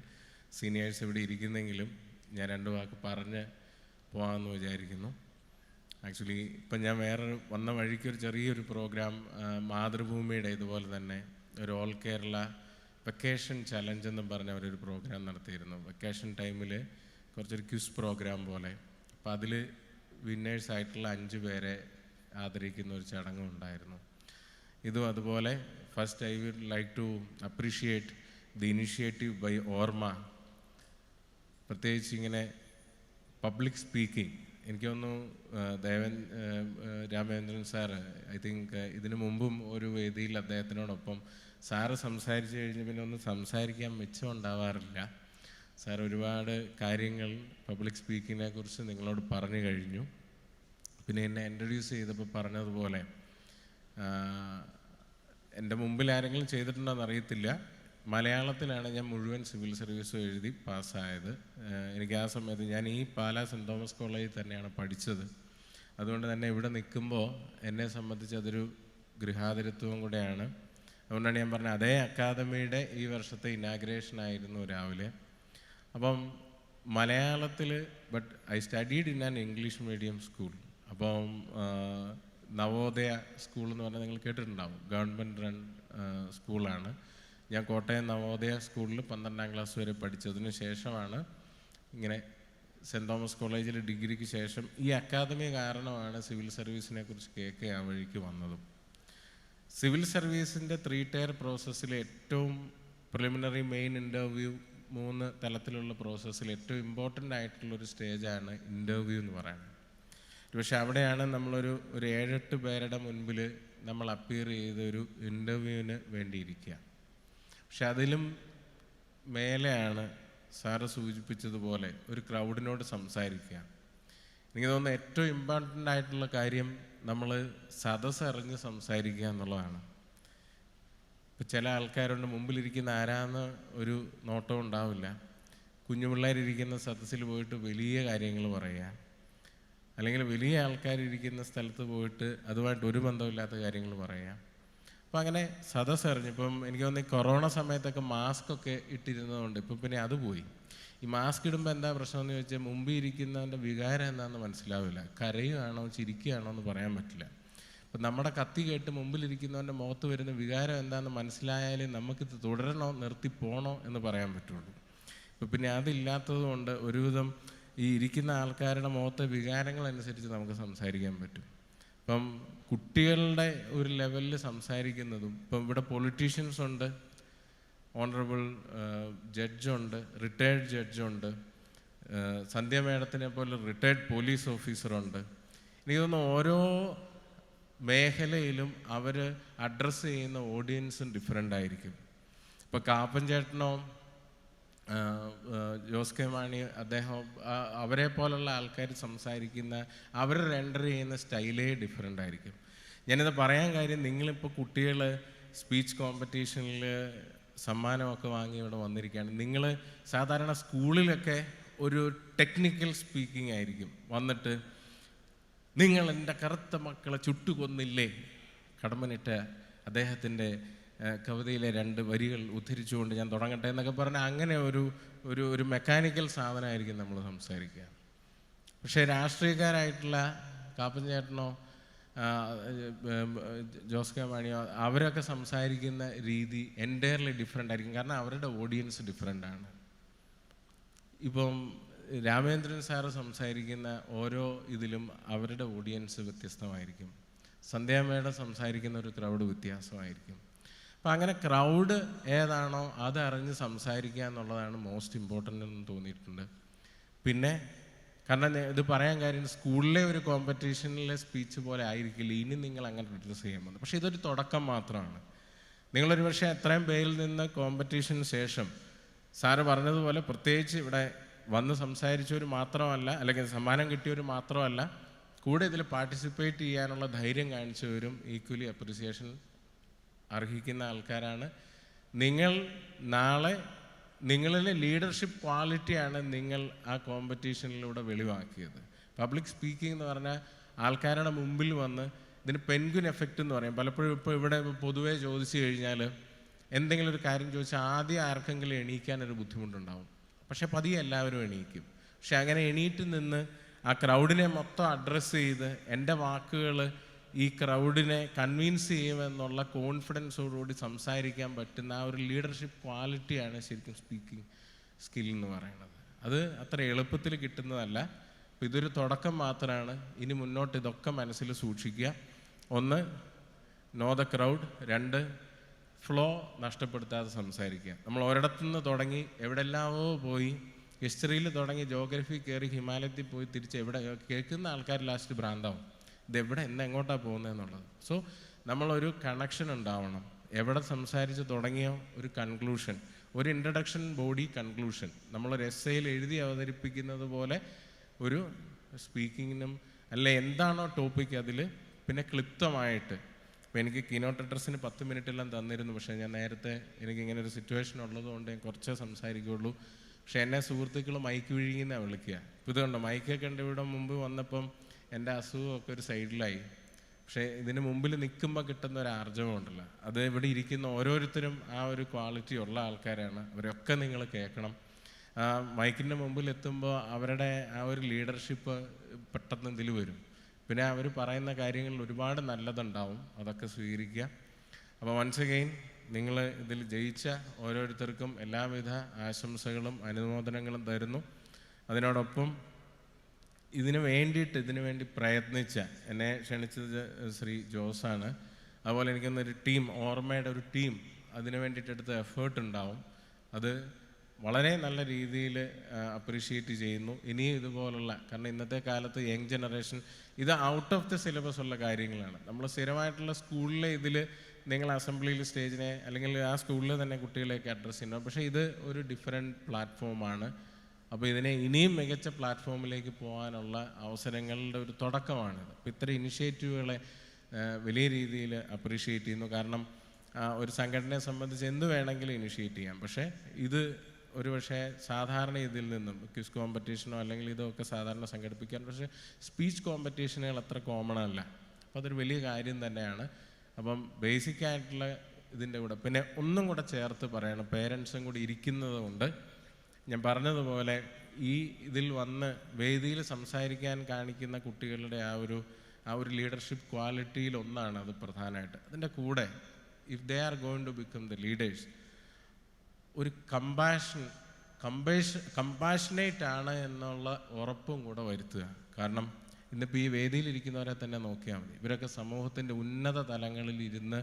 സീനിയേഴ്സ് ഇവിടെ ഇരിക്കുന്നെങ്കിലും ഞാൻ രണ്ട് വാക്ക് പറഞ്ഞ് പോകാമെന്ന് വിചാരിക്കുന്നു. ആക്ച്വലി ഇപ്പം ഞാൻ വേറെ വന്ന വഴിക്ക് ഒരു ചെറിയൊരു പ്രോഗ്രാം മാതൃഭൂമിയുടെ ഇതുപോലെ തന്നെ ഒരു ഓൾ കേരള വെക്കേഷൻ ചലഞ്ച് എന്നും പറഞ്ഞ അവരൊരു പ്രോഗ്രാം നടത്തിയിരുന്നു. വെക്കേഷൻ ടൈമിൽ കുറച്ചൊരു ക്വിസ് പ്രോഗ്രാം പോലെ. അപ്പോൾ അതിൽ വിന്നേഴ്സായിട്ടുള്ള 5 പേരെ ആദരിക്കുന്ന ഒരു ചടങ്ങും ഉണ്ടായിരുന്നു. ഇതും അതുപോലെ first I would like to appreciate the initiative by Orma. പ്രത്യേകിച്ച് ഇങ്ങനെ പബ്ലിക് സ്പീക്കിംഗ് എനിക്ക് തോന്നുന്നു Devan Ramendran sir I think ഇതിനു മുമ്പും ഒരു വേദിയിൽ അദ്ദേഹത്തിനോടൊപ്പം സാറ് സംസാരിച്ചു കഴിഞ്ഞ് പിന്നെ ഒന്നും സംസാരിക്കാൻ മിച്ചമുണ്ടാവാറില്ല. സാർ ഒരുപാട് കാര്യങ്ങൾ പബ്ലിക് സ്പീക്കിങ്ങിനെ കുറിച്ച് നിങ്ങളോട് പറഞ്ഞു കഴിഞ്ഞു. പിന്നെ എന്നെ ഇൻട്രൊഡ്യൂസ് ചെയ്തപ്പോൾ പറഞ്ഞതുപോലെ എൻ്റെ മുമ്പിൽ ആരെങ്കിലും ചെയ്തിട്ടുണ്ടോ എന്നറിയത്തില്ല, മലയാളത്തിലാണ് ഞാൻ മുഴുവൻ സിവിൽ സർവീസും എഴുതി പാസ്സായത്. എനിക്ക് ആ സമയത്ത് ഞാൻ ഈ പാലാ സെൻറ് തോമസ് കോളേജിൽ തന്നെയാണ് പഠിച്ചത്. അതുകൊണ്ട് തന്നെ ഇവിടെ നിൽക്കുമ്പോൾ എന്നെ സംബന്ധിച്ച് അതൊരു ഗൃഹാതിരത്വം കൂടെയാണ്. അതുകൊണ്ടാണ് ഞാൻ പറഞ്ഞത്, അതേ അക്കാദമിയുടെ ഈ വർഷത്തെ ഇനാഗ്രേഷൻ ആയിരുന്നു രാവിലെ. അപ്പം മലയാളത്തിൽ but I studied in an English medium school. അപ്പം നവോദയ സ്കൂൾ എന്ന് പറഞ്ഞാൽ നിങ്ങൾ കേട്ടിട്ടുണ്ടാവും, ഗവൺമെൻറ് റൺ സ്കൂളാണ്. ഞാൻ കോട്ടയം നവോദയ സ്കൂളിൽ 12ാം ക്ലാസ് വരെ പഠിച്ചതിന് ശേഷമാണ് ഇങ്ങനെ സെൻറ് തോമസ് കോളേജിൽ ഡിഗ്രിക്ക് ശേഷം ഈ അക്കാദമി കാരണമാണ് സിവിൽ സർവീസിനെ കുറിച്ച് കേൾക്കുക ആ വഴിക്ക് വന്നതും. സിവിൽ സർവീസിൻ്റെ 3 ടയർ പ്രോസസ്സിൽ ഏറ്റവും പ്രിലിമിനറി, മെയിൻ, ഇൻ്റർവ്യൂ 3 തലത്തിലുള്ള പ്രോസസ്സിൽ ഏറ്റവും ഇമ്പോർട്ടൻ്റ് ആയിട്ടുള്ളൊരു സ്റ്റേജാണ് ഇൻ്റർവ്യൂ എന്ന് പറയുന്നത്. പക്ഷെ അവിടെയാണ് നമ്മളൊരു 7-8 പേരുടെ മുൻപിൽ നമ്മൾ അപ്പിയർ ചെയ്ത് ഒരു ഇൻ്റർവ്യൂവിന് വേണ്ടിയിരിക്കുക. പക്ഷെ അതിലും മേലെയാണ് സാറ് സൂചിപ്പിച്ചതുപോലെ ഒരു ക്രൗഡിനോട് സംസാരിക്കുക. എനിക്ക് തോന്നുന്നു ഏറ്റവും ഇമ്പോർട്ടൻ്റ് ആയിട്ടുള്ള കാര്യം നമ്മൾ സദസ്സറിഞ്ഞ് സംസാരിക്കുക എന്നുള്ളതാണ്. ഇപ്പം ചില ആൾക്കാരുണ്ട് മുമ്പിലിരിക്കുന്ന ആരാന്ന് ഒരു നോട്ടം ഉണ്ടാവില്ല. കുഞ്ഞു പിള്ളേരിരിക്കുന്ന സദസ്സിൽ പോയിട്ട് വലിയ കാര്യങ്ങൾ പറയുക, അല്ലെങ്കിൽ വലിയ ആൾക്കാരിരിക്കുന്ന സ്ഥലത്ത് പോയിട്ട് അതുമായിട്ട് ഒരു ബന്ധമില്ലാത്ത കാര്യങ്ങൾ പറയുക. അപ്പം അങ്ങനെ സദസ്സറിഞ്ഞ്, ഇപ്പം എനിക്ക് തോന്നുന്നു ഈ കൊറോണ സമയത്തൊക്കെ മാസ്ക് ഒക്കെ ഇട്ടിരുന്നതുകൊണ്ട് ഇപ്പം പിന്നെ അത് പോയി. ഈ മാസ്ക് ഇടുമ്പോൾ എന്താ പ്രശ്നമെന്ന് ചോദിച്ചാൽ മുമ്പിൽ ഇരിക്കുന്നവൻ്റെ വികാരം എന്താണെന്ന് മനസ്സിലാവില്ല. കരയുകയാണോ ചിരിക്കുകയാണോ എന്ന് പറയാൻ പറ്റില്ല. അപ്പം നമ്മുടെ കത്തി കേട്ട് മുമ്പിലിരിക്കുന്നവൻ്റെ മുഖത്ത് വരുന്ന വികാരം എന്താണെന്ന് മനസ്സിലായാലേ നമുക്കിത് തുടരണോ നിർത്തി പോകണോ എന്ന് പറയാൻ പറ്റുള്ളൂ. ഇപ്പം പിന്നെ അതില്ലാത്തത് കൊണ്ട് ഒരുവിധം ഈ ഇരിക്കുന്ന ആൾക്കാരുടെ മുഖത്തെ വികാരങ്ങളനുസരിച്ച് നമുക്ക് സംസാരിക്കാൻ പറ്റും. ഇപ്പം കുട്ടികളുടെ ഒരു ലെവലിൽ സംസാരിക്കുന്നതും, ഇപ്പം ഇവിടെ പൊളിറ്റീഷ്യൻസ് ഉണ്ട്, ഓണറബിൾ ജഡ്ജുണ്ട്, റിട്ടയർഡ് ജഡ്ജുണ്ട്, സന്ധ്യ മേഡത്തിനെ പോലെ റിട്ടയർഡ് പോലീസ് ഓഫീസറുണ്ട്. എനിക്ക് തോന്നുന്നു ഓരോ മേഖലയിലും അവർ അഡ്രസ്സ് ചെയ്യുന്ന ഓഡിയൻസും ഡിഫറെൻ്റ് ആയിരിക്കും. ഇപ്പോൾ കാപ്പൻ ചേട്ടനോ ജോസ് കെ മാണി, അദ്ദേഹം അവരെ പോലുള്ള ആൾക്കാർ സംസാരിക്കുന്ന, അവർ റെൻഡർ ചെയ്യുന്ന സ്റ്റൈലേ ഡിഫറെൻ്റ് ആയിരിക്കും. ഞാനിത് പറയാൻ കാര്യം, നിങ്ങളിപ്പോൾ കുട്ടികൾ സ്പീച്ച് കോമ്പറ്റീഷനിൽ സമ്മാനമൊക്കെ വാങ്ങി ഇവിടെ വന്നിരിക്കുകയാണ്. നിങ്ങൾ സാധാരണ സ്കൂളിലൊക്കെ ഒരു ടെക്നിക്കൽ സ്പീക്കിംഗ് ആയിരിക്കും. വന്നിട്ട് നിങ്ങൾ എൻ്റെ കറുത്ത മക്കളെ ചുട്ടുകൊന്നില്ലേ, കടമ്മനിട്ട അദ്ദേഹത്തിൻ്റെ കവിതയിലെ 2 വരികൾ ഉദ്ധരിച്ചുകൊണ്ട് ഞാൻ തുടങ്ങട്ടെ എന്നൊക്കെ പറഞ്ഞാൽ അങ്ങനെ ഒരു മെക്കാനിക്കൽ സാധനമായിരിക്കും നമ്മൾ സംസാരിക്കുക. പക്ഷേ രാഷ്ട്രീയക്കാരായിട്ടുള്ള കാപ്പൻ ചേട്ടനോ ജോസ് കെ മാണിയോ അവരൊക്കെ സംസാരിക്കുന്ന രീതി എൻറ്റയർലി ഡിഫറെൻ്റ് ആയിരിക്കും. കാരണം അവരുടെ ഓഡിയൻസ് ഡിഫറെൻ്റ് ആണ്. ഇപ്പം രാമേന്ദ്രൻ സാറ് സംസാരിക്കുന്ന ഓരോ ഇതിലും അവരുടെ ഓഡിയൻസ് വ്യത്യസ്തമായിരിക്കും. സന്ധ്യ മേഡം സംസാരിക്കുന്ന ഒരു ക്രൗഡ് വ്യത്യാസമായിരിക്കും. അപ്പം അങ്ങനെ ക്രൗഡ് ഏതാണോ അതറിഞ്ഞ് സംസാരിക്കുക എന്നുള്ളതാണ് മോസ്റ്റ് ഇമ്പോർട്ടൻ്റ് എന്ന് തോന്നിയിട്ടുണ്ട്. പിന്നെ കാരണം ഇത് പറയാൻ കാര്യം, സ്കൂളിലെ ഒരു കോമ്പറ്റീഷനിലെ സ്പീച്ച് പോലെ ആയിരിക്കില്ല ഇനി നിങ്ങൾ അങ്ങനെ അഡ്രസ്സ് ചെയ്യാൻ പോകുന്നത്. പക്ഷേ ഇതൊരു തുടക്കം മാത്രമാണ്. നിങ്ങളൊരു പക്ഷേ എത്രയും പേരിൽ നിന്ന് കോമ്പറ്റീഷന് ശേഷം സാറ് പറഞ്ഞതുപോലെ പ്രത്യേകിച്ച് ഇവിടെ വന്ന് സംസാരിച്ചവർ മാത്രമല്ല, അല്ലെങ്കിൽ സമ്മാനം കിട്ടിയവർ മാത്രമല്ല, കൂടെ ഇതിൽ പാർട്ടിസിപ്പേറ്റ് ചെയ്യാനുള്ള ധൈര്യം കാണിച്ചവരും ഈക്വലി അപ്രിസിയേഷൻ അർഹിക്കുന്ന ആൾക്കാരാണ്. നിങ്ങൾ നാളെ നിങ്ങളിലെ ലീഡർഷിപ്പ് ക്വാളിറ്റിയാണ് നിങ്ങൾ ആ കോമ്പറ്റീഷനിലൂടെ വെളിവാക്കിയത്. പബ്ലിക് സ്പീക്കിംഗ് എന്ന് പറഞ്ഞാൽ ആൾക്കാരുടെ മുമ്പിൽ വന്ന്, ഇതിന് പെൻഗ്വിൻ എഫക്റ്റ് എന്ന് പറയും. പലപ്പോഴും ഇപ്പോൾ ഇവിടെ പൊതുവേ ചോദിച്ചു കഴിഞ്ഞാൽ എന്തെങ്കിലും ഒരു കാര്യം ചോദിച്ചാൽ ആദ്യം ആർക്കെങ്കിലും എണീക്കാനൊരു ബുദ്ധിമുട്ടുണ്ടാവും. പക്ഷെ പതിയെ എല്ലാവരും എണീക്കും. പക്ഷെ അങ്ങനെ എണീറ്റ് നിന്ന് ആ ക്രൗഡിനെ മൊത്തം അഡ്രസ്സ് ചെയ്ത് എൻ്റെ വാക്കുകൾ ഈ ക്രൗഡിനെ കൺവിൻസ് ചെയ്യുമെന്നുള്ള കോൺഫിഡൻസോടുകൂടി സംസാരിക്കാൻ പറ്റുന്ന ആ ഒരു ലീഡർഷിപ്പ് ക്വാളിറ്റിയാണ് ശരിക്കും സ്പീക്കിംഗ് സ്കിൽ എന്ന് പറയുന്നത്. അത് അത്ര എളുപ്പത്തിൽ കിട്ടുന്നതല്ല. അപ്പോൾ ഇതൊരു തുടക്കം മാത്രമാണ്. ഇനി മുന്നോട്ട് ഇതൊക്കെ മനസ്സിൽ സൂക്ഷിക്കുക. 1, നോ ദ ക്രൗഡ്. 2, ഫ്ലോ നഷ്ടപ്പെടുത്താതെ സംസാരിക്കുക. നമ്മൾ ഒരിടത്തുനിന്ന് തുടങ്ങി എവിടെല്ലാമോ പോയി ഹിസ്റ്ററിയിൽ തുടങ്ങി ജോഗ്രഫി കയറി ഹിമാലയത്തിൽ പോയി തിരിച്ച് എവിടെ കേൾക്കുന്ന ആൾക്കാർ ലാസ്റ്റ് ഭ്രാന്താവും, ഇതെവിടെ എങ്ങോട്ടാണ് പോകുന്നതെന്നുള്ളത്. സോ നമ്മളൊരു കണക്ഷൻ ഉണ്ടാവണം. എവിടെ സംസാരിച്ച് തുടങ്ങിയോ ഒരു കൺക്ലൂഷൻ, ഒരു ഇൻട്രഡക്ഷൻ, ബോഡി, കൺക്ലൂഷൻ. നമ്മളൊരു എസ്സേയിൽ എഴുതി അവതരിപ്പിക്കുന്നത് പോലെ ഒരു സ്പീക്കിങ്ങിനും അല്ലെ എന്താണോ ടോപ്പിക് അതിൽ പിന്നെ ക്ലിപ്തമായിട്ട്. ഇപ്പോൾ എനിക്ക് കീനോട്ട് അഡ്രസ്സിന് 10 മിനിറ്റെല്ലാം തന്നിരുന്നു. പക്ഷേ ഞാൻ നേരത്തെ എനിക്കിങ്ങനെ ഒരു സിറ്റുവേഷൻ ഉള്ളതുകൊണ്ട് ഞാൻ കുറച്ചേ സംസാരിക്കുകയുള്ളൂ. പക്ഷേ എന്നെ സുഹൃത്തുക്കൾ മൈക്ക് വിഴുങ്ങിന്നാണ് വിളിക്കുക. ഇപ്പോൾ ഇതുകൊണ്ട് മൈക്കൊക്കെ ഉണ്ട്. ഇവിടെ മുമ്പ് വന്നപ്പം എൻ്റെ അസുഖമൊക്കെ ഒരു സൈഡിലായി. പക്ഷേ ഇതിന് മുമ്പിൽ നിൽക്കുമ്പോൾ കിട്ടുന്ന ഒരു ആർജവമുണ്ടല്ലോ, അത് ഇവിടെ ഇരിക്കുന്ന ഓരോരുത്തരും ആ ഒരു ക്വാളിറ്റി ഉള്ള ആൾക്കാരാണ്. അവരൊക്കെ നിങ്ങൾ കേൾക്കണം. മൈക്കിൻ്റെ മുമ്പിൽ എത്തുമ്പോൾ അവരുടെ ആ ഒരു ലീഡർഷിപ്പ് പെട്ടെന്ന് ഇതിൽ വരും. പിന്നെ അവർ പറയുന്ന കാര്യങ്ങളിൽ ഒരുപാട് നല്ലതുണ്ടാവും, അതൊക്കെ സ്വീകരിക്കുക. അപ്പോൾ വൺസ് അഗെയിൻ നിങ്ങൾ ഇതിൽ ജയിച്ച ഓരോരുത്തർക്കും എല്ലാവിധ ആശംസകളും അനുമോദനങ്ങളും തരുന്നു. അതിനോടൊപ്പം ഇതിനു വേണ്ടി പ്രയത്നിച്ച എന്നെ ക്ഷണിച്ചത് ശ്രീ ജോസാണ്. അതുപോലെ എനിക്കൊന്നൊരു ടീം, ഓർമ്മയുടെ ഒരു ടീം അതിനു വേണ്ടിയിട്ട് എടുത്ത എഫേർട്ട് ഉണ്ടാവും. അത് വളരെ നല്ല രീതിയിൽ അപ്രീഷിയേറ്റ് ചെയ്യുന്നു. ഇനിയും ഇതുപോലുള്ള, കാരണം ഇന്നത്തെ കാലത്ത് യങ് ജനറേഷൻ ഇത് ഔട്ട് ഓഫ് ദ സിലബസ് ഉള്ള കാര്യങ്ങളാണ്. നമ്മൾ സ്ഥിരമായിട്ടുള്ള സ്കൂളിലെ ഇതിൽ നിങ്ങൾ അസംബ്ലിയിൽ സ്റ്റേജിനെ അല്ലെങ്കിൽ ആ സ്കൂളിൽ തന്നെ കുട്ടികളെയൊക്കെ അഡ്രസ്സ് ചെയ്യണം. പക്ഷേ ഇത് ഒരു ഡിഫറെൻറ്റ് പ്ലാറ്റ്ഫോമാണ്. അപ്പോൾ ഇതിനെ ഇനിയും മികച്ച പ്ലാറ്റ്ഫോമിലേക്ക് പോകാനുള്ള അവസരങ്ങളുടെ ഒരു തുടക്കമാണിത്. അപ്പോൾ ഇത്തരം ഇനിഷ്യേറ്റീവുകളെ വലിയ രീതിയിൽ അപ്രീഷിയേറ്റ് ചെയ്യുന്നു. കാരണം ഒരു സംഘടനയെ സംബന്ധിച്ച് എന്ത് വേണമെങ്കിലും ഇനിഷ്യേറ്റ് ചെയ്യാം. പക്ഷേ ഇത് ഒരു പക്ഷേ സാധാരണ ഇതിൽ നിന്നും ക്വിസ് കോമ്പറ്റീഷനോ അല്ലെങ്കിൽ ഇതൊക്കെ സാധാരണ സംഘടിപ്പിക്കാൻ, പക്ഷേ സ്പീച്ച് കോമ്പറ്റീഷനുകൾ അത്ര കോമൺ അല്ല. അപ്പോൾ അതൊരു വലിയ കാര്യം തന്നെയാണ്. അപ്പം ബേസിക്കായിട്ടുള്ള ഇതിൻ്റെ കൂടെ പിന്നെ ഒന്നും കൂടെ ചേർത്ത് പറയണം, പേരൻസും കൂടി ഇരിക്കുന്നത് കൊണ്ട് ഞാൻ പറഞ്ഞതുപോലെ ഈ ഇതിൽ വന്ന് വേദിയിൽ സംസാരിക്കാൻ കാണിക്കുന്ന കുട്ടികളുടെ ആ ഒരു ലീഡർഷിപ്പ് ക്വാളിറ്റിയിൽ ഒന്നാണ് അത് പ്രധാനമായിട്ട്. അതിൻ്റെ കൂടെ if they are going to become the leaders, ഒരു കമ്പാഷനേറ്റ് ആണ് എന്നുള്ള ഉറപ്പും കൂടെ വരുത്തുക. കാരണം ഇന്നിപ്പോൾ ഈ വേദിയിലിരിക്കുന്നവരെ തന്നെ നോക്കിയാൽ മതി. ഇവരൊക്കെ സമൂഹത്തിൻ്റെ ഉന്നത തലങ്ങളിൽ ഇരുന്ന്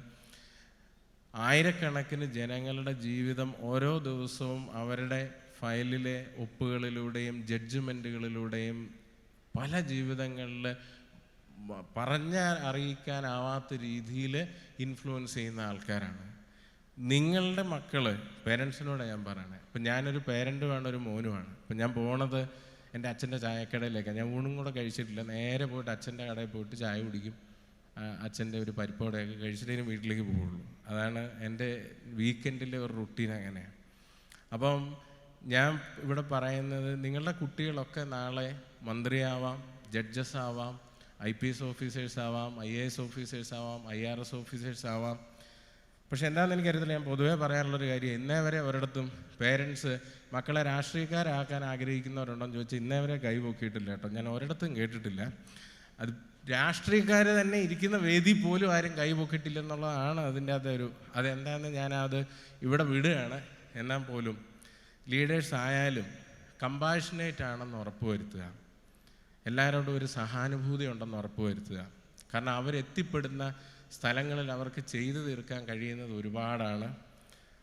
ആയിരക്കണക്കിന് ജനങ്ങളുടെ ജീവിതം ഓരോ ദിവസവും അവരുടെ ഫയലിലെ ഒപ്പുകളിലൂടെയും ജഡ്ജ്മെൻറ്റുകളിലൂടെയും പല ജീവിതങ്ങളിൽ പറഞ്ഞാൽ അറിയിക്കാനാവാത്ത രീതിയിൽ ഇൻഫ്ലുവൻസ് ചെയ്യുന്ന ആൾക്കാരാണ്. നിങ്ങളുടെ മക്കൾ, പേരൻസിനോട് ഞാൻ പറയണേ, ഇപ്പം ഞാനൊരു പേരൻറ്റുമാണ്, ഒരു മോനുമാണ്. ഇപ്പം ഞാൻ പോണത് എൻ്റെ അച്ഛൻ്റെ ചായക്കടയിലേക്കാണ്. ഞാൻ ഊണും കൂടെ കഴിച്ചിട്ടില്ല, നേരെ പോയിട്ട് അച്ഛൻ്റെ കടയിൽ പോയിട്ട് ചായ കുടിക്കും, അച്ഛൻ്റെ ഒരു പരിപ്പോടെയൊക്കെ കഴിച്ചിട്ടേ വീട്ടിലേക്ക് പോവുള്ളൂ. അതാണ് എൻ്റെ വീക്കെൻഡിലെ ഒരു റുട്ടീൻ അങ്ങനെയാണ്. അപ്പം ഞാൻ ഇവിടെ പറയുന്നത്, നിങ്ങളുടെ കുട്ടികളൊക്കെ നാളെ മന്ത്രിയാവാം, ജഡ്ജസ് ആവാം, IPS ഓഫീസേഴ്സ് ആവാം, IAS ഓഫീസേഴ്സ് ആവാം, IRS ഓഫീസേഴ്സ് ആവാം. പക്ഷെ എന്താണെന്ന് എനിക്കറിയത്തില്ല, ഞാൻ പൊതുവേ പറയാനുള്ളൊരു കാര്യം, ഇന്നേ വരെ ഒരിടത്തും പേരൻസ് മക്കളെ രാഷ്ട്രീയക്കാരാക്കാൻ ആഗ്രഹിക്കുന്നവരുണ്ടോ എന്ന് ചോദിച്ചാൽ ഇന്നേ വരെ കൈ പൊക്കിയിട്ടില്ല കേട്ടോ. ഞാൻ ഒരിടത്തും കേട്ടിട്ടില്ല. അത് രാഷ്ട്രീയക്കാർ തന്നെ ഇരിക്കുന്ന വേദി പോലും ആരും കൈ പൊക്കിയിട്ടില്ലെന്നുള്ളതാണ് അതിൻ്റെ അതെന്താണെന്ന് ഞാനത് ഇവിടെ വിടുകയാണ്. എന്നാൽ പോലും ലീഡേഴ്സ് ആയാലും കമ്പാഷനേറ്റ് ആണെന്ന് ഉറപ്പുവരുത്തുക, എല്ലാവരോടും ഒരു സഹാനുഭൂതി ഉണ്ടെന്ന് ഉറപ്പുവരുത്തുക. കാരണം അവരെത്തിപ്പെടുന്ന സ്ഥലങ്ങളിൽ അവർക്ക് ചെയ്തു തീർക്കാൻ കഴിയുന്നത് ഒരുപാടാണ്.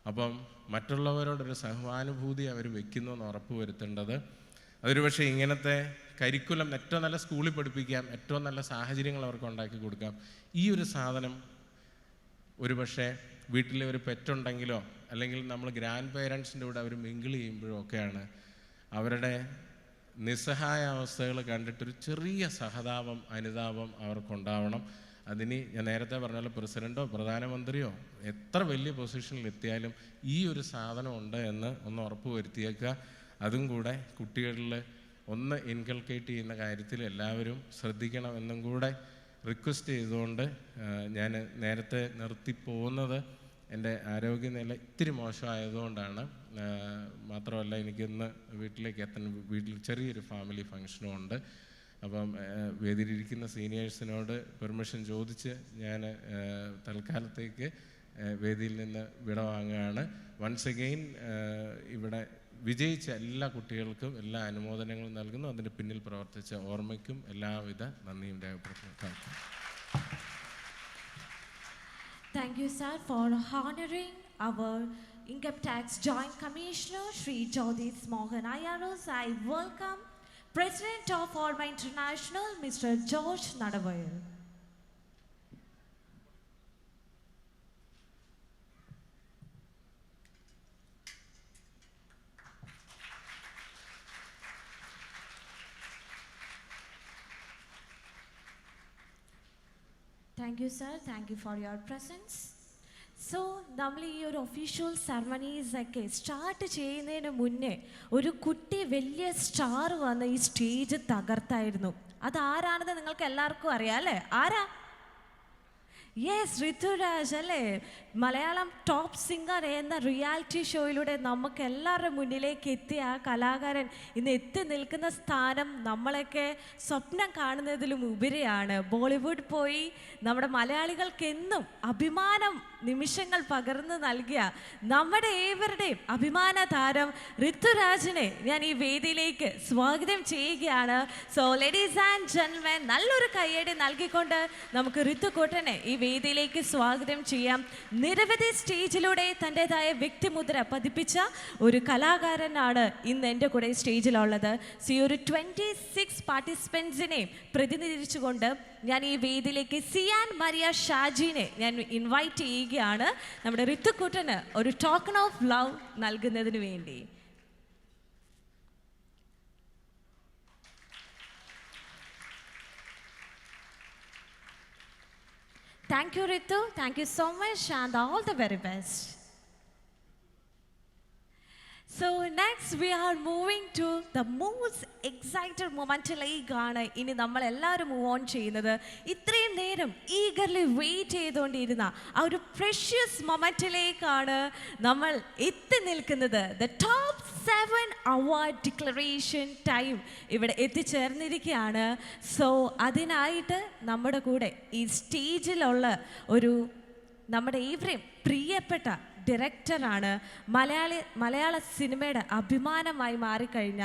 അപ്പം മറ്റുള്ളവരോടൊരു സഹാനുഭൂതി അവർ വെക്കുന്നു എന്ന് ഉറപ്പുവരുത്തേണ്ടത്. അതൊരു പക്ഷേ ഇങ്ങനത്തെ കരിക്കുലം ഏറ്റവും നല്ല സ്കൂളിൽ പഠിപ്പിക്കാം, ഏറ്റവും നല്ല സാഹചര്യങ്ങൾ അവർക്ക് ഉണ്ടാക്കി കൊടുക്കാം. ഈ ഒരു സാധനം ഒരു പക്ഷേ വീട്ടിലെ ഒരു പെറ്റുണ്ടെങ്കിലോ അല്ലെങ്കിൽ നമ്മൾ ഗ്രാൻഡ് പേരൻസിൻ്റെ കൂടെ അവർ മിങ്കിൾ ചെയ്യുമ്പോഴോ ഒക്കെയാണ് അവരുടെ നിസ്സഹായ അവസ്ഥകൾ കണ്ടിട്ടൊരു ചെറിയ സഹതാപം, അനുതാപം അവർക്കുണ്ടാവണം. അതിന് ഞാൻ നേരത്തെ പറഞ്ഞ പ്രസിഡൻറ്റോ പ്രധാനമന്ത്രിയോ എത്ര വലിയ പൊസിഷനിൽ എത്തിയാലും ഈ ഒരു സാധനം ഉണ്ട് എന്ന് ഒന്ന് ഉറപ്പ് വരുത്തിയേക്കുക. അതും കൂടെ കുട്ടികളിൽ ഒന്ന് ഇൻകൾക്കേറ്റ് ചെയ്യുന്ന കാര്യത്തിൽ എല്ലാവരും ശ്രദ്ധിക്കണമെന്നും കൂടെ റിക്വസ്റ്റ് ചെയ്തുകൊണ്ട് ഞാൻ നേരത്തെ നിർത്തിപ്പോകുന്നത് എൻ്റെ ആരോഗ്യനില ഇത്തിരി മോശമായതുകൊണ്ടാണ്. മാത്രമല്ല എനിക്കിന്ന് വീട്ടിലേക്ക് എത്താൻ, വീട്ടിൽ ചെറിയൊരു ഫാമിലി ഫങ്ഷനും ഉണ്ട്. അപ്പം വേദിയിലിരിക്കുന്ന സീനിയേഴ്സിനോട് പെർമിഷൻ ചോദിച്ച് ഞാൻ തൽക്കാലത്തേക്ക് വേദിയിൽ നിന്ന് വിട വാങ്ങുകയാണ്. വൺസ് അഗെയിൻ ഇവിടെ വിജയിച്ച എല്ലാ കുട്ടികൾക്കും എല്ലാ അനുമോദനങ്ങളും നൽകുന്നു. അതിന് പിന്നിൽ പ്രവർത്തിച്ച ഓർമ്മയ്ക്കും എല്ലാവിധ നന്ദിയും രേഖപ്പെടുത്തുന്നു. Thank you, sir, for honoring our Income Tax Joint Commissioner Sri Jyotis Mohan IROs, I welcome President of Orma International, Mr. George Nadavayal. Thank you, sir. Thank you for your presence. So നമ്മൾ ഈ ഒരു official സെറമണീസൊക്കെ start ചെയ്യുന്നതിന് മുന്നേ ഒരു കുട്ടി വലിയ star വന്ന് ഈ സ്റ്റേജ് തകർത്തായിരുന്നു. അതാരാണെന്ന് നിങ്ങൾക്ക് എല്ലാവർക്കും അറിയാം അല്ലേ? ആരാ? യെസ്, ഋതുരാജ് അല്ലേ? മലയാളം ടോപ്പ് സിംഗർ എന്ന റിയാലിറ്റി ഷോയിലൂടെ നമുക്ക് എല്ലാവരുടെ മുന്നിലേക്ക് എത്തിയ ആ കലാകാരൻ ഇന്ന് എത്തി നിൽക്കുന്ന സ്ഥാനം നമ്മളൊക്കെ സ്വപ്നം കാണുന്നതിലും ഉപരിയാണ്. ബോളിവുഡ് പോയി നമ്മുടെ മലയാളികൾക്ക് എന്നും അഭിമാനം നിമിഷങ്ങൾ പകർന്നു നൽകിയ നമ്മുടെ ഏവരുടെയും അഭിമാന താരം ഋതുരാജിനെ ഞാൻ ഈ വേദിയിലേക്ക് സ്വാഗതം ചെയ്യുകയാണ്. സോ ലേഡീസ് ആൻഡ് ജെന്റിൽമെൻ, നല്ലൊരു കയ്യടി നൽകിക്കൊണ്ട് നമുക്ക് ഋതുകൂട്ടനെ ഈ വേദിയിലേക്ക് സ്വാഗതം ചെയ്യാം. നിരവധി സ്റ്റേജിലൂടെ തൻ്റെതായ വ്യക്തിമുദ്ര പതിപ്പിച്ച ഒരു കലാകാരനാണ് ഇന്ന് എൻ്റെ കൂടെ സ്റ്റേജിലുള്ളത്. സോ ഈ ഒരു 26 പാർട്ടിസിപ്പൻസിനെ പ്രതിനിധീകരിച്ചുകൊണ്ട് ഞാൻ ഈ വേദിയിലേക്ക് സിയാൻ മരിയ ഷാജിനെ ഞാൻ ഇൻവൈറ്റ് ചെയ്യുകയാണ്, നമ്മുടെ ഋതുകൂട്ടന് ഒരു ടോക്കൺ ഓഫ് ലവ് നൽകുന്നതിന് വേണ്ടി. Thank you, Ritu. Thank you so much and all the very best. So next we are moving to the most excited മൊമെന്റിലേക്കാണ് ഇനി നമ്മൾ എല്ലാവരും മൂവ് ഓൺ ചെയ്യുന്നത്. ഇത്രയും നേരം ഈഗർലി വെയിറ്റ് ചെയ്തുകൊണ്ടിരുന്ന ആ ഒരു പ്രഷ്യസ് മൊമെന്റിലേക്കാണ് നമ്മൾ എത്തി നിൽക്കുന്നത്. The top 7 award declaration time ഇവിടെ എത്തിച്ചേർന്നിരിക്കുകയാണ്. സോ അതിനായിട്ട് നമ്മുടെ കൂടെ ഈ സ്റ്റേജിലുള്ള ഒരു നമ്മുടെ ഏവരെയും പ്രിയപ്പെട്ട ഡയറക്ടറാണ്, മലയാള സിനിമയുടെ അഭിമാനമായി മാറിക്കഴിഞ്ഞ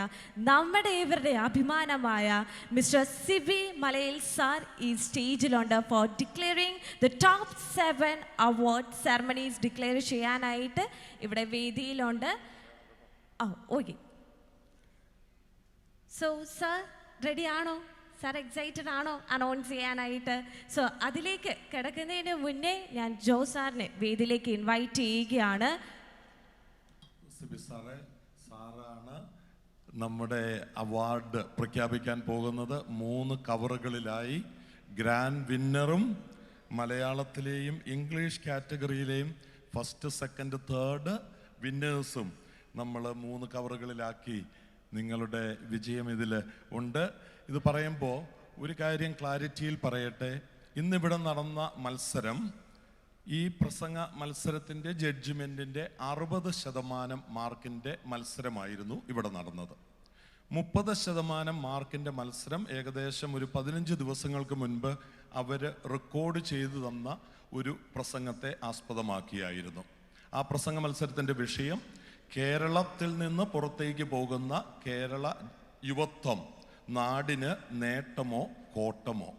നമ്മുടെ ഇവരുടെ അഭിമാനമായ മിസ്റ്റർ സിബി മലയിൽ സാർ ഈ സ്റ്റേജിലുണ്ട് for declaring the top 7 award ceremonies declare ചെയ്യാനായിട്ട് ഇവിടെ വേദിയിലുണ്ട്. ഓക്കെ, സോ സാർ റെഡി ആണോ? സാർ എക്സൈറ്റഡ് ആണോ അനൗൺസ് ചെയ്യാനായിട്ട്? സോ അതിലേക്ക് കിടക്കുന്നതിന് മുന്നേ ഞാൻ ജോ സാറിനെ വേദിയിലേക്ക് ഇൻവൈറ്റ് ചെയ്യുകയാണ്. സാറാണ് നമ്മുടെ അവാർഡ് പ്രഖ്യാപിക്കാൻ പോകുന്നത്. 3 കവറുകളിലായി ഗ്രാൻഡ് വിന്നറും മലയാളത്തിലെയും ഇംഗ്ലീഷ് കാറ്റഗറിയിലെയും ഫസ്റ്റ്, സെക്കൻഡ്, തേർഡ് വിന്നേഴ്സും നമ്മൾ 3 കവറുകളിലാക്കി. നിങ്ങളുടെ വിജയം ഇതിൽ ഉണ്ട്. ഇത് പറയുമ്പോൾ ഒരു കാര്യം ക്ലാരിറ്റിയിൽ പറയട്ടെ. ഇന്നിവിടെ നടന്ന മത്സരം, ഈ പ്രസംഗ മത്സരത്തിൻ്റെ ജഡ്ജ്മെൻറ്റിൻ്റെ 60% മാർക്കിൻ്റെ മത്സരമായിരുന്നു ഇവിടെ നടന്നത്. 30% മാർക്കിൻ്റെ മത്സരം ഏകദേശം ഒരു 15 ദിവസങ്ങൾക്ക് മുൻപ് അവർ റെക്കോർഡ് ചെയ്തു തന്ന ഒരു പ്രസംഗത്തെ ആസ്പദമാക്കിയായിരുന്നു. ആ പ്രസംഗ മത്സരത്തിൻ്റെ വിഷയം കേരളത്തിൽ നിന്ന് പുറത്തേക്ക് പോകുന്ന കേരള യുവത്വം നാടിന് നേട്ടമോ കോട്ടമോ.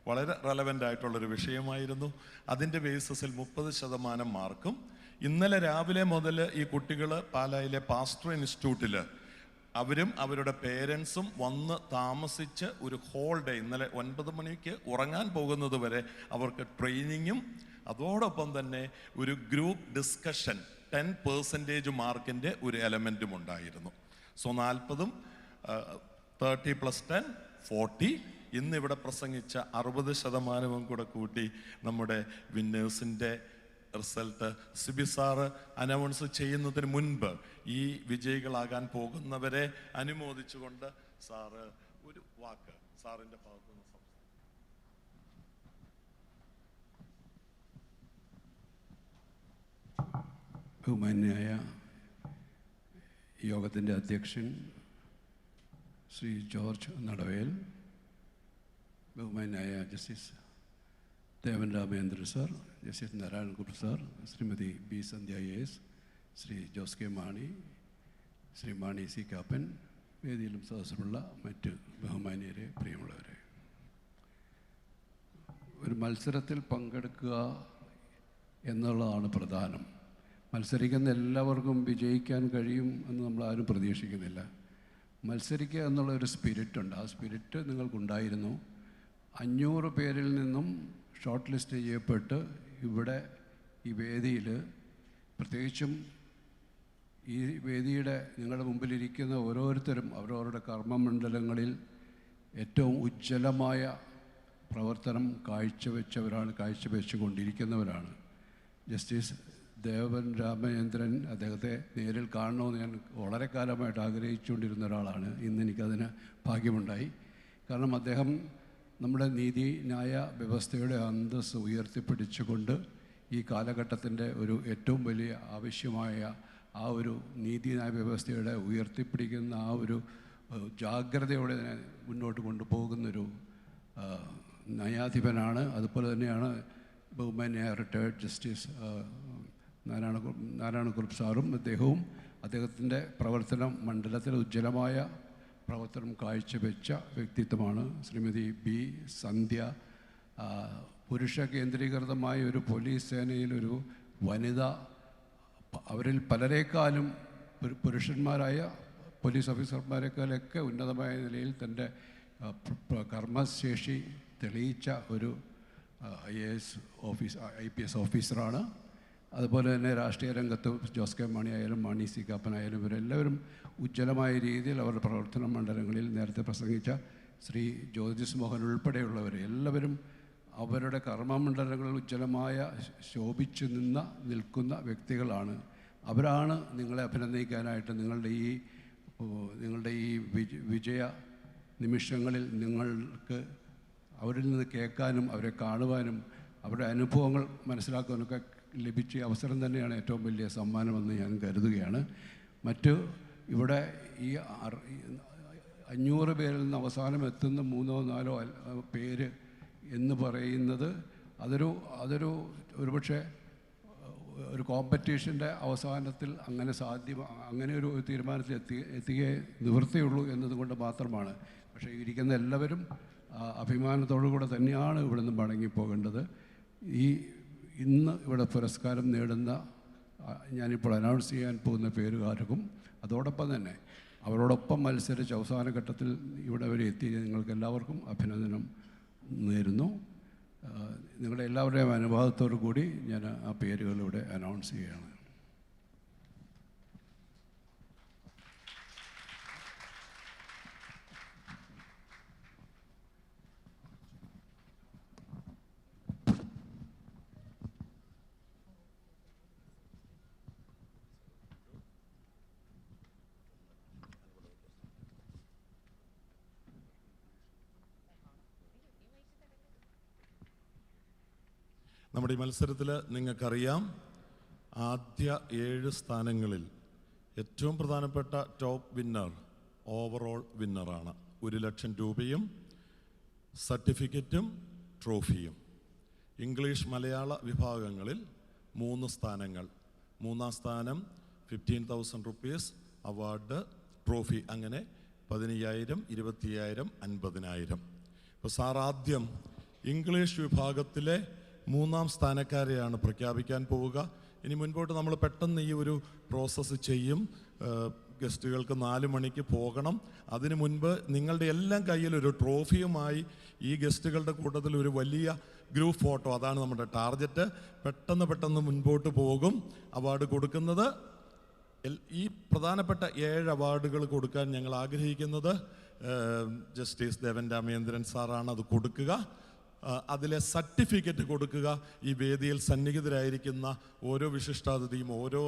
വളരെ റെലവൻ്റ് ആയിട്ടുള്ളൊരു വിഷയമായിരുന്നു. അതിൻ്റെ ബേസിസിൽ 30% മാർക്കും. ഇന്നലെ രാവിലെ മുതൽ ഈ കുട്ടികൾ പാലായിലെ പാസ്റ്റർ ഇൻസ്റ്റിറ്റ്യൂട്ടിൽ അവരും അവരുടെ പേരൻസും വന്ന് താമസിച്ച് ഒരു ഹോൾ ഡേ, ഇന്നലെ 9 മണിക്ക് ഉറങ്ങാൻ പോകുന്നത് വരെ അവർക്ക് ട്രെയിനിങ്ങും അതോടൊപ്പം തന്നെ ഒരു ഗ്രൂപ്പ് ഡിസ്കഷൻ 10% മാർക്കിൻ്റെ ഒരു എലമെൻറ്റും ഉണ്ടായിരുന്നു. സോ 40ഉം 30 + 10 40. ഇന്നിവിടെ പ്രസംഗിച്ച 60% കൂടെ കൂട്ടി നമ്മുടെ വിന്നേഴ്സിൻ്റെ റിസൾട്ട് സിബി സാറ് അനൗൺസ് ചെയ്യുന്നതിന് മുൻപ് ഈ വിജയികളാകാൻ പോകുന്നവരെ അനുമോദിച്ചുകൊണ്ട് സാറ് ഒരു വാക്ക് സാറിൻ്റെ ഭാഗത്തുനിന്ന് ബഹുമാന്യായ യോഗത്തിൻ്റെ അധ്യക്ഷൻ ശ്രീ ജോർജ് നടവേൽ, ബഹുമാന്യായ justice Devan Ramendra sir, justice Narayanankutty sir, Shrimati B Sandhya S, Shri Jose K Mani, Shri Mani C Kappan, വേദിയിലും സദസ്സിലുള്ള മറ്റ് ബഹുമാന്യരെ, പ്രിയമുള്ളവരെ, ഒരു മത്സരത്തിൽ പങ്കെടുക്കുക എന്നുള്ളതാണ് പ്രധാനം. മത്സരിക്കുന്ന എല്ലാവർക്കും വിജയിക്കാൻ കഴിയും എന്ന് നമ്മൾ ആരും പ്രതീക്ഷിക്കുന്നില്ല. മത്സരിക്കുക എന്നുള്ള ഒരു സ്പിരിറ്റുണ്ട്. ആ സ്പിരിറ്റ് നിങ്ങൾക്കുണ്ടായിരുന്നു. 500 പേരിൽ നിന്നും ഷോർട്ട് ലിസ്റ്റ് ചെയ്യപ്പെട്ട് ഇവിടെ ഈ വേദിയിൽ, പ്രത്യേകിച്ചും ഈ വേദിയുടെ നിങ്ങളുടെ മുമ്പിലിരിക്കുന്ന ഓരോരുത്തരും അവരവരുടെ കർമ്മമണ്ഡലങ്ങളിൽ ഏറ്റവും ഉജ്ജ്വലമായ പ്രവർത്തനം കാഴ്ചവെച്ചുകൊണ്ടിരിക്കുന്നവരാണ്. ജസ്റ്റിസ് ദേവൻ രാമചന്ദ്രൻ, അദ്ദേഹത്തെ നേരിൽ കാണണമെന്ന് ഞാൻ വളരെ കാലമായിട്ട് ആഗ്രഹിച്ചുകൊണ്ടിരുന്ന ഒരാളാണ്. ഇന്ന് എനിക്കതിന് ഭാഗ്യമുണ്ടായി. കാരണം അദ്ദേഹം നമ്മുടെ നീതിന്യായ വ്യവസ്ഥയുടെ അന്തസ്സ് ഉയർത്തിപ്പിടിച്ചുകൊണ്ട് ഈ കാലഘട്ടത്തിൻ്റെ ഒരു ഏറ്റവും വലിയ ആവശ്യമായ ആ ഒരു നീതിന്യായ വ്യവസ്ഥയുടെ ഉയർത്തിപ്പിടിക്കുന്ന ആ ഒരു ജാഗ്രതയോടെ മുന്നോട്ട് കൊണ്ടുപോകുന്നൊരു ന്യായാധിപനാണ്. അതുപോലെ തന്നെയാണ് ബഹുമാന്യ റിട്ടയർഡ് ജസ്റ്റിസ് നാരായണക്കുറുപ്പ് സാറും അദ്ദേഹത്തിൻ്റെ പ്രവർത്തന മണ്ഡലത്തിൽ ഉജ്ജ്വലമായ പ്രവർത്തനം കാഴ്ചവെച്ച വ്യക്തിത്വമാണ് ശ്രീമതി ബി സന്ധ്യ. പുരുഷ കേന്ദ്രീകൃതമായ ഒരു പോലീസ് സേനയിലൊരു വനിത, അവരിൽ പലരെക്കാളും പുരുഷന്മാരായ പോലീസ് ഓഫീസർമാരെക്കാളൊക്കെ ഉന്നതമായ നിലയിൽ തൻ്റെ കർമ്മശേഷി തെളിയിച്ച ഒരു IPS ഓഫീസറാണ്. അതുപോലെ തന്നെ രാഷ്ട്രീയ രംഗത്ത് ജോസ് കെ മാണി ആയാലും മാണി സി കാപ്പനായാലും ഇവരെല്ലാവരും ഉജ്ജ്വലമായ രീതിയിൽ അവരുടെ പ്രവർത്തന മണ്ഡലങ്ങളിൽ നേരത്തെ പ്രസംഗിച്ച ശ്രീ ജ്യോതിസ് മോഹൻ ഉൾപ്പെടെയുള്ളവർ എല്ലാവരും അവരുടെ കർമ്മമണ്ഡലങ്ങളിൽ ഉജ്ജ്വലമായ ശോഭിച്ചു നിൽക്കുന്ന വ്യക്തികളാണ്. അവരാണ് നിങ്ങളെ അഭിനന്ദിക്കാനായിട്ട് നിങ്ങളുടെ ഈ വിജയ നിമിഷങ്ങളിൽ നിങ്ങൾക്ക് അവരിൽ നിന്ന് കേൾക്കാനും അവരെ കാണുവാനും അവരുടെ അനുഭവങ്ങൾ മനസ്സിലാക്കാനൊക്കെ ലഭിച്ച അവസരം തന്നെയാണ് ഏറ്റവും വലിയ സമ്മാനമെന്ന് ഞാൻ കരുതുകയാണ്. ഇവിടെ ഈ 500 പേരിൽ നിന്ന് അവസാനം എത്തുന്ന 3-4 പേര് എന്ന് പറയുന്നത് അതൊരു ഒരുപക്ഷെ ഒരു കോമ്പറ്റീഷൻ്റെ അവസാനത്തിൽ അങ്ങനെ ഒരു തീരുമാനത്തിൽ എത്തുകയേ നിവൃത്തിയുള്ളൂ എന്നതുകൊണ്ട് മാത്രമാണ്. പക്ഷേ ഇരിക്കുന്ന എല്ലാവരും അഭിമാനത്തോടു കൂടെ തന്നെയാണ് ഇവിടെ നിന്ന് മടങ്ങിപ്പോകേണ്ടത്. ഇന്ന് ഇവിടെ പുരസ്കാരം നേടുന്ന ഞാനിപ്പോൾ അനൗൺസ് ചെയ്യാൻ പോകുന്ന പേരുകാർക്കും അതോടൊപ്പം തന്നെ അവരോടൊപ്പം മത്സരിച്ച് അവസാന ഘട്ടത്തിൽ ഇവിടെ വരെ എത്തിയ നിങ്ങൾക്ക് എല്ലാവർക്കും അഭിനന്ദനം നേരുന്നു. നിങ്ങളുടെ എല്ലാവരുടെയും അനുഭവത്തോടു കൂടി ഞാൻ ആ പേരുകൾ ഇവിടെ അനൗൺസ് ചെയ്യുകയാണ്. നമ്മുടെ ഈ മത്സരത്തിൽ നിങ്ങൾക്കറിയാം, ആദ്യ 7 സ്ഥാനങ്ങളിൽ ഏറ്റവും പ്രധാനപ്പെട്ട ടോപ്പ് വിന്നർ ഓവറോൾ വിന്നറാണ്. 1 ലക്ഷം രൂപയും സർട്ടിഫിക്കറ്റും ട്രോഫിയും. ഇംഗ്ലീഷ് മലയാള വിഭാഗങ്ങളിൽ 3 സ്ഥാനങ്ങൾ. 3-ാം സ്ഥാനം 15,000 rupees അവാർഡ്, ട്രോഫി, അങ്ങനെ 15,000, 20,000, 50,000. ഇപ്പോൾ സാർ ആദ്യം ഇംഗ്ലീഷ് വിഭാഗത്തിലെ 3-ാം സ്ഥാനക്കാരെയാണ് പ്രഖ്യാപിക്കാൻ പോവുക. ഇനി മുൻപോട്ട് നമ്മൾ പെട്ടെന്ന് ഈ ഒരു പ്രോസസ്സ് ചെയ്യും. ഗസ്റ്റുകൾക്ക് 4 മണിക്ക് പോകണം. അതിനു മുൻപ് നിങ്ങളുടെ എല്ലാം കയ്യിൽ ഒരു ട്രോഫിയുമായി ഈ ഗസ്റ്റുകളുടെ കൂട്ടത്തിൽ ഒരു വലിയ ഗ്രൂപ്പ് ഫോട്ടോ, അതാണ് നമ്മുടെ ടാർഗറ്റ്. പെട്ടെന്ന് മുൻപോട്ട് പോകും. അവാർഡ് കൊടുക്കുന്നത് ഈ പ്രധാനപ്പെട്ട 7 അവാർഡുകൾ കൊടുക്കാൻ ഞങ്ങൾ ആഗ്രഹിക്കുന്നത് ജസ്റ്റിസ് ദേവൻ രാമചന്ദ്രൻ സാറാണ് അത് കൊടുക്കുക. അതിലെ സർട്ടിഫിക്കറ്റ് കൊടുക്കുക. ഈ വേദിയിൽ സന്നിഹിതരായിരിക്കുന്ന ഓരോ വിശിഷ്ടാതിഥിയും ഓരോ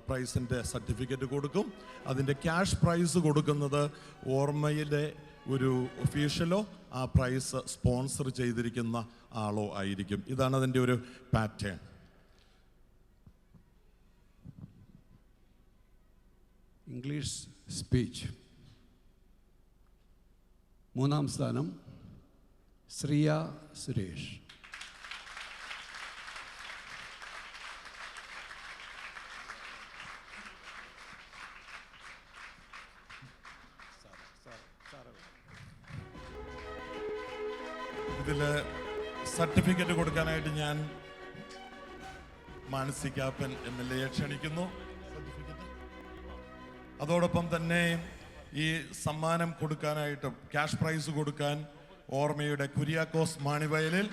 പ്രൈസിൻ്റെ സർട്ടിഫിക്കറ്റ് കൊടുക്കും. അതിൻ്റെ ക്യാഷ് പ്രൈസ് കൊടുക്കുന്നത് ഓർമ്മയിലെ ഒരു ഒഫീഷ്യലോ ആ പ്രൈസ് സ്പോൺസർ ചെയ്തിരിക്കുന്ന ആളോ ആയിരിക്കും. ഇതാണ് അതിൻ്റെ ഒരു പാറ്റേൺ. ഇംഗ്ലീഷ് സ്പീച്ച് 3-ാം സ്ഥാനം ശ്രിയ സുരേഷ്. ഇതിൽ സർട്ടിഫിക്കറ്റ് കൊടുക്കാനായിട്ട് ഞാൻ മാനസി കാപ്പൻ MLA ക്ഷണിക്കുന്നു. അതോടൊപ്പം തന്നെ ഈ സമ്മാനം കൊടുക്കാനായിട്ട് ക്യാഷ് പ്രൈസ് കൊടുക്കാൻ ഓർമ്മയുടെ Kuriakose Manivayalil.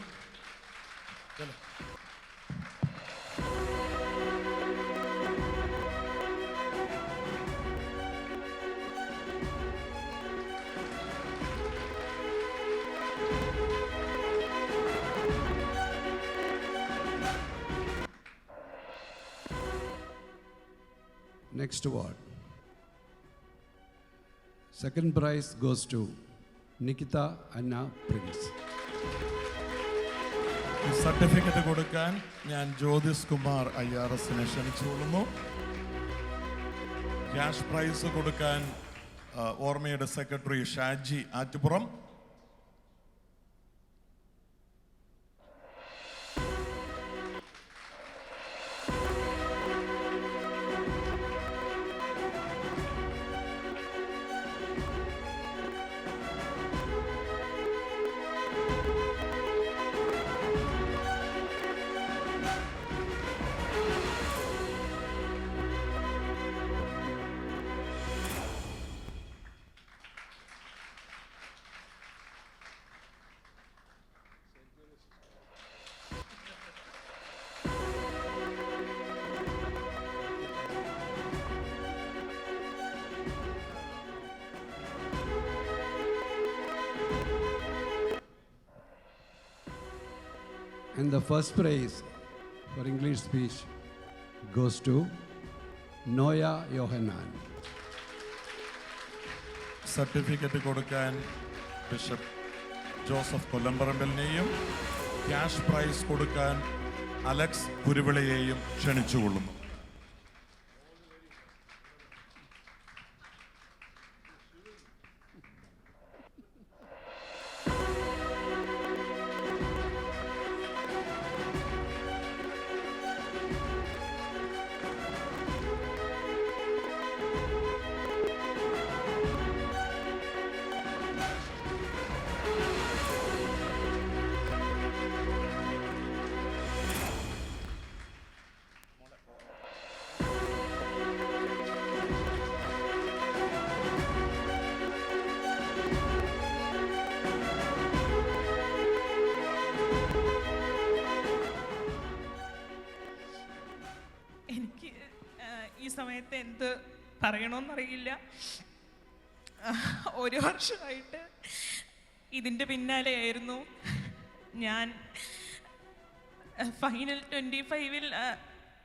Next award. Second prize goes to Nikita Anna Prince. Certificate കൊടുക്കാൻ ഞാൻ ജ്യോതിസ് കുമാർ IRS ക്ഷണിച്ചുകൊള്ളുന്നു. ക്യാഷ് പ്രൈസ് കൊടുക്കാൻ ഓർമ്മയുടെ secretary Shaji Attupuram. And the first prize for English speech goes to Noya Yohanan. Certificate കൊടുക്കാൻ ബിഷപ്പ് ജോസഫ് കൊല്ലംപറമ്പലിനെയും ക്യാഷ് പ്രൈസ് കൊടുക്കാൻ Alex കുരുവിളയെയും ക്ഷണിച്ചുകൊള്ളുന്നു. എനിക്ക് ഈ സമയത്ത് എന്ത് പറയണമെന്നറിയില്ല. ഒരു വർഷമായിട്ട് ഇതിൻ്റെ പിന്നാലെയായിരുന്നു ഞാൻ. ഫൈനൽ 25-ൽ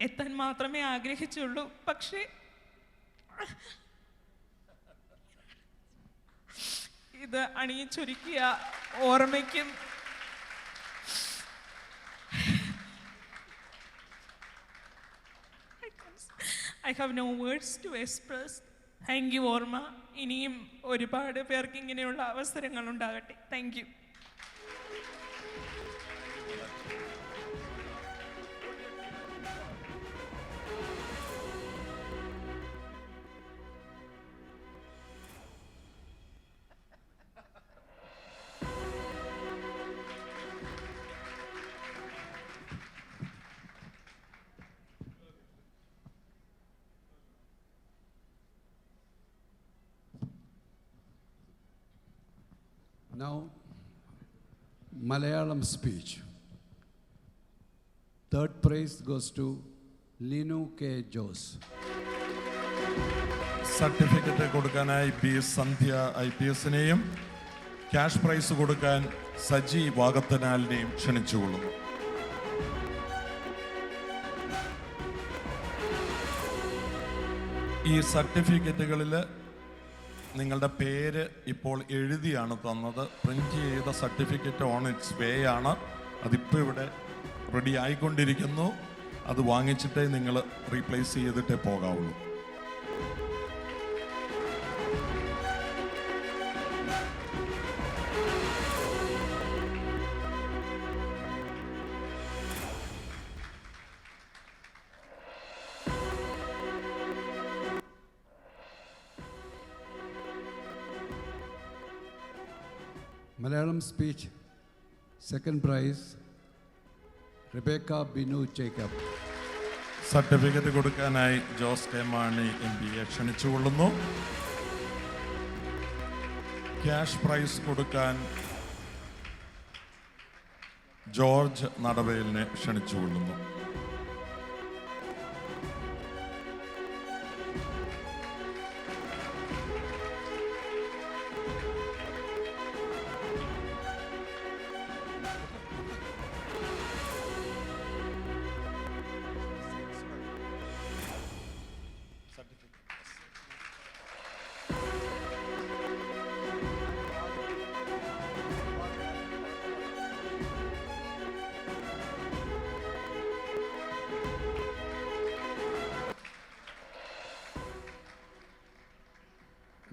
എത്താൻ മാത്രമേ ആഗ്രഹിച്ചുള്ളൂ. പക്ഷേ ഇത് അണിയിച്ചൊരുക്കിയ ഓർമ്മയ്ക്കും I have no words to express. Thank you, Orma. ഇനിയും ഒരുപാട് പേർക്ക് ഇങ്ങനെയുള്ള അവസരങ്ങൾ ഉണ്ടാകട്ടെ. Thank you. Now, Malayalam speech. Third prize goes to Linu K. Jose. Certificate കൊടുക്കാനായി B. സന്ധ്യ IPSനെയും ക്യാഷ് പ്രൈസ് കൊടുക്കാൻ സജി വാഗത്തനാലിനെയും ക്ഷണിച്ചുകൊള്ളുന്നു. ഈ സർട്ടിഫിക്കറ്റുകളിൽ നിങ്ങളുടെ പേര് ഇപ്പോൾ എഴുതിയാണ് തന്നത്. പ്രിന്റ് ചെയ്ത സർട്ടിഫിക്കറ്റ് ഓൺ ഇറ്റ്സ് വേ ആണ്. അതിപ്പോൾ ഇവിടെ റെഡി ആയിക്കൊണ്ടിരിക്കുന്നു. അത് വാങ്ങിച്ചിട്ടേ നിങ്ങൾ റീപ്ലേസ് ചെയ്തിട്ടേ പോകാവുള്ളൂ. Malayalam speech, second prize, Rebecca Binu Jacob. Certificate കൊടുക്കാനായി ജോസ് കെ മാണി MBA ക്ഷണിച്ചുകൊള്ളുന്നു. ക്യാഷ് പ്രൈസ് കൊടുക്കാൻ ജോർജ് നടവേലിനെ ക്ഷണിച്ചുകൊള്ളുന്നു.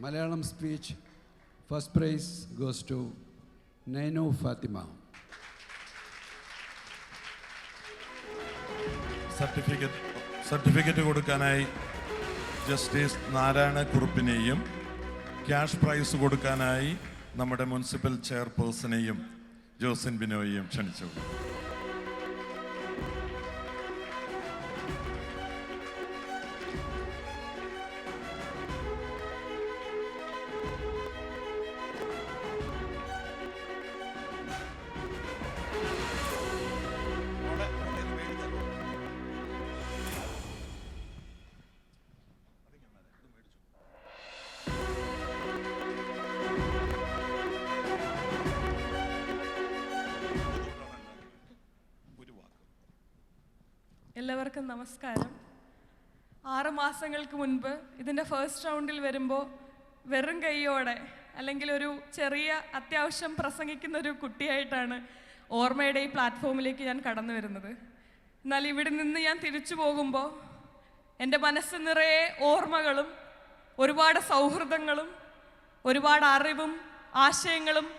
Malayalam speech, first prize goes to Naino Fatima. Certificate കൊടുക്കാനായി ജസ്റ്റിസ് നാരായണ കുറുപ്പിനെയും ക്യാഷ് പ്രൈസ് കൊടുക്കാനായി നമ്മുടെ മുനിസിപ്പൽ ചെയർപേഴ്സണെയും ജോസിൻ ബിനോയെയും ക്ഷണിച്ചു. എല്ലാവർക്കും നമസ്കാരം. 6 മാസങ്ങൾക്ക് മുൻപ് ഇതിൻ്റെ ഫസ്റ്റ് റൗണ്ടിൽ വരുമ്പോൾ വെറും കൈയോടെ അല്ലെങ്കിൽ ഒരു ചെറിയ അത്യാവശ്യം പ്രസംഗിക്കുന്ന ഒരു കുട്ടിയായിട്ടാണ് ഓർമ്മയുടെ ഈ പ്ലാറ്റ്ഫോമിലേക്ക് ഞാൻ കടന്നു വരുന്നത്. എന്നാൽ ഇവിടെ നിന്ന് ഞാൻ തിരിച്ചു പോകുമ്പോൾ എൻ്റെ മനസ്സ് നിറയെ ഓർമ്മകളും ഒരുപാട് സൗഹൃദങ്ങളും ഒരുപാട് അറിവും ആശയങ്ങളും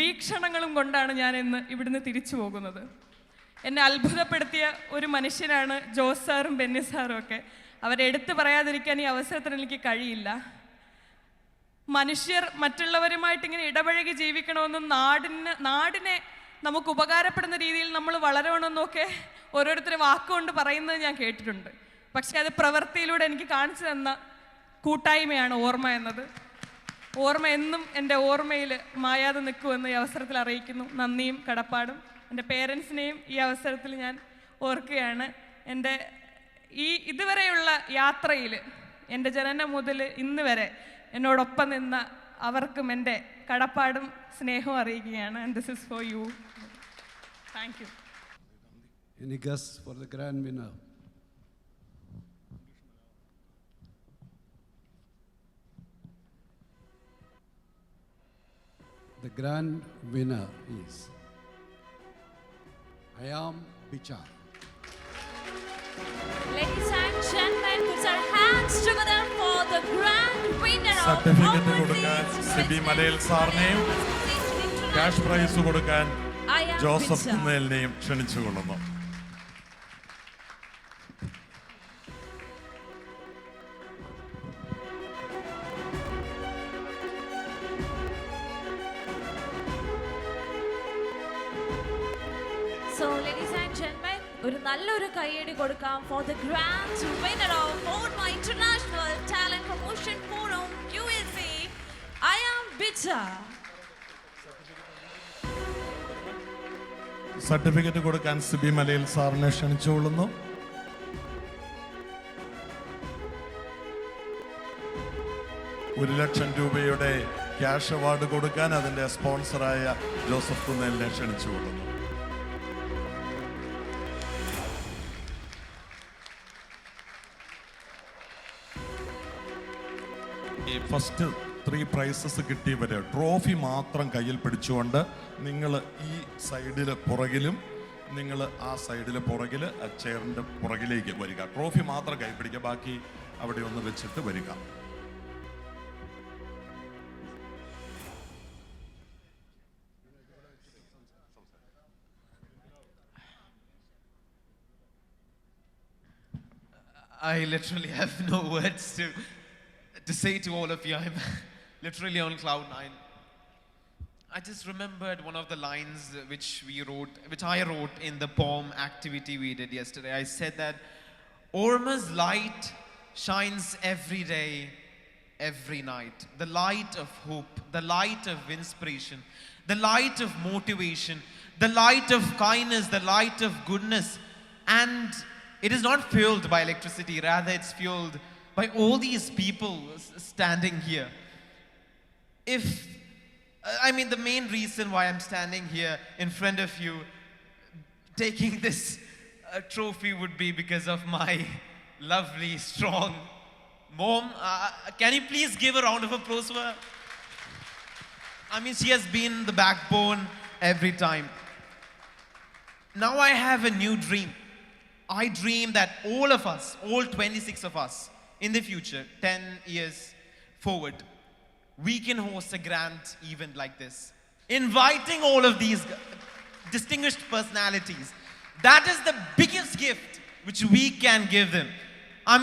വീക്ഷണങ്ങളും കൊണ്ടാണ് ഞാൻ ഇന്ന് ഇവിടുന്ന് തിരിച്ചു പോകുന്നത്. എന്നെ അത്ഭുതപ്പെടുത്തിയ ഒരു മനുഷ്യനാണ് ജോസ് സാറും ബെന്നി സാറും ഒക്കെ. അവരെ എടുത്തു പറയാതിരിക്കാൻ ഈ അവസരത്തിന് എനിക്ക് കഴിയില്ല. മനുഷ്യർ മറ്റുള്ളവരുമായിട്ട് ഇങ്ങനെ ഇടപഴകി ജീവിക്കണമെന്നും നാടിനെ നമുക്ക് ഉപകാരപ്പെടുന്ന രീതിയിൽ നമ്മൾ വളരണമെന്നൊക്കെ ഓരോരുത്തർ വാക്കുകൊണ്ട് പറയുന്നത് ഞാൻ കേട്ടിട്ടുണ്ട്. പക്ഷെ അത് പ്രവൃത്തിയിലൂടെ എനിക്ക് കാണിച്ചു തന്ന കൂട്ടായ്മയാണ് ഓർമ്മ എന്നത്. ഓർമ്മ എന്നും എൻ്റെ ഓർമ്മയിൽ മായാതെ നിൽക്കുമെന്ന് ഈ അവസരത്തിൽ അറിയിക്കുന്നു. നന്ദിയും കടപ്പാടും. എൻ്റെ പേരൻസിനെയും ഈ അവസരത്തിൽ ഞാൻ ഓർക്കുകയാണ്. എൻ്റെ ഈ ഇതുവരെയുള്ള യാത്രയിൽ എൻ്റെ ജനനം മുതൽ ഇന്ന് വരെ എന്നോടൊപ്പം നിന്ന അവർക്കും എൻ്റെ കടപ്പാടും സ്നേഹവും അറിയിക്കുകയാണ്. And this is for you. Thank you. Any guess for the grand winner? The grand winner is I am Bicha. Ladies and gentlemen, put our hands together for the grand winner of certificate കൊടുക്കാൻ Sibi Malayil സാറിനെയും cash prize കൊടുക്കാൻ Joseph കുന്നേലിനെയും ക്ഷണിച്ചുകൊള്ളുന്നു. So, ladies and gentlemen, ഒരു നല്ലൊരു കൈയടി കൊടുക്കാം for the grand winner of Orma International Talent Promotion Forum USA. I am Bicha. Certificate കൊടുക്കാൻ സിബി മലയിൽ സാറിനെ ക്ഷണിച്ചുകൊള്ളുന്നു. ₹1,00,000 cash award കൊടുക്കാൻ അതിൻ്റെ സ്പോൺസറായ ജോസഫ് കുന്നേലിനെ ക്ഷണിച്ചുകൊള്ളുന്നു. ഫസ്റ്റ് 3 പ്രൈസസ് കിട്ടിയവരെ ട്രോഫി മാത്രം കയ്യിൽ പിടിച്ചുകൊണ്ട് നിങ്ങൾ ഈ സൈഡിൽ പുറകിലും നിങ്ങൾ ആ സൈഡിൽ പുറകിൽ ആ ചെയറിൻ്റെ പുറകിലേക്ക് വരിക. ട്രോഫി മാത്രം കൈ പിടിക്കുക, ബാക്കി അവിടെ ഒന്ന് വെച്ചിട്ട് വരിക. I literally have no words to say to all of you. I'm literally on cloud 9. I just remembered one of the lines which I wrote in the poem activity we did yesterday. I said that Orma's light shines every day, every night. The light of hope, the light of inspiration, the light of motivation, the light of kindness, the light of goodness. And it is not fueled by electricity, rather it's fueled by all these people standing here. The main reason why I'm standing here in front of you, taking this trophy would be because of my lovely, strong mom. Can you please give a round of applause for her? She has been the backbone every time. Now I have a new dream. I dream that all of us, all 26 of us, in the future, 10 years forward, we can host a grand event like this, inviting all of these distinguished personalities. That is the biggest gift which we can give them.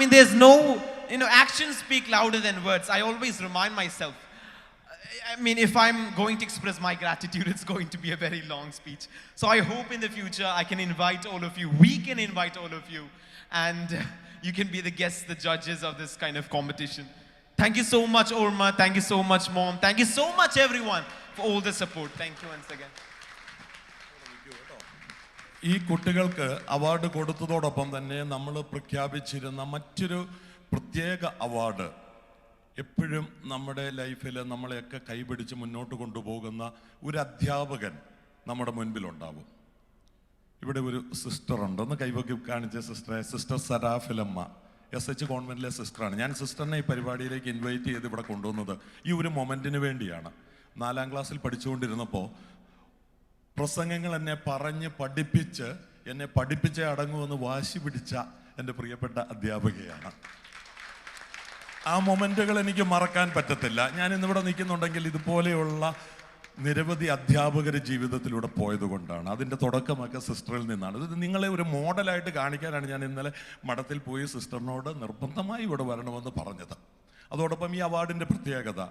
There's no, actions speak louder than words. I always remind myself. If I'm going to express my gratitude, it's going to be a very long speech. So I hope in the future I can invite all of you. We can invite all of you. And you can be the guests, the judges of this kind of competition. Thank you so much, Orma. Thank you so much, Mom. Thank you so much, everyone, for all the support. Thank you once again. ഈ കുട്ടികൾക്ക് award കൊടുത്തതോടൊപ്പം തന്നെ നമ്മൾ പ്രഖ്യാപിച്ചിരുന്ന മറ്റൊരു പ്രത്യേക award, എപ്പോഴും നമ്മുടെ ലൈഫിൽ നമ്മളെയൊക്കെ കൈപിടിച്ച് മുന്നോട്ട് കൊണ്ടുപോകുന്ന ഒരു അധ്യാപകൻ നമ്മുടെ മുൻപിലുണ്ടാവും. ഇവിടെ ഒരു സിസ്റ്റർ ഉണ്ട്, ഒന്ന് കൈവക്കി കാണിച്ച സിസ്റ്ററെ, സിസ്റ്റർ സരാഫിലമ്മ, SH കോൺവെന്റിലെ സിസ്റ്ററാണ്. ഞാൻ സിസ്റ്ററിനെ ഈ പരിപാടിയിലേക്ക് ഇൻവൈറ്റ് ചെയ്ത് ഇവിടെ കൊണ്ടുവന്നത് ഈ ഒരു മൊമെൻറ്റിന് വേണ്ടിയാണ്. 4ാം ക്ലാസ്സിൽ പഠിച്ചുകൊണ്ടിരുന്നപ്പോൾ പ്രസംഗങ്ങൾ എന്നെ പറഞ്ഞ് പഠിപ്പിച്ച് അടങ്ങുമെന്ന് വാശി പിടിച്ച എൻ്റെ പ്രിയപ്പെട്ട അധ്യാപികയാണ്. ആ മൊമെൻറ്റുകൾ എനിക്ക് മറക്കാൻ പറ്റത്തില്ല. ഞാൻ ഇന്നിവിടെ നിൽക്കുന്നുണ്ടെങ്കിൽ ഇതുപോലെയുള്ള നിരവധി അധ്യാപകർ ജീവിതത്തിലൂടെ പോയതുകൊണ്ടാണ്. അതിൻ്റെ തുടക്കമൊക്കെ സിസ്റ്ററിൽ നിന്നാണ്. ഇത് നിങ്ങളെ ഒരു മോഡലായിട്ട് കാണിക്കാനാണ് ഞാൻ ഇന്നലെ മഠത്തിൽ പോയി സിസ്റ്ററിനോട് നിർബന്ധമായി ഇവിടെ വരണമെന്ന് പറഞ്ഞത്. അതോടൊപ്പം ഈ അവാർഡിൻ്റെ പ്രത്യേകത,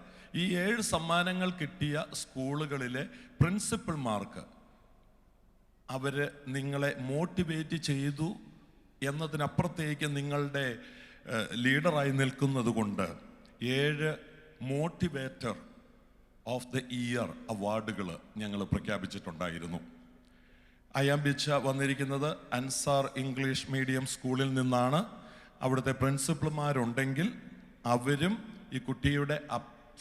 ഈ 7 സമ്മാനങ്ങൾ കിട്ടിയ സ്കൂളുകളിലെ പ്രിൻസിപ്പൽമാർക്ക് അവർ നിങ്ങളെ മോട്ടിവേറ്റ് ചെയ്തു എന്നതിനപ്പുറത്തേക്ക് നിങ്ങളുടെ ലീഡറായി നിൽക്കുന്നത് കൊണ്ട് 7 മോട്ടിവേറ്റർ ഓഫ് ദ ഇയർ അവാർഡുകൾ ഞങ്ങൾ പ്രഖ്യാപിച്ചിട്ടുണ്ടായിരുന്നു. അയാമ്പിച്ച വന്നിരിക്കുന്നത് അൻസാർ ഇംഗ്ലീഷ് മീഡിയം സ്കൂളിൽ നിന്നാണ്. അവിടുത്തെ പ്രിൻസിപ്പൽമാരുണ്ടെങ്കിൽ അവരും ഈ കുട്ടിയുടെ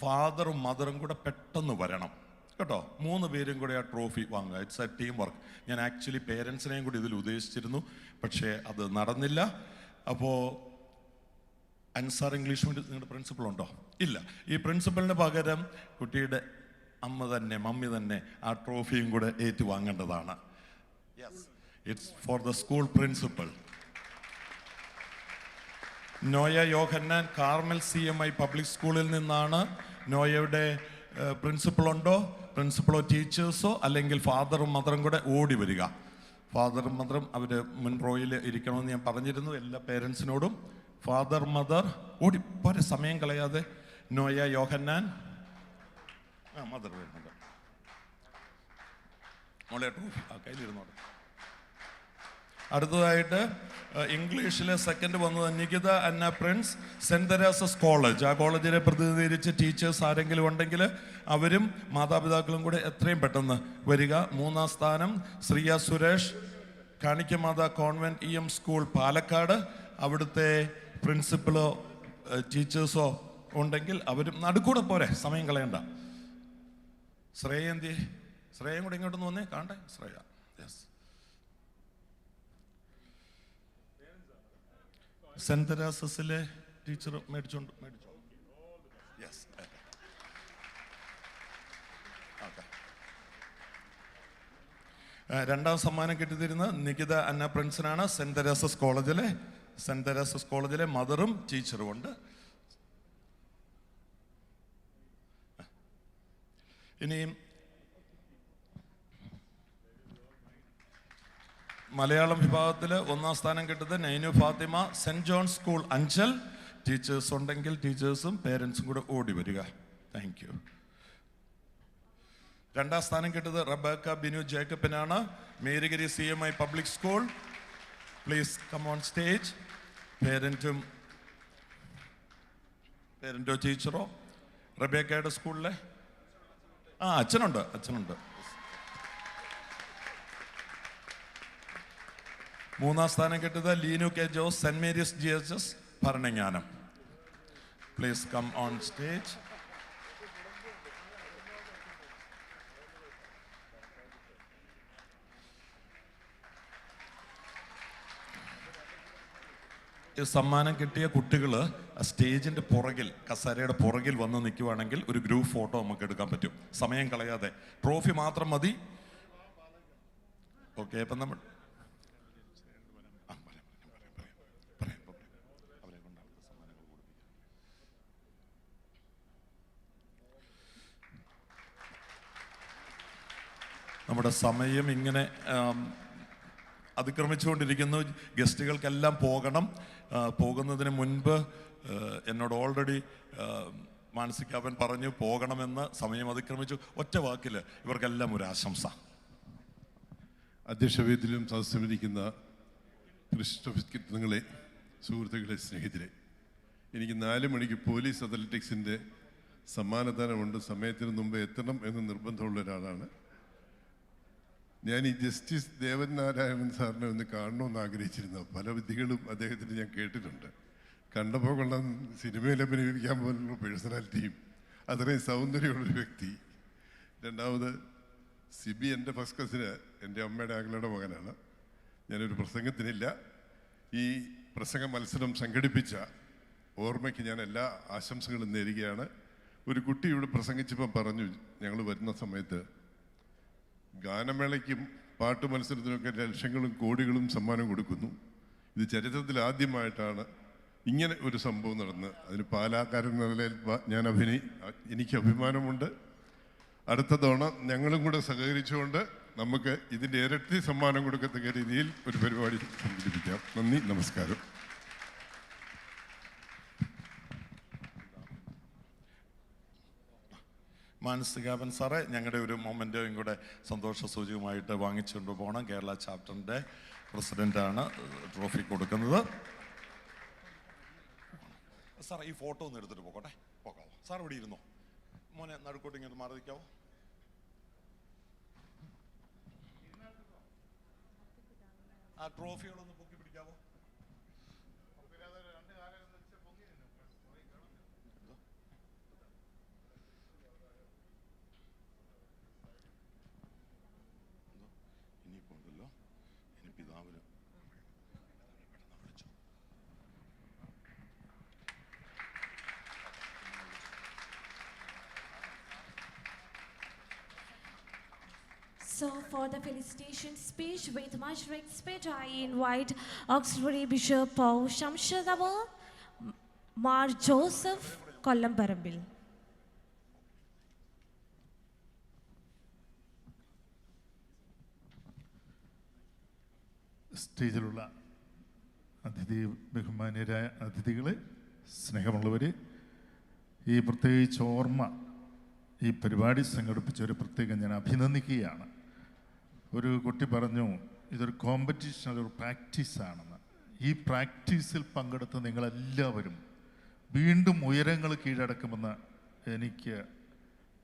ഫാദറും മദറും കൂടെ പെട്ടെന്ന് വരണം കേട്ടോ. 3 പേരും കൂടെ ആ ട്രോഫി വാങ്ങുക. It's A team work. ഞാൻ ആക്ച്വലി പേരൻസിനെയും കൂടി ഇതിൽ ഉദ്ദേശിച്ചിരുന്നു, പക്ഷേ അത് നടന്നില്ല. അപ്പോൾ അൻസാർ ഇംഗ്ലീഷ് മീഡിയം നിങ്ങളുടെ പ്രിൻസിപ്പൾ ഉണ്ടോ? ഇല്ല. ഈ പ്രിൻസിപ്പളിന് പകരം കുട്ടിയുടെ മമ്മി തന്നെ ആ ട്രോഫിയും കൂടെ ഏറ്റുവാങ്ങേണ്ടതാണ്. It's for the school principal. Noya Yohannan Carmel CMI public സ്കൂളിൽ നിന്നാണ്. നോയയുടെ പ്രിൻസിപ്പൾ ഉണ്ടോ? പ്രിൻസിപ്പളോ ടീച്ചേഴ്സോ അല്ലെങ്കിൽ ഫാദറും മദറും കൂടെ ഓടി വരിക. ഫാദറും മദറും അവർ മുൻ റോയിൽ ഇരിക്കണമെന്ന് ഞാൻ പറഞ്ഞിരുന്നു എല്ലാ പേരൻസിനോടും. ഫാദർ മദർ ഓടി പോരെ, സമയം കളയാതെ. നോയ യോഹന്നാൻ മദർ വരുന്നുണ്ട്. മോളെ ട്രോഫി കയ്യിലിരുന്നോട്ടെ. അടുത്തതായിട്ട് ഇംഗ്ലീഷിലെ സെക്കൻഡ് വന്നത് നികിത അന്ന പ്രിൻസ്, സെൻറ് തെരേസസ് കോളേജ്. ആ കോളേജിനെ പ്രതിനിധീകരിച്ച് ടീച്ചേഴ്സ് ആരെങ്കിലും ഉണ്ടെങ്കിൽ അവരും മാതാപിതാക്കളും കൂടെ എത്രയും പെട്ടെന്ന് വരിക. 3ാം സ്ഥാനം Shriya Suresh, Kanikkamatha convent EM school Palakkad. അവിടുത്തെ പ്രിൻസിപ്പളോ ടീച്ചേഴ്സോ ഉണ്ടെങ്കിൽ അവരും നടുക്കൂടെ പോരെ, സമയം കളയണ്ട. ശ്രേയ എന്തി? ശ്രേയയും കൂടെ ഇങ്ങോട്ടൊന്ന് വന്നേ, കാണണ്ടേ ശ്രേയ. യെസ്. സെന്റ് തെരേസസിലെ ടീച്ചർ മേടിച്ചോ. യെസ്. ഓക്കെ. 2ാം സമ്മാനം കിട്ടിത്തരുന്ന നികിത അന്ന പ്രിൻസിനാണ്. സെന്റ് തെരേസസ് കോളേജിലെ മദറും ടീച്ചറും ഉണ്ട്. ഇനിയും മലയാളം വിഭാഗത്തിൽ 1ാം സ്ഥാനം കിട്ടുന്നത് Nainu Fathima, saint John school Anchal. Teachers ഉണ്ടെങ്കിൽ ടീച്ചേഴ്സും പേരൻസും കൂടെ ഓടി വരിക. Thank you. 2ാം സ്ഥാനം കിട്ടുന്നത് റബേക്ക ബിനു ജേക്കബിനാണ്, Marygiri CMI public school. Please come on stage. പേരൻറ്റോ ടീച്ചറോ? റബേക്കയുടെ സ്കൂളിലെ അച്ഛനുണ്ട്. മൂന്നാം സ്ഥാനം കിട്ടിയത് Linu K Jose, Saint Mary's GHS Bharananganam. Please come on stage. ഈ സമ്മാനം കിട്ടിയ കുട്ടികൾ സ്റ്റേജിൻ്റെ പുറകിൽ, കസേരയുടെ പുറകിൽ വന്ന് നിൽക്കുവാണെങ്കിൽ ഒരു ഗ്രൂപ്പ് ഫോട്ടോ നമുക്ക് എടുക്കാൻ പറ്റും. സമയം കളയാതെ, ട്രോഫി മാത്രം മതി. ഓക്കെ, അപ്പം നമ്മൾ നമ്മുടെ സമയം ഇങ്ങനെ അതിക്രമിച്ചുകൊണ്ടിരിക്കുന്നു. ഗസ്റ്റുകൾക്കെല്ലാം പോകണം. പോകുന്നതിന് മുൻപ് എന്നോട് ഓൾറെഡി മാനസികാവൻ പറഞ്ഞു പോകണമെന്ന്. സമയം അതിക്രമിച്ചു. ഒറ്റ വാക്കിൽ ഇവർക്കെല്ലാം ഒരു ആശംസ. അധ്യക്ഷവേദിയിലും സദസ്യമിരിക്കുന്ന നിങ്ങളെ, സുഹൃത്തുക്കളെ, സ്നേഹിതരെ, എനിക്ക് 4 മണിക്ക് പോലീസ് അത്ലറ്റിക്സിൻ്റെ സമ്മാനദാനമുണ്ട്. സമയത്തിന് മുമ്പ് എത്തണം എന്ന് നിർബന്ധമുള്ള ഒരാളാണ് ഞാൻ. ഈ ജസ്റ്റിസ് ദേവൻ നാരായണൻ സാറിനെ ഒന്ന് കാണണമെന്ന് ആഗ്രഹിച്ചിരുന്നു. പല വിധികളും അദ്ദേഹത്തിന് ഞാൻ കേട്ടിട്ടുണ്ട്. കണ്ടപ്പോൾ കൊള്ളാം, സിനിമയിൽ അഭിനയിക്കാൻ പോലുള്ള പേഴ്സണാലിറ്റിയും അത്രയും സൗന്ദര്യമുള്ളൊരു വ്യക്തി. രണ്ടാമത് സിബി എൻ്റെ ഫസ്റ്റ് കസിന്, എൻ്റെ അമ്മയുടെ ആങ്ങളുടെ മകനാണ്. ഞാനൊരു പ്രസംഗത്തിനില്ല. ഈ പ്രസംഗ മത്സരം സംഘടിപ്പിച്ച ഓർമ്മയ്ക്ക് ഞാൻ എല്ലാ ആശംസകളും നേരുകയാണ്. ഒരു കുട്ടി ഇവിടെ പ്രസംഗിച്ചപ്പോൾ പറഞ്ഞു, ഞങ്ങൾ വരുന്ന സമയത്ത് ഗാനമേളയ്ക്കും പാട്ട് മത്സരത്തിനൊക്കെ ലക്ഷങ്ങളും കോടികളും സമ്മാനം കൊടുക്കുന്നു. ഇത് ചരിത്രത്തിൽ ആദ്യമായിട്ടാണ് ഇങ്ങനെ ഒരു സംഭവം നടന്ന്. അതിന് പാലാക്കാരൻ എന്ന നിലയിൽ എനിക്ക് അഭിമാനമുണ്ട്. അടുത്ത തവണ ഞങ്ങളും കൂടെ സഹകരിച്ചുകൊണ്ട് നമുക്ക് ഇതിൻ്റെ ഇരട്ടി സമ്മാനം കൊടുക്കത്തക്ക രീതിയിൽ ഒരു പരിപാടി സംഘടിപ്പിക്കാം. നന്ദി, നമസ്കാരം. മാനസികാവൻ സാറേ, ഞങ്ങളുടെ ഒരു മൊമെൻറ്റോയും കൂടെ സന്തോഷ സൂചകമായിട്ട് വാങ്ങിച്ചുകൊണ്ട് പോകണം. കേരള ചാപ്റ്ററിൻ്റെ പ്രസിഡൻ്റാണ് ട്രോഫി കൊടുക്കുന്നത്. സാർ ഈ ഫോട്ടോ ഒന്ന് എടുത്തിട്ട് പോകാമോ? സാർ ഇവിടെ ഇരുന്നോ? മോനെ നടുക്കോട്ട് ഇങ്ങോട്ട് മാറി നിൽക്കാവോ? ആ ട്രോഫികളൊന്ന് പൊക്കി പിടിക്കാവോ? ഇനിയിപ്പോണ്ടല്ലോ, ഇനി പിതാവിന് So, for the felicitation speech with much respect, I invite Auxiliary Bishop of Shamshadabad, Mar Joseph Kollamparambbil. സ്റ്റേജിലുള്ള ബഹുമാന്യരായ അതിഥികളെ, സ്നേഹമുള്ളവരെ, ഈ പ്രത്യേകിച്ച് ഓർമ്മ ഈ പരിപാടി സംഘടിപ്പിച്ചവരെ പ്രത്യേകം ഞാൻ അഭിനന്ദിക്കുകയാണ്. ഒരു കുട്ടി പറഞ്ഞു, ഇതൊരു കോമ്പറ്റീഷൻ, അതൊരു പ്രാക്ടീസാണെന്ന്. ഈ പ്രാക്ടീസിൽ പങ്കെടുത്ത നിങ്ങളെല്ലാവരും വീണ്ടും ഉയരങ്ങൾ കീഴടക്കുമെന്ന് എനിക്ക്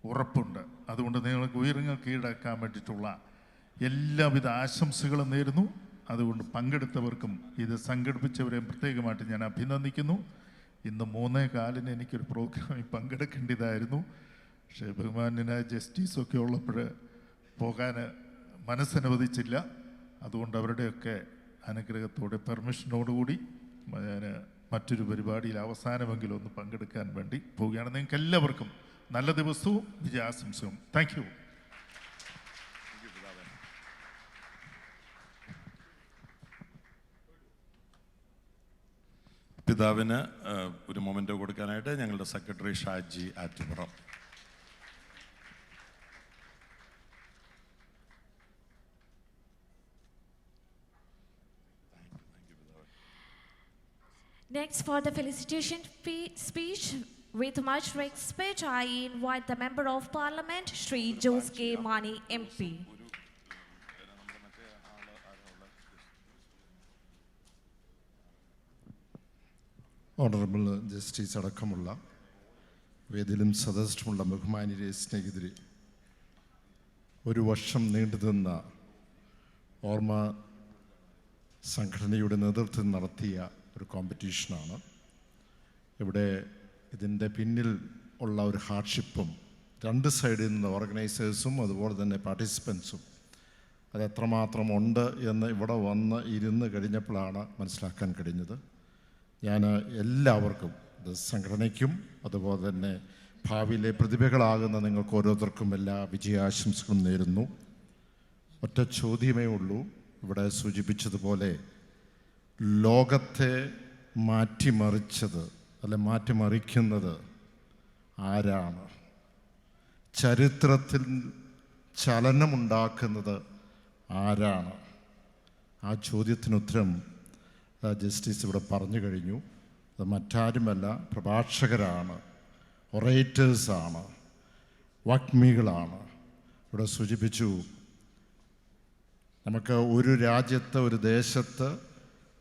ഉറപ്പുണ്ട്. അതുകൊണ്ട് നിങ്ങൾക്ക് ഉയരങ്ങൾ കീഴടക്കാൻ വേണ്ടിയിട്ടുള്ള എല്ലാവിധ ആശംസകളും നേരുന്നു. അതുകൊണ്ട് പങ്കെടുത്തവർക്കും ഇത് സംഘടിപ്പിച്ചവരെയും പ്രത്യേകമായിട്ട് ഞാൻ അഭിനന്ദിക്കുന്നു. ഇന്ന് 3:15 എനിക്കൊരു പ്രോഗ്രാമിൽ പങ്കെടുക്കേണ്ടതായിരുന്നു. പക്ഷേ ബഹുമാന്യനായ ജസ്റ്റിസൊക്കെ ഉള്ളപ്പോൾ പോകാൻ മനസ്സനുവദിച്ചില്ല. അതുകൊണ്ട് അവരുടെയൊക്കെ അനുഗ്രഹത്തോടെ പെർമിഷനോടുകൂടി ഞാൻ മറ്റൊരു പരിപാടിയിൽ അവസാനമെങ്കിലും ഒന്ന് പങ്കെടുക്കാൻ വേണ്ടി പോവുകയാണ്. നിങ്ങൾക്ക് എല്ലാവർക്കും നല്ല ദിവസവും വിജയാശംസയും. Thank you. പിതാവിന് ഒരു മൊമെൻറ്റോ കൊടുക്കാനായിട്ട് ഞങ്ങളുടെ secretary Shaji Attupuram. Next, for the felicitation speech with much respect, I invite the Member of Parliament, Shri Jose K. Mani, MP. Honourable justice അടക്കമുള്ള വേദിയിലും സദസ്സിലുമുള്ള ബഹുമാന്യരെ സ്നേഹിതരെ, ഒരു വർഷം നീണ്ടുനിന്ന ഓർമ്മ സംഘടനയുടെ നേതൃത്വത്തിൽ നടത്തിയ ഒരു കോമ്പറ്റീഷനാണ്. ഇവിടെ ഇതിൻ്റെ പിന്നിൽ ഉള്ള ഒരു ഹാർഡ്ഷിപ്പും രണ്ട് സൈഡിൽ നിന്ന് ഓർഗനൈസേഴ്സും അതുപോലെ തന്നെ പാർട്ടിസിപ്പൻസും അത് എത്രമാത്രം ഉണ്ട് എന്ന് ഇവിടെ വന്ന് ഇരുന്ന് കഴിഞ്ഞപ്പോഴാണ് മനസ്സിലാക്കാൻ കഴിഞ്ഞത്. ഞാൻ എല്ലാവർക്കും, ഇത് സംഘടനയ്ക്കും അതുപോലെ തന്നെ ഭാവിയിലെ പ്രതിഭകളാകുന്ന നിങ്ങൾക്ക് ഓരോരുത്തർക്കും എല്ലാ വിജയാശംസകളും നേരുന്നു. ഒറ്റ ചോദ്യമേ ഉള്ളൂ. ഇവിടെ സൂചിപ്പിച്ചതുപോലെ ലോകത്തെ മാറ്റിമറിച്ചത് അല്ലെ മാറ്റിമറിക്കുന്നത് ആരാണ്? ചരിത്രത്തിൽ ചലനമുണ്ടാക്കുന്നത് ആരാണ്? ആ ചോദ്യത്തിന് ഉത്തരം ജസ്റ്റിസ് ഇവിടെ പറഞ്ഞു കഴിഞ്ഞു. അത് മറ്റാരുമല്ല, പ്രഭാഷകരാണ്, ഒറേറ്റേഴ്സാണ്, വാഗ്മികളാണ്. ഇവിടെ സൂചിപ്പിച്ചു, നമുക്ക് ഒരു രാജ്യത്ത് ഒരു ദേശത്ത്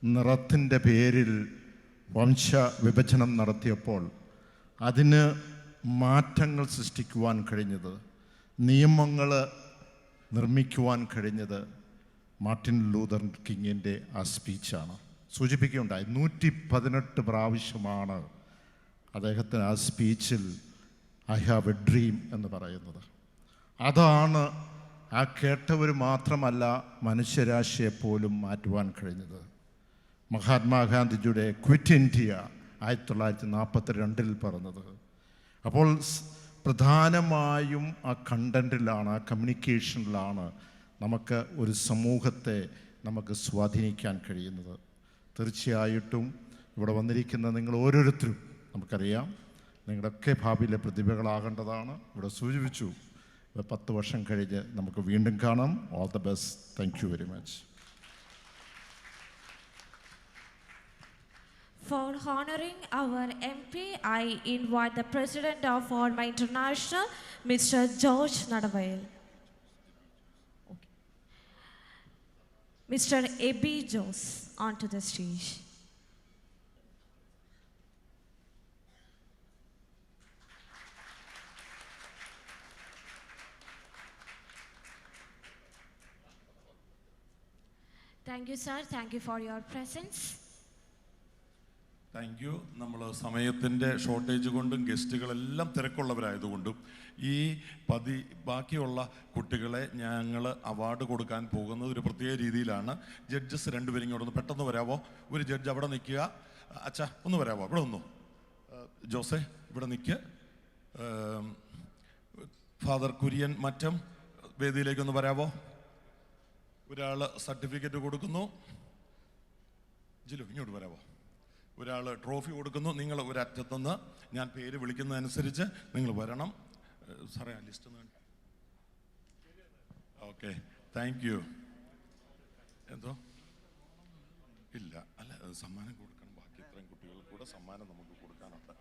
നിറത്തിൻ്റെ പേരിൽ വംശവിഭജനം നടത്തിയപ്പോൾ അതിന് മാറ്റങ്ങൾ സൃഷ്ടിക്കുവാൻ കഴിഞ്ഞത്, നിയമങ്ങൾ നിർമ്മിക്കുവാൻ കഴിഞ്ഞത് മാർട്ടിൻ ലൂതർ കിങ്ങിൻ്റെ ആ സ്പീച്ചാണ്. സൂചിപ്പിക്കുകയുണ്ടായി 118 പ്രാവശ്യമാണ് അദ്ദേഹത്തിന് ആ സ്പീച്ചിൽ ഐ ഹാവ് എ ഡ്രീം എന്ന് പറയുന്നത്. അതാണ് ആ കേട്ടവർ മാത്രമല്ല മനുഷ്യരാശിയെപ്പോലും മാറ്റുവാൻ കഴിഞ്ഞത്. മഹാത്മാഗാന്ധിജിയുടെ ക്വിറ്റ് ഇന്ത്യ 1942 പറഞ്ഞത്. അപ്പോൾ പ്രധാനമായും ആ കണ്ടൻറ്റിലാണ്, ആ കമ്മ്യൂണിക്കേഷനിലാണ് നമുക്ക് ഒരു സമൂഹത്തെ നമുക്ക് സ്വാധീനിക്കാൻ കഴിയുന്നത്. തീർച്ചയായിട്ടും ഇവിടെ വന്നിരിക്കുന്ന നിങ്ങൾ ഓരോരുത്തരും നമുക്കറിയാം, നിങ്ങളുടെയൊക്കെ ഭാവിയിലെ പ്രതിഭകളാകേണ്ടതാണ്. ഇവിടെ സൂചിപ്പിച്ചു 10 വർഷം കഴിഞ്ഞ് നമുക്ക് വീണ്ടും കാണാം. All the best. Thank you very much. For honoring our MP, I invite the President of Orma International, Mr. George Nadavayal. Mr. A.B. Jose onto the stage. Thank you, sir. Thank you for your presence. Thank you. നമ്മൾ സമയത്തിൻ്റെ shortage കൊണ്ടും ഗസ്റ്റുകളെല്ലാം തിരക്കുള്ളവരായതുകൊണ്ടും ഈ ബാക്കിയുള്ള കുട്ടികളെ ഞങ്ങൾ award കൊടുക്കാൻ പോകുന്നത് ഒരു പ്രത്യേക രീതിയിലാണ്. ജഡ്ജസ് രണ്ടുപേരും ഇങ്ങോട്ട് ഒന്ന് പെട്ടെന്ന് വരാമോ? ഒരു ജഡ്ജ് അവിടെ നിൽക്കുക. അച്ഛാ ഒന്ന് വരാമോ? ഇവിടെ ഒന്നു. ജോസെ ഇവിടെ നിൽക്കുക. ഫാദർ കുര്യൻ മറ്റം വേദിയിലേക്കൊന്ന് വരാമോ? ഒരാൾ സർട്ടിഫിക്കറ്റ് കൊടുക്കുന്നു. ജിലു ഇങ്ങോട്ട് വരാമോ? ഒരാൾ ട്രോഫി കൊടുക്കുന്നു. നിങ്ങൾ ഒരറ്റത്തുനിന്ന് ഞാൻ പേര് വിളിക്കുന്നതനുസരിച്ച് നിങ്ങൾ വരണം. സാറേ ആ ലിസ്റ്റ് ഒന്ന്. Okay, thank you. എന്തോ ഇല്ല അല്ല, സമ്മാനം കൊടുക്കണം. ബാക്കി ഇത്രയും കുട്ടികൾക്ക് കൂടെ സമ്മാനം നമുക്ക് കൊടുക്കാനുണ്ട്.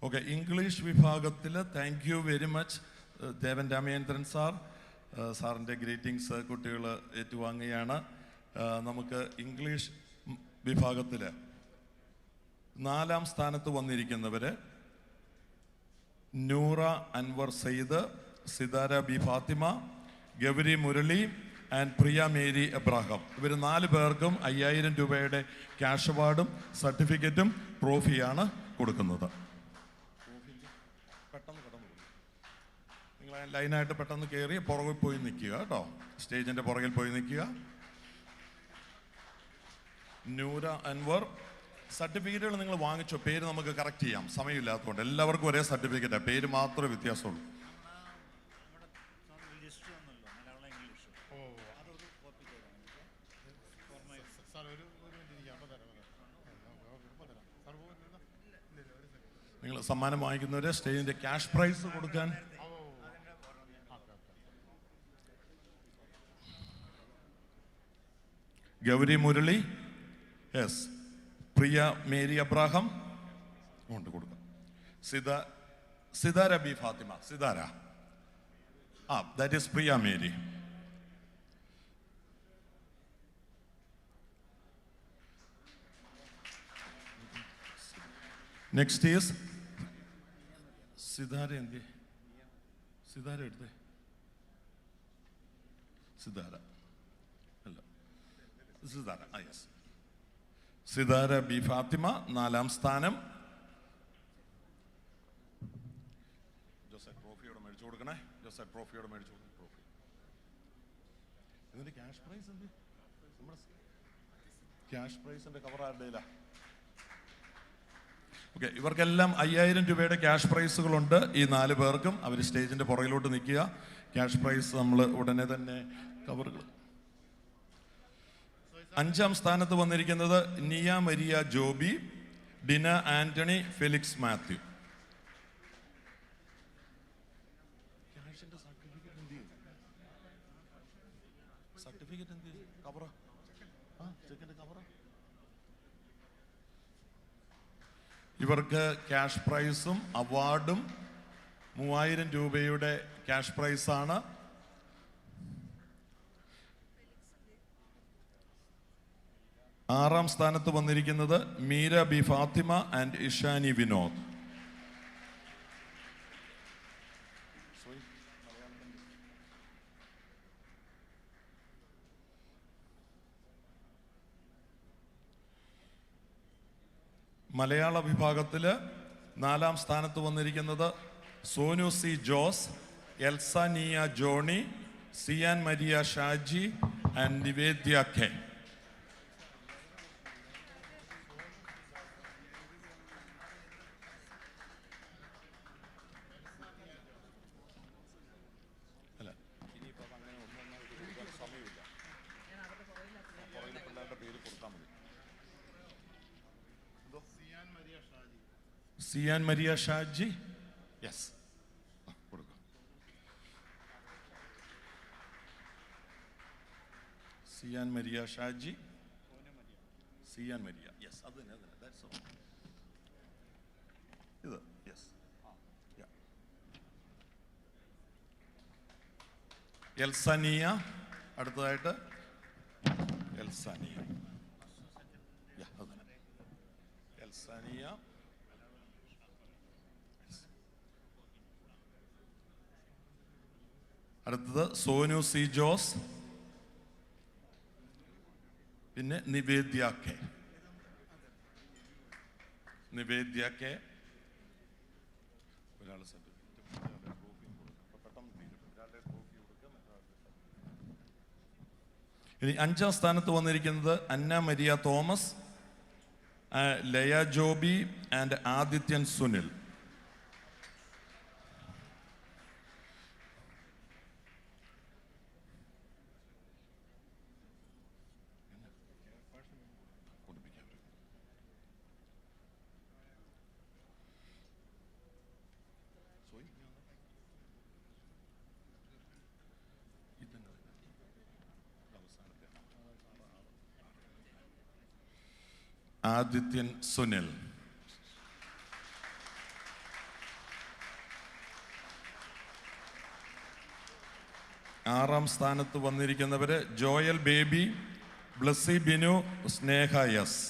ഓക്കെ, ഇംഗ്ലീഷ് വിഭാഗത്തിൽ thank you very much Devan Ramendran sir. സാറിൻ്റെ ഗ്രീറ്റിംഗ്സ് കുട്ടികൾ ഏറ്റുവാങ്ങുകയാണ്. നമുക്ക് ഇംഗ്ലീഷ് വിഭാഗത്തിൽ 4ാം സ്ഥാനത്ത് വന്നിരിക്കുന്നവർ നൂറ അൻവർ സയ്യിദ്, സിതാര ബി ഫാത്തിമ, ഗൗരി മുരളി ആൻഡ് പ്രിയ മേരി എബ്രാഹാം. ഇവർ 4 പേർക്കും 5000 രൂപയുടെ ക്യാഷ് അവാർഡും സർട്ടിഫിക്കറ്റും ട്രോഫിയാണ് കൊടുക്കുന്നത്. ലൈനായിട്ട് പെട്ടെന്ന് കയറി പുറകിൽ പോയി നിൽക്കുക കേട്ടോ. സ്റ്റേജിൻ്റെ പുറകിൽ പോയി നിൽക്കുക. നൂര അൻവർ. സർട്ടിഫിക്കറ്റുകൾ നിങ്ങൾ വാങ്ങിച്ചോ? പേര് നമുക്ക് കറക്റ്റ് ചെയ്യാം, സമയമില്ലാത്തതുകൊണ്ട്. എല്ലാവർക്കും ഒരേ സർട്ടിഫിക്കറ്റാണ്, പേര് മാത്രമേ വ്യത്യാസമുള്ളൂ. നിങ്ങൾ സമ്മാനം വാങ്ങിക്കുന്നവരെ സ്റ്റേജിൻ്റെ ക്യാഷ് പ്രൈസ് കൊടുക്കാൻ ഗൗരി മുരളി, യെസ്, പ്രിയ മേരി അബ്രാഹാം കൊണ്ട് കൊടുക്കാം. Sidara B. Fatima. Sidara. That is Priya Mary. Next is Sidara. Sidara. Sidara. Hello. Sidara. Yes. Sidara B. Fatima, 4ാം സ്ഥാനം. ട്രോഫിയോടെ മേടിച്ചു കൊടുക്കണേ. ട്രോഫിയോടെ മേടിച്ചു കൊടുക്കണേ. ട്രോഫി. ഇതിന്റെ ക്യാഷ് പ്രൈസ് എന്ത്? നമ്മുടെ ക്യാഷ് പ്രൈസിന്റെ കവർ ആരുടെയില്ല? ഓക്കെ, ഇവർക്കെല്ലാം 5000 രൂപയുടെ ക്യാഷ് പ്രൈസുകളുണ്ട്. ഈ 4 പേർക്കും. അവർ സ്റ്റേജിന്റെ പുറകിലോട്ട് നിൽക്കുക. ക്യാഷ് പ്രൈസ് നമ്മൾ ഉടനെ തന്നെ കവറുകൾ. 5ാം സ്ഥാനത്ത് വന്നിരിക്കുന്നത് നിയ മരിയ ജോബി, ഡിന ആന്റണി, ഫെലിക്സ് മാത്യു. ഇവർക്ക് ക്യാഷ് പ്രൈസും അവാർഡും 3000 രൂപയുടെ ക്യാഷ് പ്രൈസാണ്. ആറാം സ്ഥാനത്ത് വന്നിരിക്കുന്നത് മീര ബി ഫാത്തിമ ആൻഡ് ഇഷാനി വിനോദ്. മലയാള വിഭാഗത്തിൽ 4ാം സ്ഥാനത്ത് വന്നിരിക്കുന്നത് Sonu C Jose, Elsaniya Johny, Sian Maria Shaji and Nivedya K. Sian Maria Shaji. Yes, കൊടുക്കും. സിയാൻ മരിയ ഷാജി. സിയാൻ മരിയ. യെസ്, അത് തന്നെ. ഇത് യെസ്. എൽസാനിയ. അടുത്തതായിട്ട് എൽസാനിയ. എൽസാനിയ. അടുത്തത് സോനു സി ജോസ്, പിന്നെ നിവേദ്യ കെ. നിവേദ്യ കെ. ഇനി 5ാം സ്ഥാനത്ത് വന്നിരിക്കുന്നത് അന്ന മരിയ തോമസ്, ലയ ജോബി ആൻഡ് ആദിത്യൻ സുനിൽ. ആദിത്യൻ സുനിൽ. ആറാം സ്ഥാനത്ത് വന്നിരിക്കുന്നവര് ജോയൽ ബേബി, ബ്ലസ്സി ബിനു, സ്നേഹ എസ്.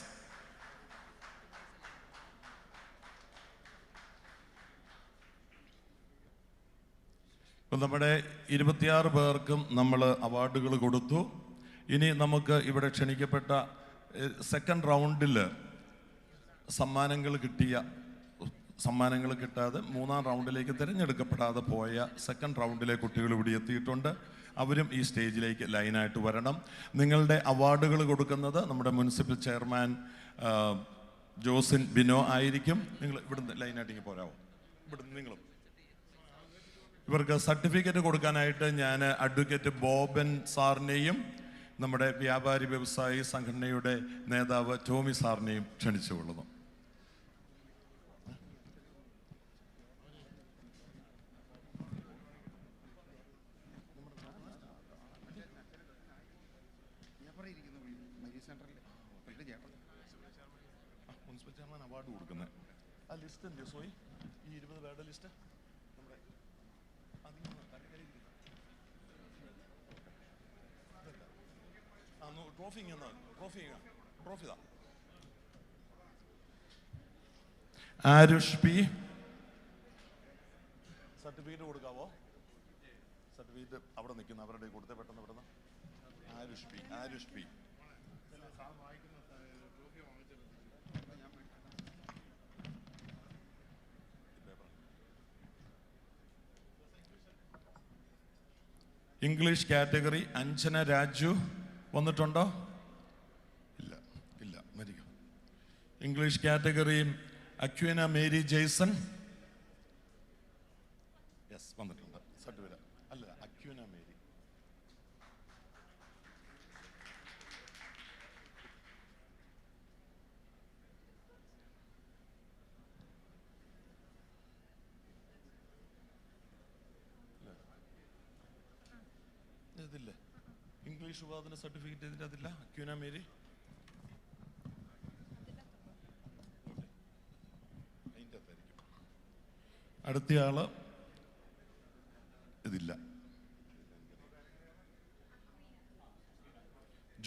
ഇപ്പം നമ്മുടെ 26 പേർക്കും നമ്മൾ അവാർഡുകൾ കൊടുത്തു. ഇനി നമുക്ക് ഇവിടെ ക്ഷണിക്കപ്പെട്ട സെക്കൻഡ് റൗണ്ടിൽ സമ്മാനങ്ങൾ കിട്ടാതെ 3ാം റൗണ്ടിലേക്ക് തിരഞ്ഞെടുക്കപ്പെടാതെ പോയ സെക്കൻഡ് റൗണ്ടിലെ കുട്ടികൾ ഇവിടെ എത്തിയിട്ടുണ്ട്. അവരും ഈ സ്റ്റേജിലേക്ക് ലൈനായിട്ട് വരണം. നിങ്ങളുടെ അവാർഡുകൾ കൊടുക്കുന്നത് നമ്മുടെ മുനിസിപ്പൽ ചെയർമാൻ ജോസിൻ ബിനോ ആയിരിക്കും. നിങ്ങൾ ഇവിടുന്ന് ലൈനായിട്ട് പോരാവോ? ഇവിടുന്ന് നിങ്ങളും. ഇവർക്ക് സർട്ടിഫിക്കറ്റ് കൊടുക്കാനായിട്ട് ഞാൻ അഡ്വക്കേറ്റ് ബോബൻ സാറിനെയും നമ്മുടെ വ്യാപാരി വ്യവസായി സംഘടനയുടെ നേതാവ് ടോമി സാറിനെയും ക്ഷണിച്ചുകൊള്ളുന്നു. മുനിസിപ്പൽ ചെയർമാൻ അവാർഡ് കൊടുക്കുന്നത് ആ ലിസ്റ്റ് എന്ത്? സോയി ഈ 20 പേരുടെ ലിസ്റ്റ് ആരുഷ് പി, സർട്ടിഫിക്കറ്റ് കൊടുക്കാവോ? സർട്ടിഫിക്കറ്റ് അവിടെ നിൽക്കുന്ന അവരുടെ കൊടുത്തേ പെട്ടെന്ന് പെട്ടെന്ന്. Aarush P. English category Anjana Raju വന്നിട്ടുണ്ടോ? ഇല്ല ഇല്ല, മരിക്കും. English category Aquina Mary Jaison. Yes, വന്നിട്ടുണ്ട്. സർട്ടിഫിക്കറ്റ് അല്ല, അക്വീന മേരി. ഇതില്ലേ ഇംഗ്ലീഷ് ഉപാധിന സർട്ടിഫിക്കറ്റ് ഇതിൻ്റെ അതില്ല? അക്വീന മേരി. അടുത്തയാള് ഇതില്ല.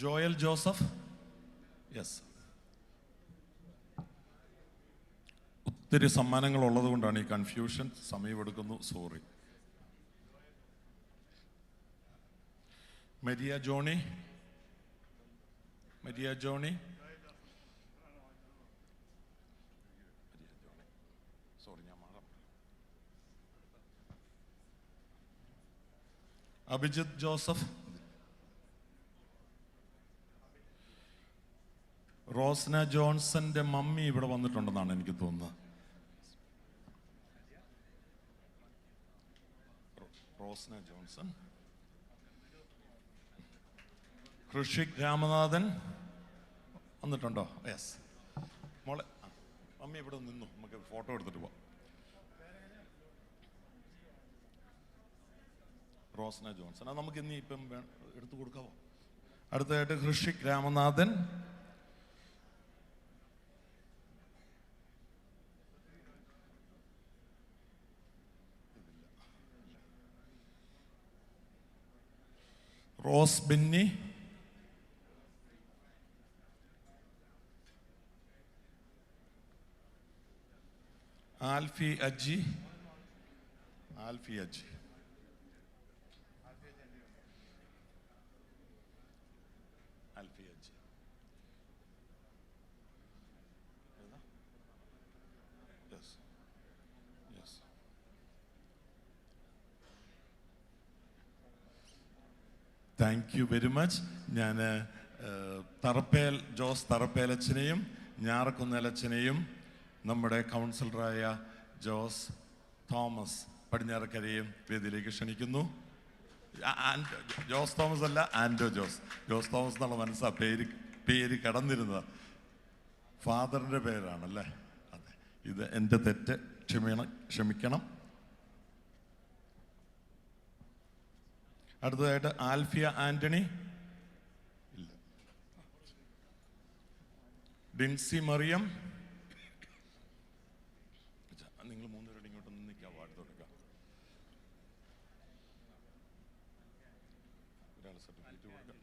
ജോയൽ ജോസഫ്. യെസ്. ഒത്തിരി സമ്മാനങ്ങൾ ഉള്ളത് കൊണ്ടാണ് ഈ കൺഫ്യൂഷൻ. സമയമെടുക്കുന്നു, സോറി. Maria Johnny. സോറി, ഞാൻ മാറാം. അഭിജിത്ത് ജോസഫ്. റോസ്ന ജോൺസന്റെ മമ്മി ഇവിടെ വന്നിട്ടുണ്ടെന്നാണ് എനിക്ക് തോന്നുന്നത്. റോസ്ന ജോൺസൺ. ഋഷിക് രാമനാഥൻ വന്നിട്ടുണ്ടോ? യെസ്. മോളെ മമ്മി ഇവിടെ നിന്നു, നമുക്ക് ഫോട്ടോ എടുത്തിട്ട് പോവാം. റോസ്ന ജോൺസൺ അത് നമുക്ക് ഇനി ഇപ്പം എടുത്തു കൊടുക്കാവോ? അടുത്തതായിട്ട് Rishik Ramanathan. Rose Benny. Alfy Aji. Thank you very much. ഞാൻ ജോസ് തറപ്പേലച്ചനെയും ഞാറക്കുന്നേലച്ചനെയും നമ്മുടെ കൗൺസിലറായ ജോസ് തോമസ് പടിഞ്ഞാറക്കരയും വേദിയിലേക്ക് ക്ഷണിക്കുന്നു. ജോസ് തോമസ് അല്ല, ആൻഡോ ജോസ്. ജോസ് തോമസ് എന്നുള്ള മനസ്സാ പേര് കടന്നിരുന്നത്. ഫാദറിൻ്റെ പേരാണല്ലേ? അതെ, ഇത് എൻ്റെ തെറ്റ്, ക്ഷമിക്കണം. അടുത്തതായിട്ട് ആൽഫിയ ആന്റണി. ഇല്ല. ഡിൻസി മറിയം. നിങ്ങൾ മൂന്നുപേരുടെ ഇങ്ങോട്ട് നിൽക്കാവോ? അടുത്തോട്ടേക്കാം. ഒരാൾ സർട്ടിഫിക്കറ്റ് കൊടുക്കാം.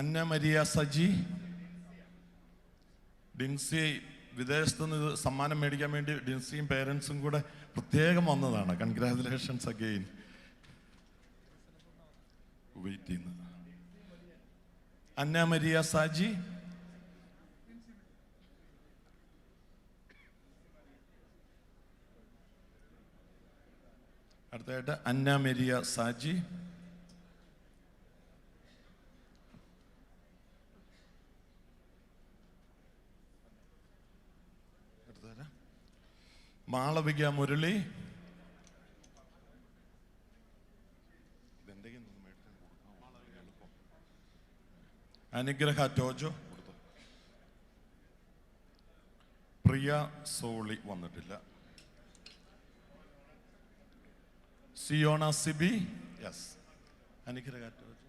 അന്ന മരിയ സജി. ഡിൻസി വിദേശത്ത് നിന്ന് സമ്മാനം മേടിക്കാൻ വേണ്ടി ഡിൻസിയും പേരൻസും കൂടെ പ്രത്യേകം വന്നതാണ്. Congratulations again. വെയിറ്റ് ചെയ്യുന്നത് അന്ന മരിയ സാജി. അടുത്തതായിട്ട് അന്ന മരിയ സാജി. മാളവിക മുരളി. അനുഗ്രഹ ടോജോ. പ്രിയ സോളി വന്നിട്ടില്ല. സിയോണ സിബി. യെസ്. അനുഗ്രഹ ടോജോ.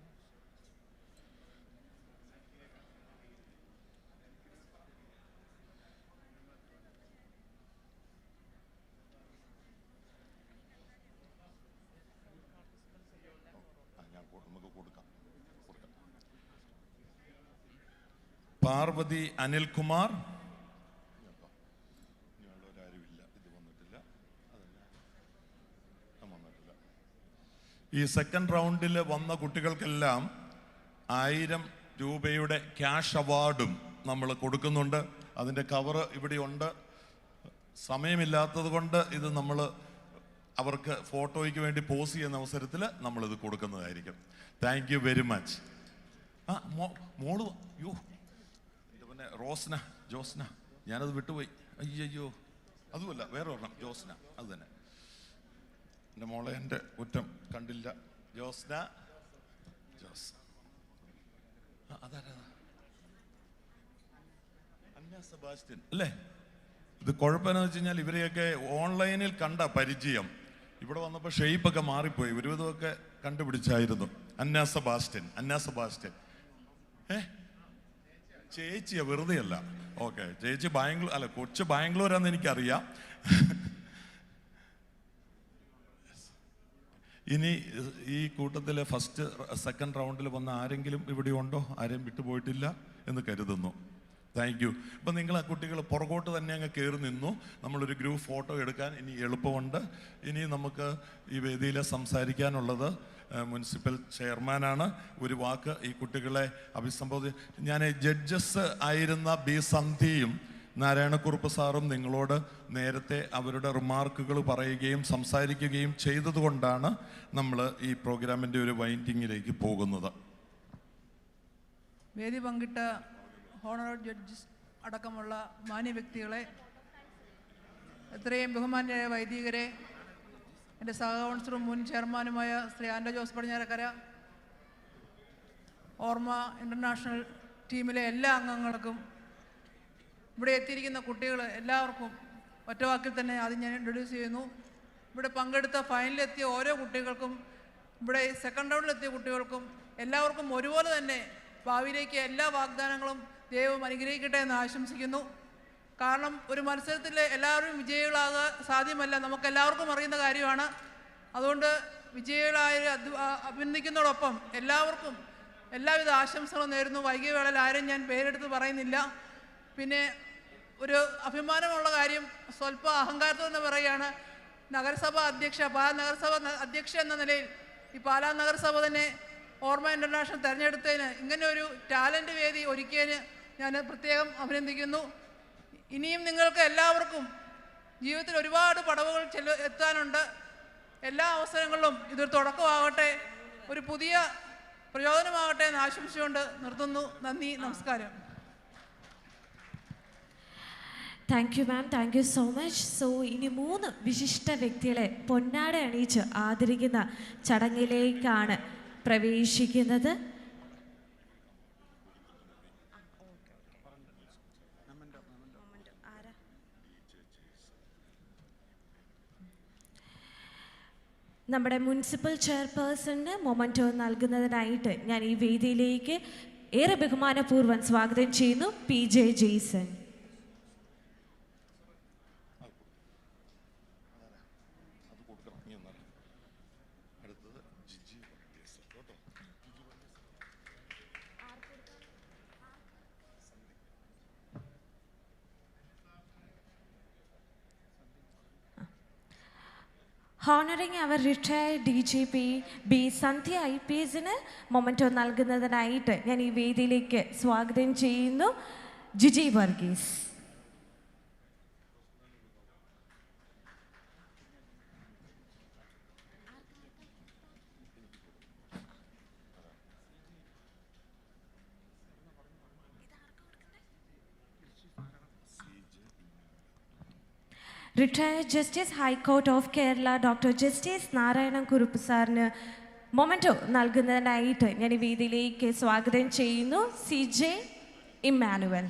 പാർവതി അനിൽകുമാർ. ഈ സെക്കൻഡ് റൗണ്ടിൽ വന്ന കുട്ടികൾക്കെല്ലാം 1000 രൂപയുടെ ക്യാഷ് അവാർഡും നമ്മൾ കൊടുക്കുന്നുണ്ട്. അതിൻ്റെ കവറ് ഇവിടെയുണ്ട്. സമയമില്ലാത്തത് കൊണ്ട് ഇത് നമ്മൾ അവർക്ക് ഫോട്ടോയ്ക്ക് വേണ്ടി പോസ് ചെയ്യുന്ന അവസരത്തിൽ നമ്മളിത് കൊടുക്കുന്നതായിരിക്കും. Thank you very much. മോള് യോ പിന്നെ ജോസ്ന ഞാനത് വിട്ടുപോയി. അയ്യോ അതുമല്ല, വേറെ ഒരെണ്ണം ജോസ്ന, അത് തന്നെ. എൻ്റെ മോളെ എൻ്റെ കുറ്റം കണ്ടില്ല. ജോസ് അതാരാ? അന്ന സെബാസ്റ്റ്യൻ അല്ലേ? ഇത് കുഴപ്പമെന്ന് വെച്ച് കഴിഞ്ഞാൽ ഇവരെയൊക്കെ ഓൺലൈനിൽ കണ്ട പരിചയം, ഇവിടെ വന്നപ്പോൾ ഷെയ്പ്പൊക്കെ മാറിപ്പോയി. ഒരുവിധമൊക്കെ കണ്ടുപിടിച്ചായിരുന്നു. അന്ന സെബാസ്റ്റ്യൻ ചേച്ചിയാ, വെറുതെ അല്ല. ഓക്കെ, ചേച്ചി ബാംഗ്ലൂർ അല്ല, കൊച്ചു ബാംഗ്ലൂരാന്ന് എനിക്കറിയാം. ഇനി ഈ കൂട്ടത്തിലെ ഫസ്റ്റ് സെക്കൻഡ് റൗണ്ടിൽ വന്ന ആരെങ്കിലും ഇവിടെ ഉണ്ടോ? ആരെയും വിട്ടുപോയിട്ടില്ല എന്ന് കരുതുന്നു. Thank you. അപ്പം നിങ്ങൾ ആ കുട്ടികൾ പുറകോട്ട് തന്നെ അങ്ങ് കയറി നിന്നു. നമ്മളൊരു ഗ്രൂപ്പ് ഫോട്ടോ എടുക്കാൻ ഇനി എളുപ്പമുണ്ട്. ഇനി നമുക്ക് ഈ വേദിയിൽ സംസാരിക്കാനുള്ളത് മുനിസിപ്പൽ ചെയർമാനാണ്. ഒരു വാക്ക് ഈ കുട്ടികളെ അഭിസംബോധന. ഞാൻ ജഡ്ജസ് ആയിരുന്ന ബി സന്ധ്യയും നാരായണക്കുറുപ്പ് സാറും നിങ്ങളോട് നേരത്തെ അവരുടെ റിമാർക്കുകൾ പറയുകയും സംസാരിക്കുകയും ചെയ്തതുകൊണ്ടാണ് നമ്മൾ ഈ പ്രോഗ്രാമിൻ്റെ ഒരു വൈൻഡിങ്ങിലേക്ക് പോകുന്നത്. വേദി പങ്കിട്ട ഹോണററി ജഡ്ജസ് അടക്കമുള്ള മാന്യ വ്യക്തികളെ, എത്രയും ബഹുമാന്യരായ വൈദികരെ, എൻ്റെ സഹകൗൺസിലറും മുൻ ചെയർമാനുമായ ശ്രീ ആൻഡോ ജോസ് പടിഞ്ഞാറക്കര, ഓർമ്മ ഇൻ്റർനാഷണൽ ടീമിലെ എല്ലാ അംഗങ്ങൾക്കും, ഇവിടെ എത്തിയിരിക്കുന്ന കുട്ടികൾ എല്ലാവർക്കും ഒറ്റ വാക്കിൽ തന്നെ ആദ്യം ഞാൻ ഇൻട്രൊഡ്യൂസ് ചെയ്യുന്നു. ഇവിടെ പങ്കെടുത്ത ഫൈനലിലെത്തിയ ഓരോ കുട്ടികൾക്കും, ഇവിടെ സെക്കൻഡ് റൗണ്ടിലെത്തിയ കുട്ടികൾക്കും എല്ലാവർക്കും ഒരുപോലെ തന്നെ ഭാവിയിലേക്ക് എല്ലാ വാഗ്ദാനങ്ങളും ദൈവം അനുഗ്രഹിക്കട്ടെ എന്ന് ആശംസിക്കുന്നു. കാരണം ഒരു മത്സരത്തിൽ എല്ലാവരും വിജയികളാകുക സാധ്യമല്ല, നമുക്കെല്ലാവർക്കും അറിയുന്ന കാര്യമാണ്. അതുകൊണ്ട് വിജയികളായ അഭിനന്ദിക്കുന്നതോടൊപ്പം എല്ലാവർക്കും എല്ലാവിധ ആശംസകളും നേരുന്നു. വൈകിയ വേളയിൽ ആരും ഞാൻ പേരെടുത്ത് പറയുന്നില്ല. പിന്നെ ഒരു അഭിമാനമുള്ള കാര്യം, സ്വല്പ അഹങ്കാരത്തോടെ പറയുകയാണ്, പാലാ നഗരസഭ അധ്യക്ഷ എന്ന നിലയിൽ ഈ പാലാ നഗരസഭ തന്നെ ഓർമ്മ ഇൻ്റർനാഷണൽ തിരഞ്ഞെടുത്തതിന്, ഇങ്ങനെ ഒരു ടാലൻറ്റ് വേദി ഒരുക്കിയതിന് ഞാൻ പ്രത്യേകം അഭിനന്ദിക്കുന്നു. ഇനിയും നിങ്ങൾക്ക് എല്ലാവർക്കും ജീവിതത്തിൽ ഒരുപാട് പടവുകൾ എത്താനുണ്ട്. എല്ലാ അവസരങ്ങളിലും ഇതൊരു തുടക്കമാകട്ടെ, ഒരു പുതിയ പ്രചോദനമാകട്ടെ എന്ന് ആശംസിച്ചുകൊണ്ട് നിർത്തുന്നു. നന്ദി, നമസ്കാരം. Thank you ma'am, thank you so much. So ഇനി 3 വിശിഷ്ട വ്യക്തികളെ പൊന്നാട അണിയിച്ച് ആദരിക്കുന്ന ചടങ്ങിലേക്കാണ് പ്രവേശിക്കുന്നത്. നമ്മുടെ മുനിസിപ്പൽ ചെയർപേഴ്സണിന് മൊമെൻറ്റോ നൽകുന്നതിനായിട്ട് ഞാൻ ഈ വേദിയിലേക്ക് ഏറെ ബഹുമാനപൂർവ്വം സ്വാഗതം ചെയ്യുന്നു PJ Jaison. Honouring our retired DGP B Sandhya IPSന് മൊമെൻറ്റോ നൽകുന്നതിനായിട്ട് ഞാൻ ഈ വേദിയിലേക്ക് സ്വാഗതം ചെയ്യുന്നു Jiji Varghese. Retired justice high court of Kerala doctor justice Narayanakurup സാറിന് മൊമെൻറ്റോ നൽകുന്നതിനായിട്ട് ഞാൻ ഈ വേദിയിലേക്ക് സ്വാഗതം ചെയ്യുന്നു CJ Emmanuel.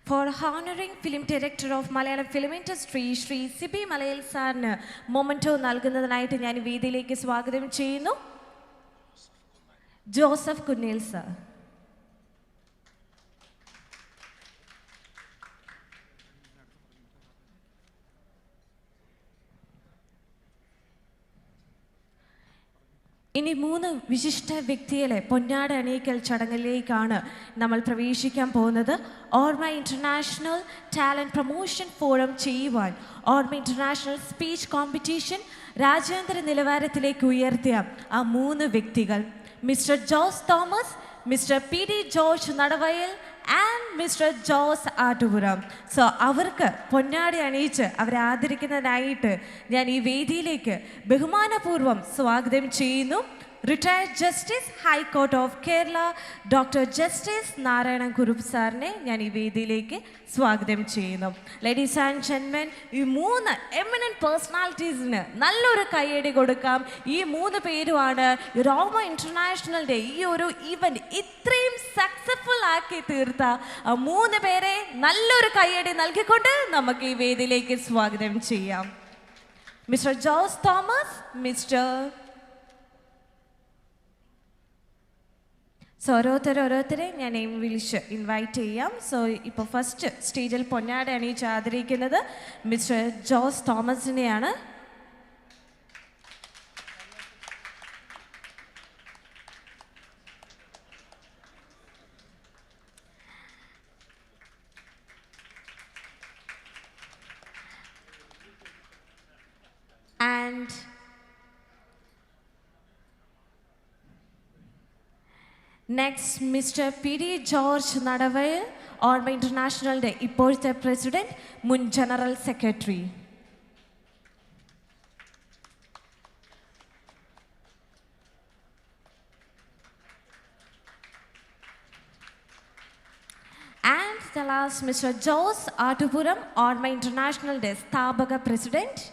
For honoring film director of Malayalam film industry, Shri Sibi Malayal സാറിന് മൊമെൻറ്റോ നൽകുന്നതിനായിട്ട് ഞാൻ വേദിയിലേക്ക് സ്വാഗതം ചെയ്യുന്നു ജോസഫ് കുന്നേൽ സാർ. ഇനി 3 വിശിഷ്ട വ്യക്തികളെ പൊന്നാട അണിയിക്കൽ ചടങ്ങിലേക്കാണ് നമ്മൾ പ്രവേശിക്കാൻ പോകുന്നത്. ഓർമ്മ ഇൻ്റർനാഷണൽ ടാലൻറ്റ് പ്രൊമോഷൻ ഫോറം ചെയ്യുവാൻ ഓർമ്മ ഇൻ്റർനാഷണൽ സ്പീച്ച് കോമ്പറ്റീഷൻ രാജ്യാന്തര നിലവാരത്തിലേക്ക് ഉയർത്തിയ ആ 3 വ്യക്തികൾ mister Jose Thomas, mister P D George Nadavayal and mister Jose Attupuram. So അവർക്ക് പൊന്നാടി അണിയിച്ച് അവരെ ആദരിക്കുന്നതിനായിട്ട് ഞാൻ ഈ വേദിയിലേക്ക് ബഹുമാനപൂർവ്വം സ്വാഗതം ചെയ്യുന്നു. Retired justice high court of Kerala doctor justice Narayana Kurup സാറിനെ ഞാൻ ഈ വേദിയിലേക്ക് സ്വാഗതം ചെയ്യുന്നു. ലേഡീസ് ആൻഡ് ജെന്റ്മെൻ, ഈ 3 എമിനന്റ് പേഴ്സണാലിറ്റീസിന് നല്ലൊരു കയ്യടി കൊടുക്കാം. ഈ 3 പേരുമാണ് ഓർമ്മ ഇൻ്റർനാഷണലിൻ്റെ ഈ ഒരു ഇവന്റ് ഇത്രയും സക്സസ്ഫുൾ ആക്കി തീർത്ത 3 പേരെ നല്ലൊരു കയ്യടി നൽകിക്കൊണ്ട് നമുക്ക് ഈ വേദിയിലേക്ക് സ്വാഗതം ചെയ്യാം. Mister Jose Thomas, mister so ഓരോരുത്തരെ ഞാൻ വിളിച്ച് ഇൻവൈറ്റ് ചെയ്യാം. സോ ഇപ്പോൾ ഫസ്റ്റ് സ്റ്റേജിൽ പൊന്നാട അണിയിച്ച് ആദരിക്കുന്നത് മിസ്റ്റർ ജോസ് തോമസിനെയാണ്. And next mister P D George Nadavayal, Orma ഇൻ്റർനാഷണലിൻ്റെ ഇപ്പോഴത്തെ പ്രസിഡന്റ്, മുൻ general secretary. And the last mister Jose Attupuram, Orma ഇൻ്റർനാഷണലിൻ്റെ സ്ഥാപക പ്രസിഡന്റ്.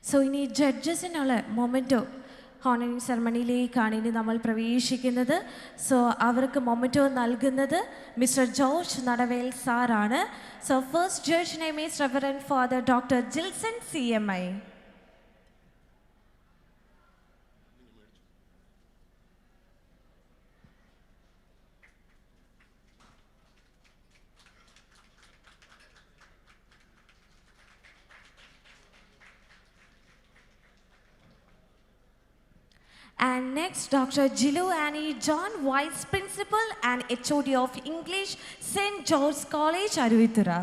സോ ഇനി ജഡ്ജസിനുള്ള മൊമെൻറ്റോ ഹോണറിംഗ് സെറമണിയിലേക്കാണ് ഇനി നമ്മൾ പ്രവേശിക്കുന്നത്. സോ അവർക്ക് മൊമെൻറ്റോ നൽകുന്നത് മിസ്റ്റർ ജോർജ് നടവേൽ സാറാണ്. So first judge name is Reverend father doctor Jilson CMI. And next, Dr. Jilu Annie John, Vice Principal and HOD of English, St. George's College, Aruvithura.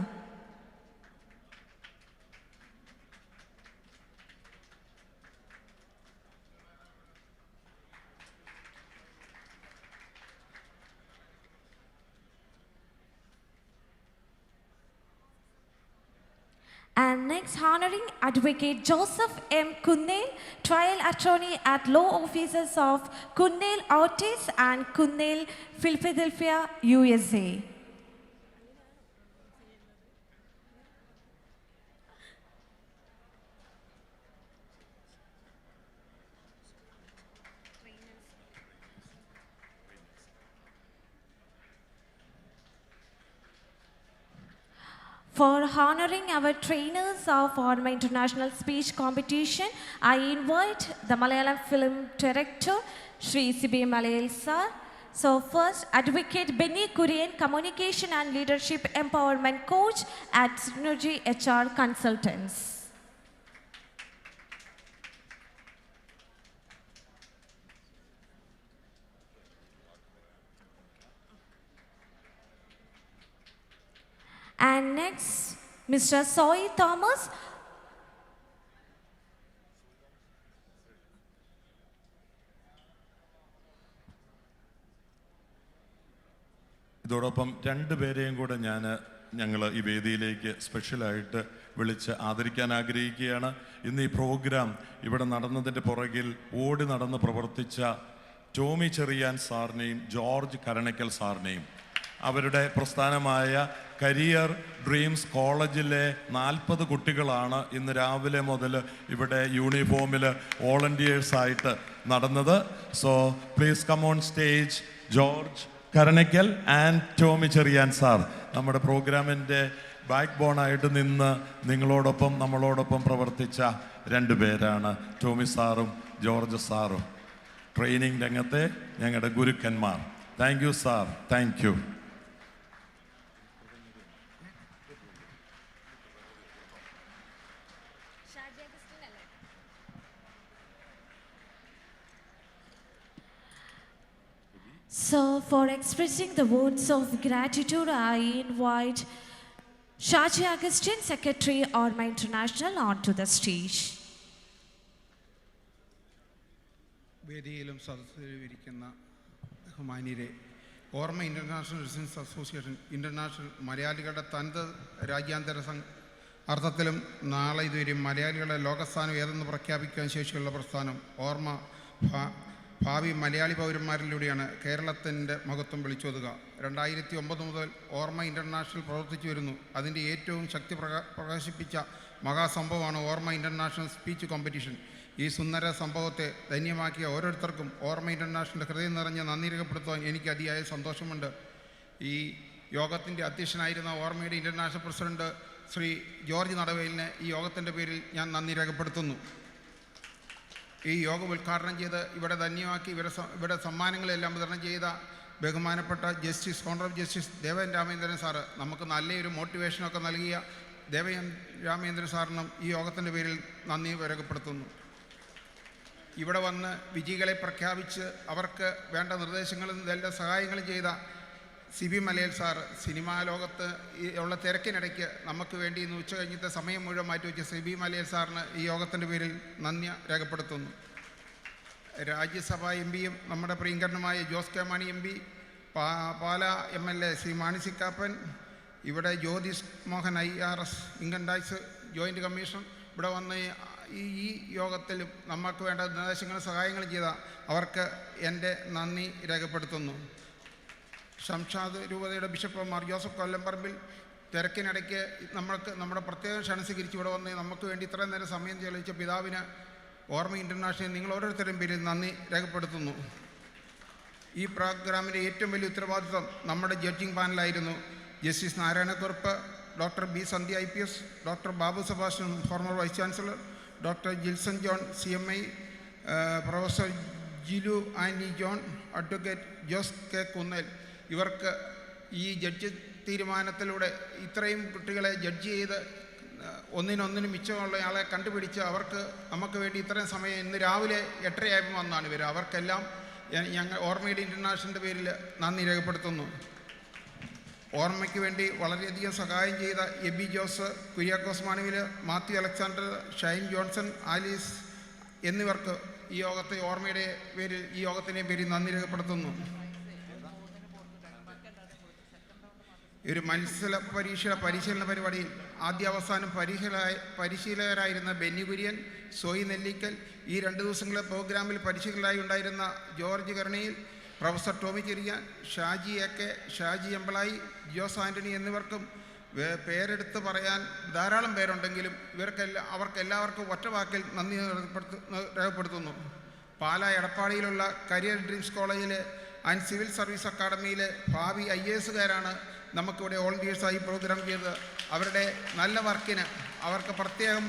And next, honoring Advocate Joseph M. Kunnel, Trial Attorney at Law Offices of Kunnel Ortiz and Kunnel, Philadelphia, USA. For honoring our trainers of Orma International Speech Competition, I invite the Malayalam film director, Shri C.B. Malayal sir. So first, Advocate Benny Kurian, Communication and Leadership Empowerment Coach at Synergy HR Consultants. And next, Mr. Soy Thomas, ഇതോടൊപ്പം 2 പേരെയും കൂടെ ഞങ്ങൾ ഈ വേദിയിലേക്ക് സ്പെഷ്യലായിട്ട് വിളിച്ച് ആദരിക്കാൻ ആഗ്രഹിക്കുകയാണ്. ഇന്ന് ഈ പ്രോഗ്രാം ഇവിടെ നടന്നതിൻ്റെ പുറകിൽ ഓടി നടന്ന് പ്രവർത്തിച്ച ടോമി ചെറിയാൻ സാറിനെയും ജോർജ് കരണക്കൽ സാറിനെയും അവരുടെ പ്രസ്ഥാനമായ കരിയർ ഡ്രീംസ് കോളേജിലെ 40 കുട്ടികളാണ് ഇന്ന് രാവിലെ മുതൽ ഇവിടെ യൂണിഫോമിൽ വോളണ്ടിയേഴ്സായിട്ട് നടന്നത്. So please come on stage George Karanakkal and Tomy Cherian sir. നമ്മുടെ പ്രോഗ്രാമിൻ്റെ ബാക്ക് ബോണായിട്ട് നിന്ന് നമ്മളോടൊപ്പം പ്രവർത്തിച്ച 2 പേരാണ് ടോമി സാറും ജോർജ് സാറും. ട്രെയിനിങ് രംഗത്തെ ഞങ്ങളുടെ ഗുരുക്കന്മാർ. Thank you sir, thank you. So, for expressing the words of gratitude, I invite Shaji Augustine, Secretary, Orma International, onto the stage. വേദിയിലും സദസ്സിലും ഇരിക്കുന്ന ബഹുമാന്യരെ, ഓർമ്മ ഇൻ്റർനാഷണൽ റെസിഡൻസ് അസോസിയേഷൻ ഇൻ്റർനാഷണൽ മലയാളികളുടെ തനത് രാജ്യാന്തര അർത്ഥത്തിലും നാളെ ഇതുവരെ മലയാളികളുടെ ലോകസ്ഥാനം ഏതെന്ന് പ്രഖ്യാപിക്കാൻ ശേഷിയുള്ള പ്രസ്ഥാനം ഓർമ്മ ഭാവി മലയാളി പൗരന്മാരിലൂടെയാണ് കേരളത്തിൻ്റെ മഹത്വം വിളിച്ചോതുക. 2009 മുതൽ ഓർമ്മ ഇൻ്റർനാഷണൽ പ്രവർത്തിച്ചു വരുന്നു. അതിൻ്റെ ഏറ്റവും ശക്തി പ്രകാശിപ്പിച്ച മഹാസംഭവമാണ് ഓർമ്മ ഇൻ്റർനാഷണൽ സ്പീച്ച് കോമ്പറ്റീഷൻ. ഈ സുന്ദര സംഭവത്തെ ധന്യമാക്കിയ ഓരോരുത്തർക്കും ഓർമ്മ ഇൻ്റർനാഷണൽ ഹൃദയം നിറഞ്ഞ നന്ദി രേഖപ്പെടുത്തുവാൻ എനിക്ക് അതിയായ സന്തോഷമുണ്ട്. ഈ യോഗത്തിൻ്റെ അധ്യക്ഷനായിരുന്ന ഓർമ്മയുടെ ഇൻ്റർനാഷണൽ പ്രസിഡന്റ് ശ്രീ ജോർജ് നടവേലിനെ ഈ യോഗത്തിൻ്റെ പേരിൽ ഞാൻ നന്ദി രേഖപ്പെടുത്തുന്നു. ഈ യോഗം ഉദ്ഘാടനം ചെയ്ത് ഇവിടെ ധന്യമാക്കി ഇവിടെ സമ്മാനങ്ങളെല്ലാം വിതരണം ചെയ്ത ബഹുമാനപ്പെട്ട ജസ്റ്റിസ് ഓണറബിൾ ജസ്റ്റിസ് ദേവൻ രാമേന്ദ്രൻ സാറ്, നമുക്ക് നല്ലൊരു മോട്ടിവേഷനൊക്കെ നൽകിയ ദേവൻ രാമേന്ദ്രൻ സാറിനും ഈ യോഗത്തിൻ്റെ പേരിൽ നന്ദി രേഖപ്പെടുത്തുന്നു. ഇവിടെ വന്ന് വിജയികളെ പ്രഖ്യാപിച്ച് അവർക്ക് വേണ്ട നിർദ്ദേശങ്ങളും എല്ലാ സഹായങ്ങളും ചെയ്ത CB മലയിൽ സാറ്, സിനിമാ ലോകത്ത് ഉള്ള തിരക്കിനിടയ്ക്ക് നമുക്ക് വേണ്ടി ഇന്ന് ഉച്ച കഴിഞ്ഞത്തെ സമയം മുഴുവൻ മാറ്റിവെച്ച CB മലയിൽ സാറിന് ഈ യോഗത്തിൻ്റെ പേരിൽ നന്ദി രേഖപ്പെടുത്തുന്നു. രാജ്യസഭാ MP-യും നമ്മുടെ പ്രിയങ്കരനുമായ Jose K Mani MP, Pala MLA Shri Mani C Kappan, ഇവിടെ Jyothish Mohan IRS income tax joint commission ഇവിടെ വന്ന് ഈ യോഗത്തിലും നമുക്ക് വേണ്ട നിർദ്ദേശങ്ങളും സഹായങ്ങളും ചെയ്ത അവർക്ക് എൻ്റെ നന്ദി രേഖപ്പെടുത്തുന്നു. ശംഷാദ് രൂപതയുടെ ബിഷപ്പ് മാർ ജോസഫ് കൊല്ലംപറമ്പിൽ തിരക്കിനിടയ്ക്ക് നമ്മുടെ പ്രത്യേകം ക്ഷണം സ്വീകരിച്ച് ഇവിടെ വന്ന് നമുക്ക് വേണ്ടി ഇത്രയും നേരം സമയം ചെലവഴിച്ച പിതാവിന് ഓർമ്മ ഇൻ്റർനാഷണൽ നിങ്ങൾ ഓരോരുത്തരും പേരിൽ നന്ദി രേഖപ്പെടുത്തുന്നു. ഈ പ്രോഗ്രാമിൻ്റെ ഏറ്റവും വലിയ ഉത്തരവാദിത്വം നമ്മുടെ ജഡ്ജിങ് പാനലായിരുന്നു. Justice Narayanakurup, doctor B. Sandhya IPS, doctor Babu Sebastian former vice chancellor, doctor Jilson John CMI, professor Jilu Andy John, advocate Jose K Kunnel. ഇവർക്ക് ഈ ജഡ്ജ് തീരുമാനത്തിലൂടെ ഇത്രയും കുട്ടികളെ ജഡ്ജ് ചെയ്ത് ഒന്നിനൊന്നിനും മിച്ചമുള്ള ആളെ കണ്ടുപിടിച്ച് അവർക്ക് നമുക്ക് വേണ്ടി ഇത്രയും സമയം ഇന്ന് രാവിലെ 8:30 വന്നാണ് ഇവർ. അവർക്കെല്ലാം ഞങ്ങൾ ഓർമ്മയുടെ ഇൻ്റർനാഷണലിൻ്റെ പേരിൽ നന്ദി രേഖപ്പെടുത്തുന്നു. ഓർമ്മയ്ക്ക് വേണ്ടി വളരെയധികം സഹായം ചെയ്ത എബി ജോസ്, കുര്യാക്കോസ് മാനുവിൽ, മാത്യു അലക്സാണ്ടർ, ഷൈൻ ജോൺസൺ, ആലീസ് എന്നിവർക്ക് ഈ യോഗത്തിൻ്റെ പേരിൽ നന്ദി രേഖപ്പെടുത്തുന്നു. ഒരു മത്സര പരീക്ഷയുടെ പരിശീലന പരിപാടിയിൽ ആദ്യാവസാനം പരിശീലകരായിരുന്ന ബെന്നി കുര്യൻ, സോയി നെല്ലിക്കൽ, ഈ 2 ദിവസങ്ങളിലെ പ്രോഗ്രാമിൽ പരിശീലകരായി ഉണ്ടായിരുന്ന ജോർജ് കരണയിൽ, പ്രൊഫസർ ടോമി ചെറിയാൻ, ഷാജി AK, ഷാജി എംപ്ലായി, ജോസ് ആൻ്റണി എന്നിവർക്കും പേരെടുത്ത് പറയാൻ ധാരാളം പേരുണ്ടെങ്കിലും അവർക്കെല്ലാവർക്കും ഒറ്റ വാക്കിൽ നന്ദി രേഖപ്പെടുത്തുന്നു. പാലാ എടപ്പാടിയിലുള്ള കരിയർ ഡ്രീംസ് കോളേജിലെ ആൻഡ് സിവിൽ സർവീസ് അക്കാഡമിയിലെ ഭാവി IAS-കാരാണ് നമുക്കിവിടെ വോളണ്ടിയേഴ്സായി പ്രോഗ്രാം ചെയ്ത് അവരുടെ നല്ല വർക്കിന് അവർക്ക് പ്രത്യേകം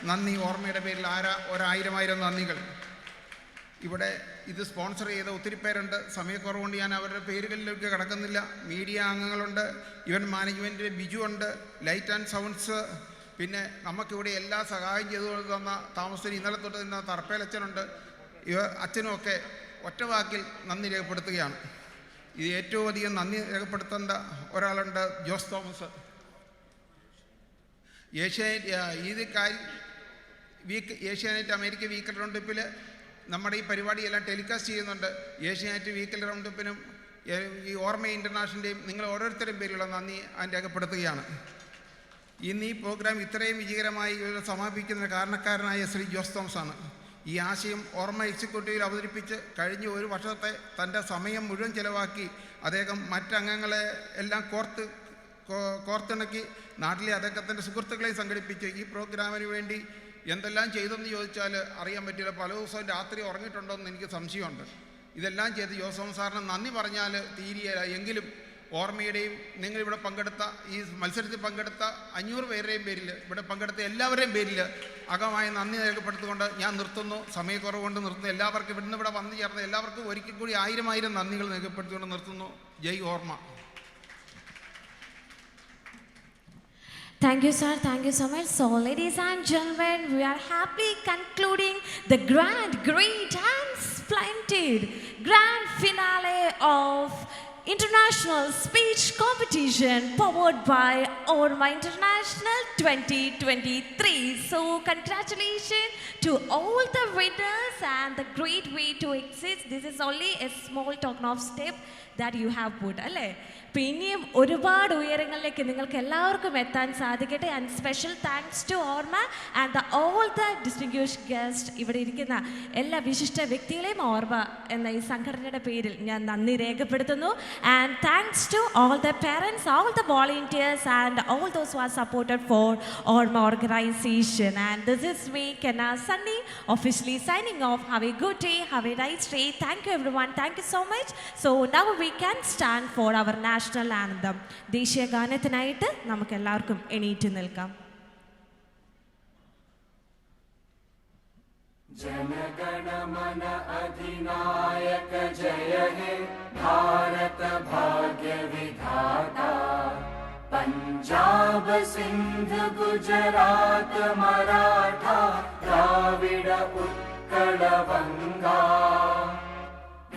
നന്ദി. ഓർമ്മയുടെ പേരിൽ 1000 നന്ദികൾ. ഇവിടെ ഇത് സ്പോൺസർ ചെയ്ത ഒത്തിരി പേരുണ്ട്. സമയക്കുറവുകൊണ്ട് ഞാൻ അവരുടെ പേരുകളിലേക്ക് കടക്കുന്നില്ല. മീഡിയ അംഗങ്ങളുണ്ട്, ഇവൻറ്റ് മാനേജ്മെൻറ്റ് ബിജു ഉണ്ട്, ലൈറ്റ് ആൻഡ് സൗണ്ട്സ്, പിന്നെ നമുക്കിവിടെ എല്ലാ സഹായം ചെയ്തു തന്ന താമസത്തിന് ഇന്നലെ തൊട്ട് നിന്ന തറപ്പേലച്ഛനുണ്ട്. അച്ഛനുമൊക്കെ ഒറ്റ വാക്കിൽ നന്ദി രേഖപ്പെടുത്തുകയാണ്. ഇത് ഏറ്റവും അധികം നന്ദി രേഖപ്പെടുത്തേണ്ട ഒരാളുണ്ട്, ജോസ് തോമസ്. ഏഷ്യാനെറ്റ് അമേരിക്ക വീക്കൽ റൗണ്ടപ്പിൽ നമ്മുടെ ഈ പരിപാടിയെല്ലാം ടെലികാസ്റ്റ് ചെയ്യുന്നുണ്ട്. ഏഷ്യാനെറ്റ് വീക്കൽ റൗണ്ടപ്പിനും ഈ ഓർമ്മ ഇൻ്റർനാഷണലിൻ്റെയും നിങ്ങൾ ഓരോരുത്തരുടെയും പേരിലുള്ള നന്ദി രേഖപ്പെടുത്തുകയാണ്. ഇന്ന് ഈ പ്രോഗ്രാം ഇത്രയും വിജയകരമായി സമാപിക്കുന്നതിന് കാരണക്കാരനായ ശ്രീ ജോസ് തോമസ് ആണ്. ഈ ആശയം ഓർമ്മ എക്സിക്യൂട്ടീവിൽ അവതരിപ്പിച്ച് കഴിഞ്ഞ ഒരു വർഷത്തെ തൻ്റെ സമയം മുഴുവൻ ചെലവാക്കി അദ്ദേഹം മറ്റംഗങ്ങളെ എല്ലാം കോർത്തിണക്കി നാട്ടിലെ അദ്ദേഹത്തിൻ്റെ സുഹൃത്തുക്കളെയും സംഘടിപ്പിച്ച് ഈ പ്രോഗ്രാമിന് വേണ്ടി എന്തെല്ലാം ചെയ്തെന്ന് ചോദിച്ചാൽ അറിയാൻ പറ്റില്ല. പല ദിവസവും രാത്രി ഉറങ്ങിയിട്ടുണ്ടോ എന്ന് എനിക്ക് സംശയമുണ്ട്. ഇതെല്ലാം ചെയ്ത് ജോസോം സാറിന് നന്ദി പറഞ്ഞാൽ തീരിയല്ല. എങ്കിലും ഓർമ്മയുടെയും നിങ്ങളിവിടെ പങ്കെടുത്ത ഈ മത്സരത്തിൽ പങ്കെടുത്ത 500 പേരുടെയും പേരിൽ ഇവിടെ പങ്കെടുത്ത എല്ലാവരുടെയും പേരിൽ അകമായി നന്ദി രേഖപ്പെടുത്തിക്കൊണ്ട് ഞാൻ നിർത്തുന്നു. സമയക്കുറവുകൊണ്ട് നിർത്തുന്നു. എല്ലാവർക്കും ഇവിടെ വന്നു ചേർന്ന എല്ലാവർക്കും ഒരിക്കൽ കൂടി 1000 നന്ദികൾ രേഖപ്പെടുത്തിക്കൊണ്ട് നിർത്തുന്നു. ജയ് ഓർമ്മ. Thank you, sir. Thank you so much. So, ladies and gentlemen, we are happily concluding the grand, great and splendid grand finale of International Speech Competition powered by Orma International 2023. So, congratulations to all the winners and the great way to exist. This is only a small token of step that you have put. അല്ലേ? പിന്നെയും ഒരുപാട് ഉയരങ്ങളിലേക്ക് നിങ്ങൾക്ക് എല്ലാവർക്കും എത്താൻ സാധിക്കട്ടെ. And special thanks to ഓർമ്മ and all the distinguished guest. ഇവിടെ ഇരിക്കുന്ന എല്ലാ വിശിഷ്ട വ്യക്തികളെയും ഓർമ്മ എന്ന ഈ സംഘടനയുടെ പേരിൽ ഞാൻ നന്ദി രേഖപ്പെടുത്തുന്നു. And thanks to all the parents, all the volunteers and all those who are supported for Orma organisation. And this is me Kenna Sunny officially signing off. Have a good day, have a nice day. Thank you everyone. Thank you so much. So now we can stand for our national anthem. ദേശീയ ഗാനത്തിനായിട്ട് നമുക്ക് എല്ലാവർക്കും എണീറ്റ് നിൽക്കാം. जनगण मन अधिनायक जय हे भारत भाग्य विधाता. पंजाब सिंध गुजरात मराठा द्राविड उत्कल बंगा.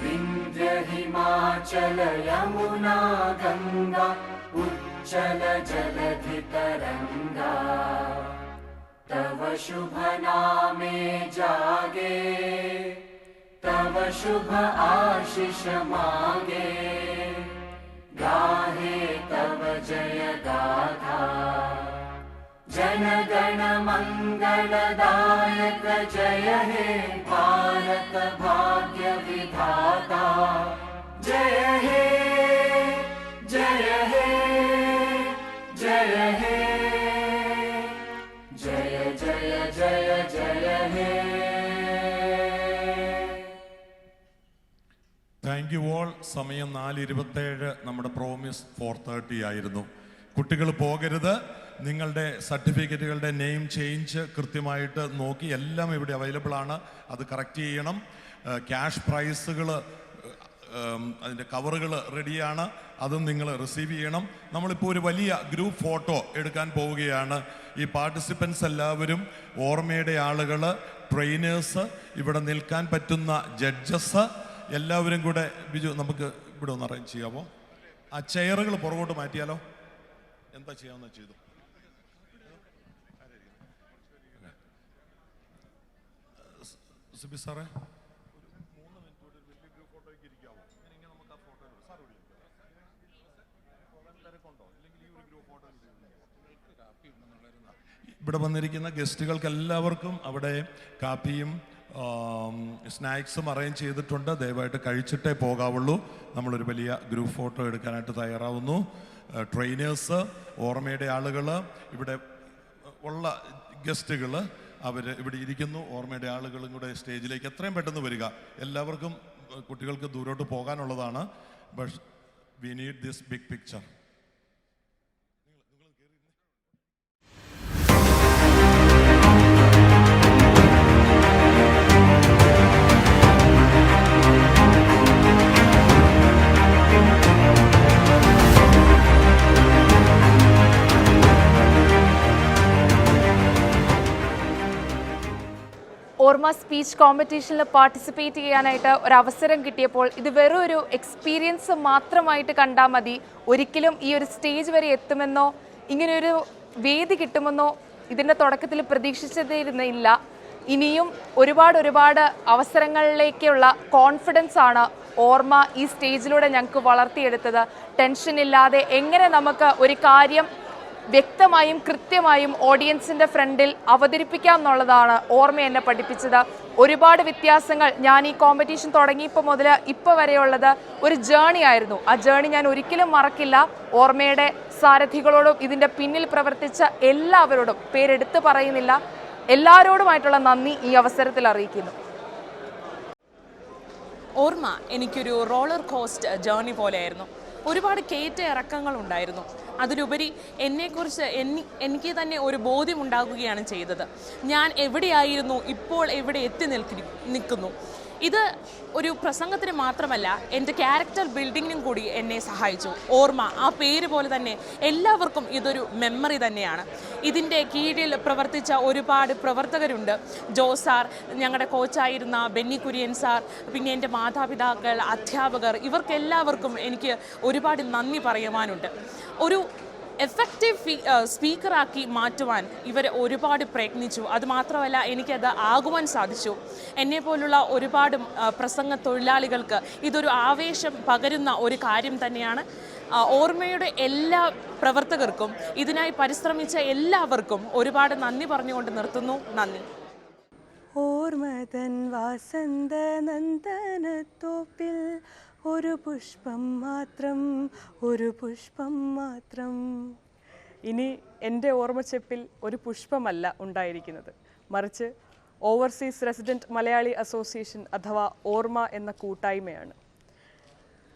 विंध्य हिमाचल यमुना गंगा उच्चल जलधि तरंगा. तव शुभ नामे जागे, तव शुभ आशीष मागे. गाहे तव जय गाथा. जनगण मंगलदायक जय हे भारत भाग्य विधाता. जय हे जय हे जय हे जय जय जय जय हे. Thank you all. സമയം 4:27. നമ്മുടെ പ്രോമിസ് 4:30 ആയിരുന്നു. കുട്ടികൾ പോകരുത്. നിങ്ങളുടെ സർട്ടിഫിക്കറ്റുകളുടെ നെയിം ചേഞ്ച് കൃത്യമായിട്ട് നോക്കി എല്ലാം ഇവിടെ അവൈലബിൾ ആണ്. അത് കറക്റ്റ് ചെയ്യണം. ക്യാഷ് പ്രൈസുകൾ അതിൻ്റെ കവറുകൾ റെഡിയാണ്. അതും നിങ്ങൾ റിസീവ് ചെയ്യണം. നമ്മളിപ്പോൾ ഒരു വലിയ ഗ്രൂപ്പ് ഫോട്ടോ എടുക്കാൻ പോവുകയാണ്. ഈ പാർട്ടിസിപ്പൻസ് എല്ലാവരും, ഓർമ്മയുടെ ആളുകൾ, ട്രെയിനേഴ്സ്, ഇവിടെ നിൽക്കാൻ പറ്റുന്ന ജഡ്ജസ് എല്ലാവരും കൂടെ. ബിജു, നമുക്ക് ഇവിടെ ഒന്ന് അറേഞ്ച് ചെയ്യാമോ? ആ ചെയറുകൾ പുറകോട്ട് മാറ്റിയാലോ? എന്താ ചെയ്യാമെന്ന് ചെയ്തു. സുബി സാറേ, ഇവിടെ വന്നിരിക്കുന്ന ഗസ്റ്റുകൾക്ക് എല്ലാവർക്കും അവിടെ കാപ്പിയും സ്നാക്സും അറേഞ്ച് ചെയ്തിട്ടുണ്ട്. ദയവായിട്ട് കഴിച്ചിട്ടേ പോകാവുള്ളൂ. നമ്മളൊരു വലിയ ഗ്രൂപ്പ് ഫോട്ടോ എടുക്കാനായിട്ട് തയ്യാറാവുന്നു. ട്രെയിനേഴ്സ്, ഓർമ്മയുടെ ആളുകൾ, ഇവിടെ ഉള്ള ഗസ്റ്റുകൾ അവർ ഇവിടെ ഇരിക്കുന്നു. ഓർമ്മയുടെ ആളുകളും കൂടെ സ്റ്റേജിലേക്ക് എത്രയും പെട്ടെന്ന് വരിക. എല്ലാവർക്കും കുട്ടികൾക്ക് ദൂരോട്ട് പോകാനുള്ളതാണ്. But we need this big picture. Orma speech കോമ്പറ്റീഷനിൽ പാർട്ടിസിപ്പേറ്റ് ചെയ്യാനായിട്ട് ഒരവസരം കിട്ടിയപ്പോൾ ഇത് വെറും ഒരു എക്സ്പീരിയൻസ് മാത്രമായിട്ട് കണ്ടാൽ മതി. ഒരിക്കലും ഈ ഒരു സ്റ്റേജ് വരെ എത്തുമെന്നോ ഇങ്ങനെയൊരു വേദി കിട്ടുമെന്നോ ഇതിൻ്റെ തുടക്കത്തിൽ പ്രതീക്ഷിച്ചതേയിരുന്നില്ല. ഇനിയും ഒരുപാട് അവസരങ്ങളിലേക്കുള്ള കോൺഫിഡൻസ് ആണ് ഓർമ്മ ഈ സ്റ്റേജിലൂടെ ഞങ്ങൾക്ക് വളർത്തിയെടുത്തത്. ടെൻഷനില്ലാതെ എങ്ങനെ നമുക്ക് ഒരു കാര്യം വ്യക്തമായും കൃത്യമായും ഓഡിയൻസിൻ്റെ ഫ്രണ്ടിൽ അവതരിപ്പിക്കാം എന്നുള്ളതാണ് ഓർമ്മ എന്നെ പഠിപ്പിച്ചത്. ഒരുപാട് വ്യത്യാസങ്ങൾ ഞാൻ ഈ കോമ്പറ്റീഷൻ തുടങ്ങിയപ്പോൾ മുതൽ ഇപ്പോൾ വരെയുള്ളത് ഒരു ജേണി ആയിരുന്നു. ആ ജേണി ഞാൻ ഒരിക്കലും മറക്കില്ല. ഓർമ്മയുടെ സാരഥികളോടും ഇതിൻ്റെ പിന്നിൽ പ്രവർത്തിച്ച എല്ലാവരോടും, പേരെടുത്ത് പറയുന്നില്ല, എല്ലാവരോടുമായിട്ടുള്ള നന്ദി ഈ അവസരത്തിൽ അറിയിക്കുന്നു. ഓർമ്മ എനിക്കൊരു റോളർ കോസ്റ്റ് ജേർണി പോലെയായിരുന്നു. ഒരുപാട് കയറ്റ ഇറക്കങ്ങളുണ്ടായിരുന്നു. അതിലുപരി എന്നെക്കുറിച്ച് എനിക്ക് തന്നെ ഒരു ബോധ്യമുണ്ടാകുകയാണ് ചെയ്തത്. ഞാൻ എവിടെയായിരുന്നു, ഇപ്പോൾ എവിടെ എത്തി നിൽക്കുന്നു. ഇത് ഒരു പ്രസംഗത്തിന് മാത്രമല്ല, എൻ്റെ ക്യാരക്ടർ ബിൽഡിങ്ങിനും കൂടി എന്നെ സഹായിച്ചു. ഓർമ്മ, ആ പേര് പോലെ തന്നെ എല്ലാവർക്കും ഇതൊരു മെമ്മറി തന്നെയാണ്. ഇതിൻ്റെ കീഴിൽ പ്രവർത്തിച്ച ഒരുപാട് പ്രവർത്തകരുണ്ട്. ജോസ് സാർ, ഞങ്ങളുടെ കോച്ചായിരുന്ന ബെന്നി കുര്യൻ സാർ, പിന്നെ എൻ്റെ മാതാപിതാക്കൾ, അധ്യാപകർ, ഇവർക്കെല്ലാവർക്കും എനിക്ക് ഒരുപാട് നന്ദി പറയുവാനുണ്ട്. ഒരു എഫക്റ്റീവ് സ്പീക്കറാക്കി മാറ്റുവാൻ ഇവർ ഒരുപാട് പ്രയത്നിച്ചു. അതുമാത്രമല്ല, എനിക്കത് ആകുവാൻ സാധിച്ചു. എന്നെപ്പോലുള്ള ഒരുപാട് പ്രസംഗ തൊഴിലാളികൾക്ക് ഇതൊരു ആവേശം പകരുന്ന ഒരു കാര്യം തന്നെയാണ്. ഓർമ്മയുടെ എല്ലാ പ്രവർത്തകർക്കും ഇതിനായി പരിശ്രമിച്ച എല്ലാവർക്കും ഒരുപാട് നന്ദി പറഞ്ഞുകൊണ്ട് നിർത്തുന്നു. നന്ദി. ഓർമ്മതൻ വാസന്ത നന്ദനത്തോപ്പിൽ ഒരു പുഷ്പം മാത്രം, ഒരു പുഷ്പം മാത്രം. ഇനി എൻ്റെ ഓർമ്മച്ചെപ്പിൽ ഒരു പുഷ്പമല്ല ഉണ്ടായിരിക്കുന്നത്, മറിച്ച് ഓവർസീസ് റെസിഡൻറ്റ് മലയാളി അസോസിയേഷൻ അഥവാ ഓർമ്മ എന്ന കൂട്ടായ്മയാണ്.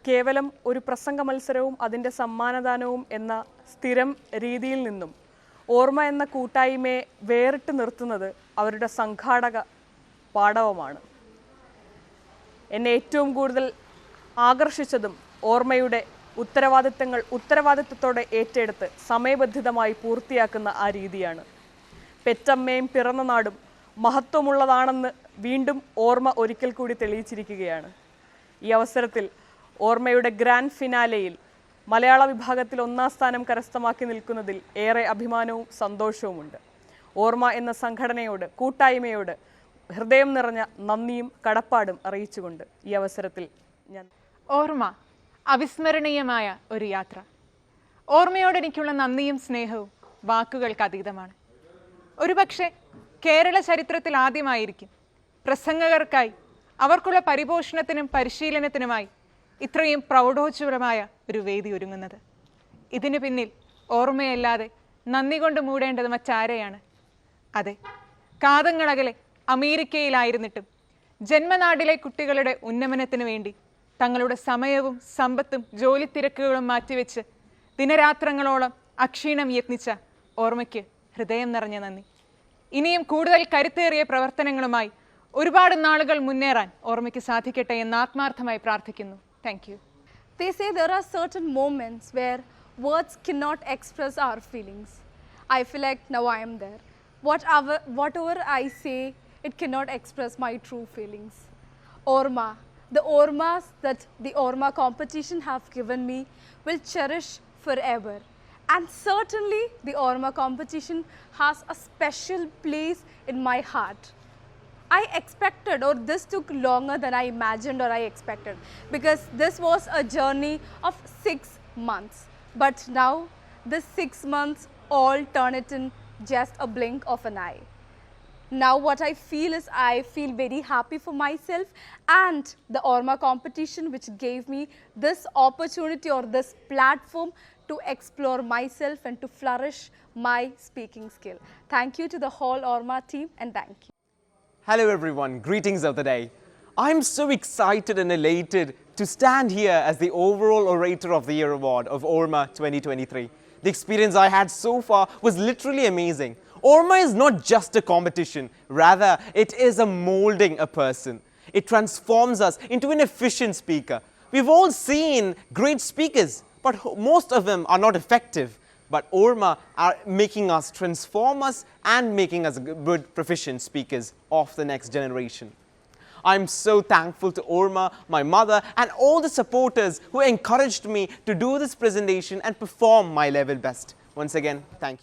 കേവലം ഒരു പ്രസംഗ മത്സരവും അതിൻ്റെ സമ്മാനദാനവും എന്ന സ്ഥിരം രീതിയിൽ നിന്നും ഓർമ്മ എന്ന കൂട്ടായ്മയെ വേറിട്ട് നിർത്തുന്നത് അവരുടെ സംഘാടക പാടവമാണ്. എന്നെ ഏറ്റവും കൂടുതൽ ആകർഷിച്ചതും ഓർമ്മയുടെ ഉത്തരവാദിത്തത്തോടെ ഏറ്റെടുത്ത് സമയബന്ധിതമായി പൂർത്തിയാക്കുന്ന ആ രീതിയാണ്. പെറ്റമ്മയും പിറന്ന നാടും മഹത്വമുള്ളതാണെന്ന് വീണ്ടും ഓർമ്മ ഒരിക്കൽ കൂടി തെളിയിച്ചിരിക്കുകയാണ്. ഈ അവസരത്തിൽ ഓർമ്മയുടെ ഗ്രാൻഡ് ഫിനാലെയിൽ മലയാള വിഭാഗത്തിൽ 1ാം സ്ഥാനം കരസ്ഥമാക്കി നിൽക്കുന്നതിൽ ഏറെ അഭിമാനവും സന്തോഷവുമുണ്ട്. ഓർമ്മ എന്ന സംഘടനയോട്, കൂട്ടായ്മയോട് ഹൃദയം നിറഞ്ഞ നന്ദിയും കടപ്പാടും അറിയിച്ചുകൊണ്ട് ഈ അവസരത്തിൽ ഞാൻ ഓർമ്മ അവിസ്മരണീയമായ ഒരു യാത്ര. ഓർമ്മയോട് എനിക്കുള്ള നന്ദിയും സ്നേഹവും വാക്കുകൾക്ക് അതീതമാണ്. ഒരുപക്ഷെ കേരള ചരിത്രത്തിൽ ആദ്യമായിരിക്കും പ്രസംഗകർക്കായി അവർക്കുള്ള പരിപോഷണത്തിനും പരിശീലനത്തിനുമായി ഇത്രയും പ്രൗഢോജ്വലമായ ഒരു വേദി ഒരുങ്ങുന്നത്. ഇതിനു പിന്നിൽ ഓർമ്മയല്ലാതെ നന്ദി കൊണ്ട് മൂടേണ്ടത് മറ്റാരെയാണ്? അതെ, കാതങ്ങളകലെ അമേരിക്കയിലായിരുന്നിട്ടും ജന്മനാട്ടിലെ കുട്ടികളുടെ ഉന്നമനത്തിനു വേണ്ടി തങ്ങളുടെ സമയവും സമ്പത്തും ജോലി തിരക്കുകളും മാറ്റിവെച്ച് ദിനരാത്രങ്ങളോളം അക്ഷീണം യത്നിച്ച ഓർമ്മയ്ക്ക് ഹൃദയം നിറഞ്ഞ നന്ദി. ഇനിയും കൂടുതൽ കരുത്തേറിയ പ്രവർത്തനങ്ങളുമായി ഒരുപാട് നാളുകൾ മുന്നേറാൻ ഓർമ്മയ്ക്ക് സാധിക്കട്ടെ എന്ന് ആത്മാർത്ഥമായി പ്രാർത്ഥിക്കുന്നു. Thank you. They say there are certain moments where words cannot express our feelings. I feel like now I am there. Whatever I say, it cannot express my true feelings. Orma, the Ormas that the Orma competition have given me will cherish forever. And certainly the Orma competition has a special place in my heart. I expected, or this took longer than I imagined or I expected, because this was a journey of 6 months. But now, this 6 months all turn it in just a blink of an eye. Now what I feel is I feel very happy for myself and the Orma competition, which gave me this opportunity or this platform to explore myself and to flourish my speaking skill. Thank you to the whole Orma team, and thank you. Hello everyone, greetings of the day. I'm so excited and elated to stand here as the overall Orator of the Year award of Orma 2023. The experience I had so far was literally amazing. Orma is not just a competition, rather it is a molding a person. It transforms us into an efficient speaker. We've all seen great speakers, but most of them are not effective. But Orma are making us, transform us and making us good proficient speakers of the next generation. I'm so thankful to Orma, my mother and all the supporters who encouraged me to do this presentation and perform my level best. Once again, thank you.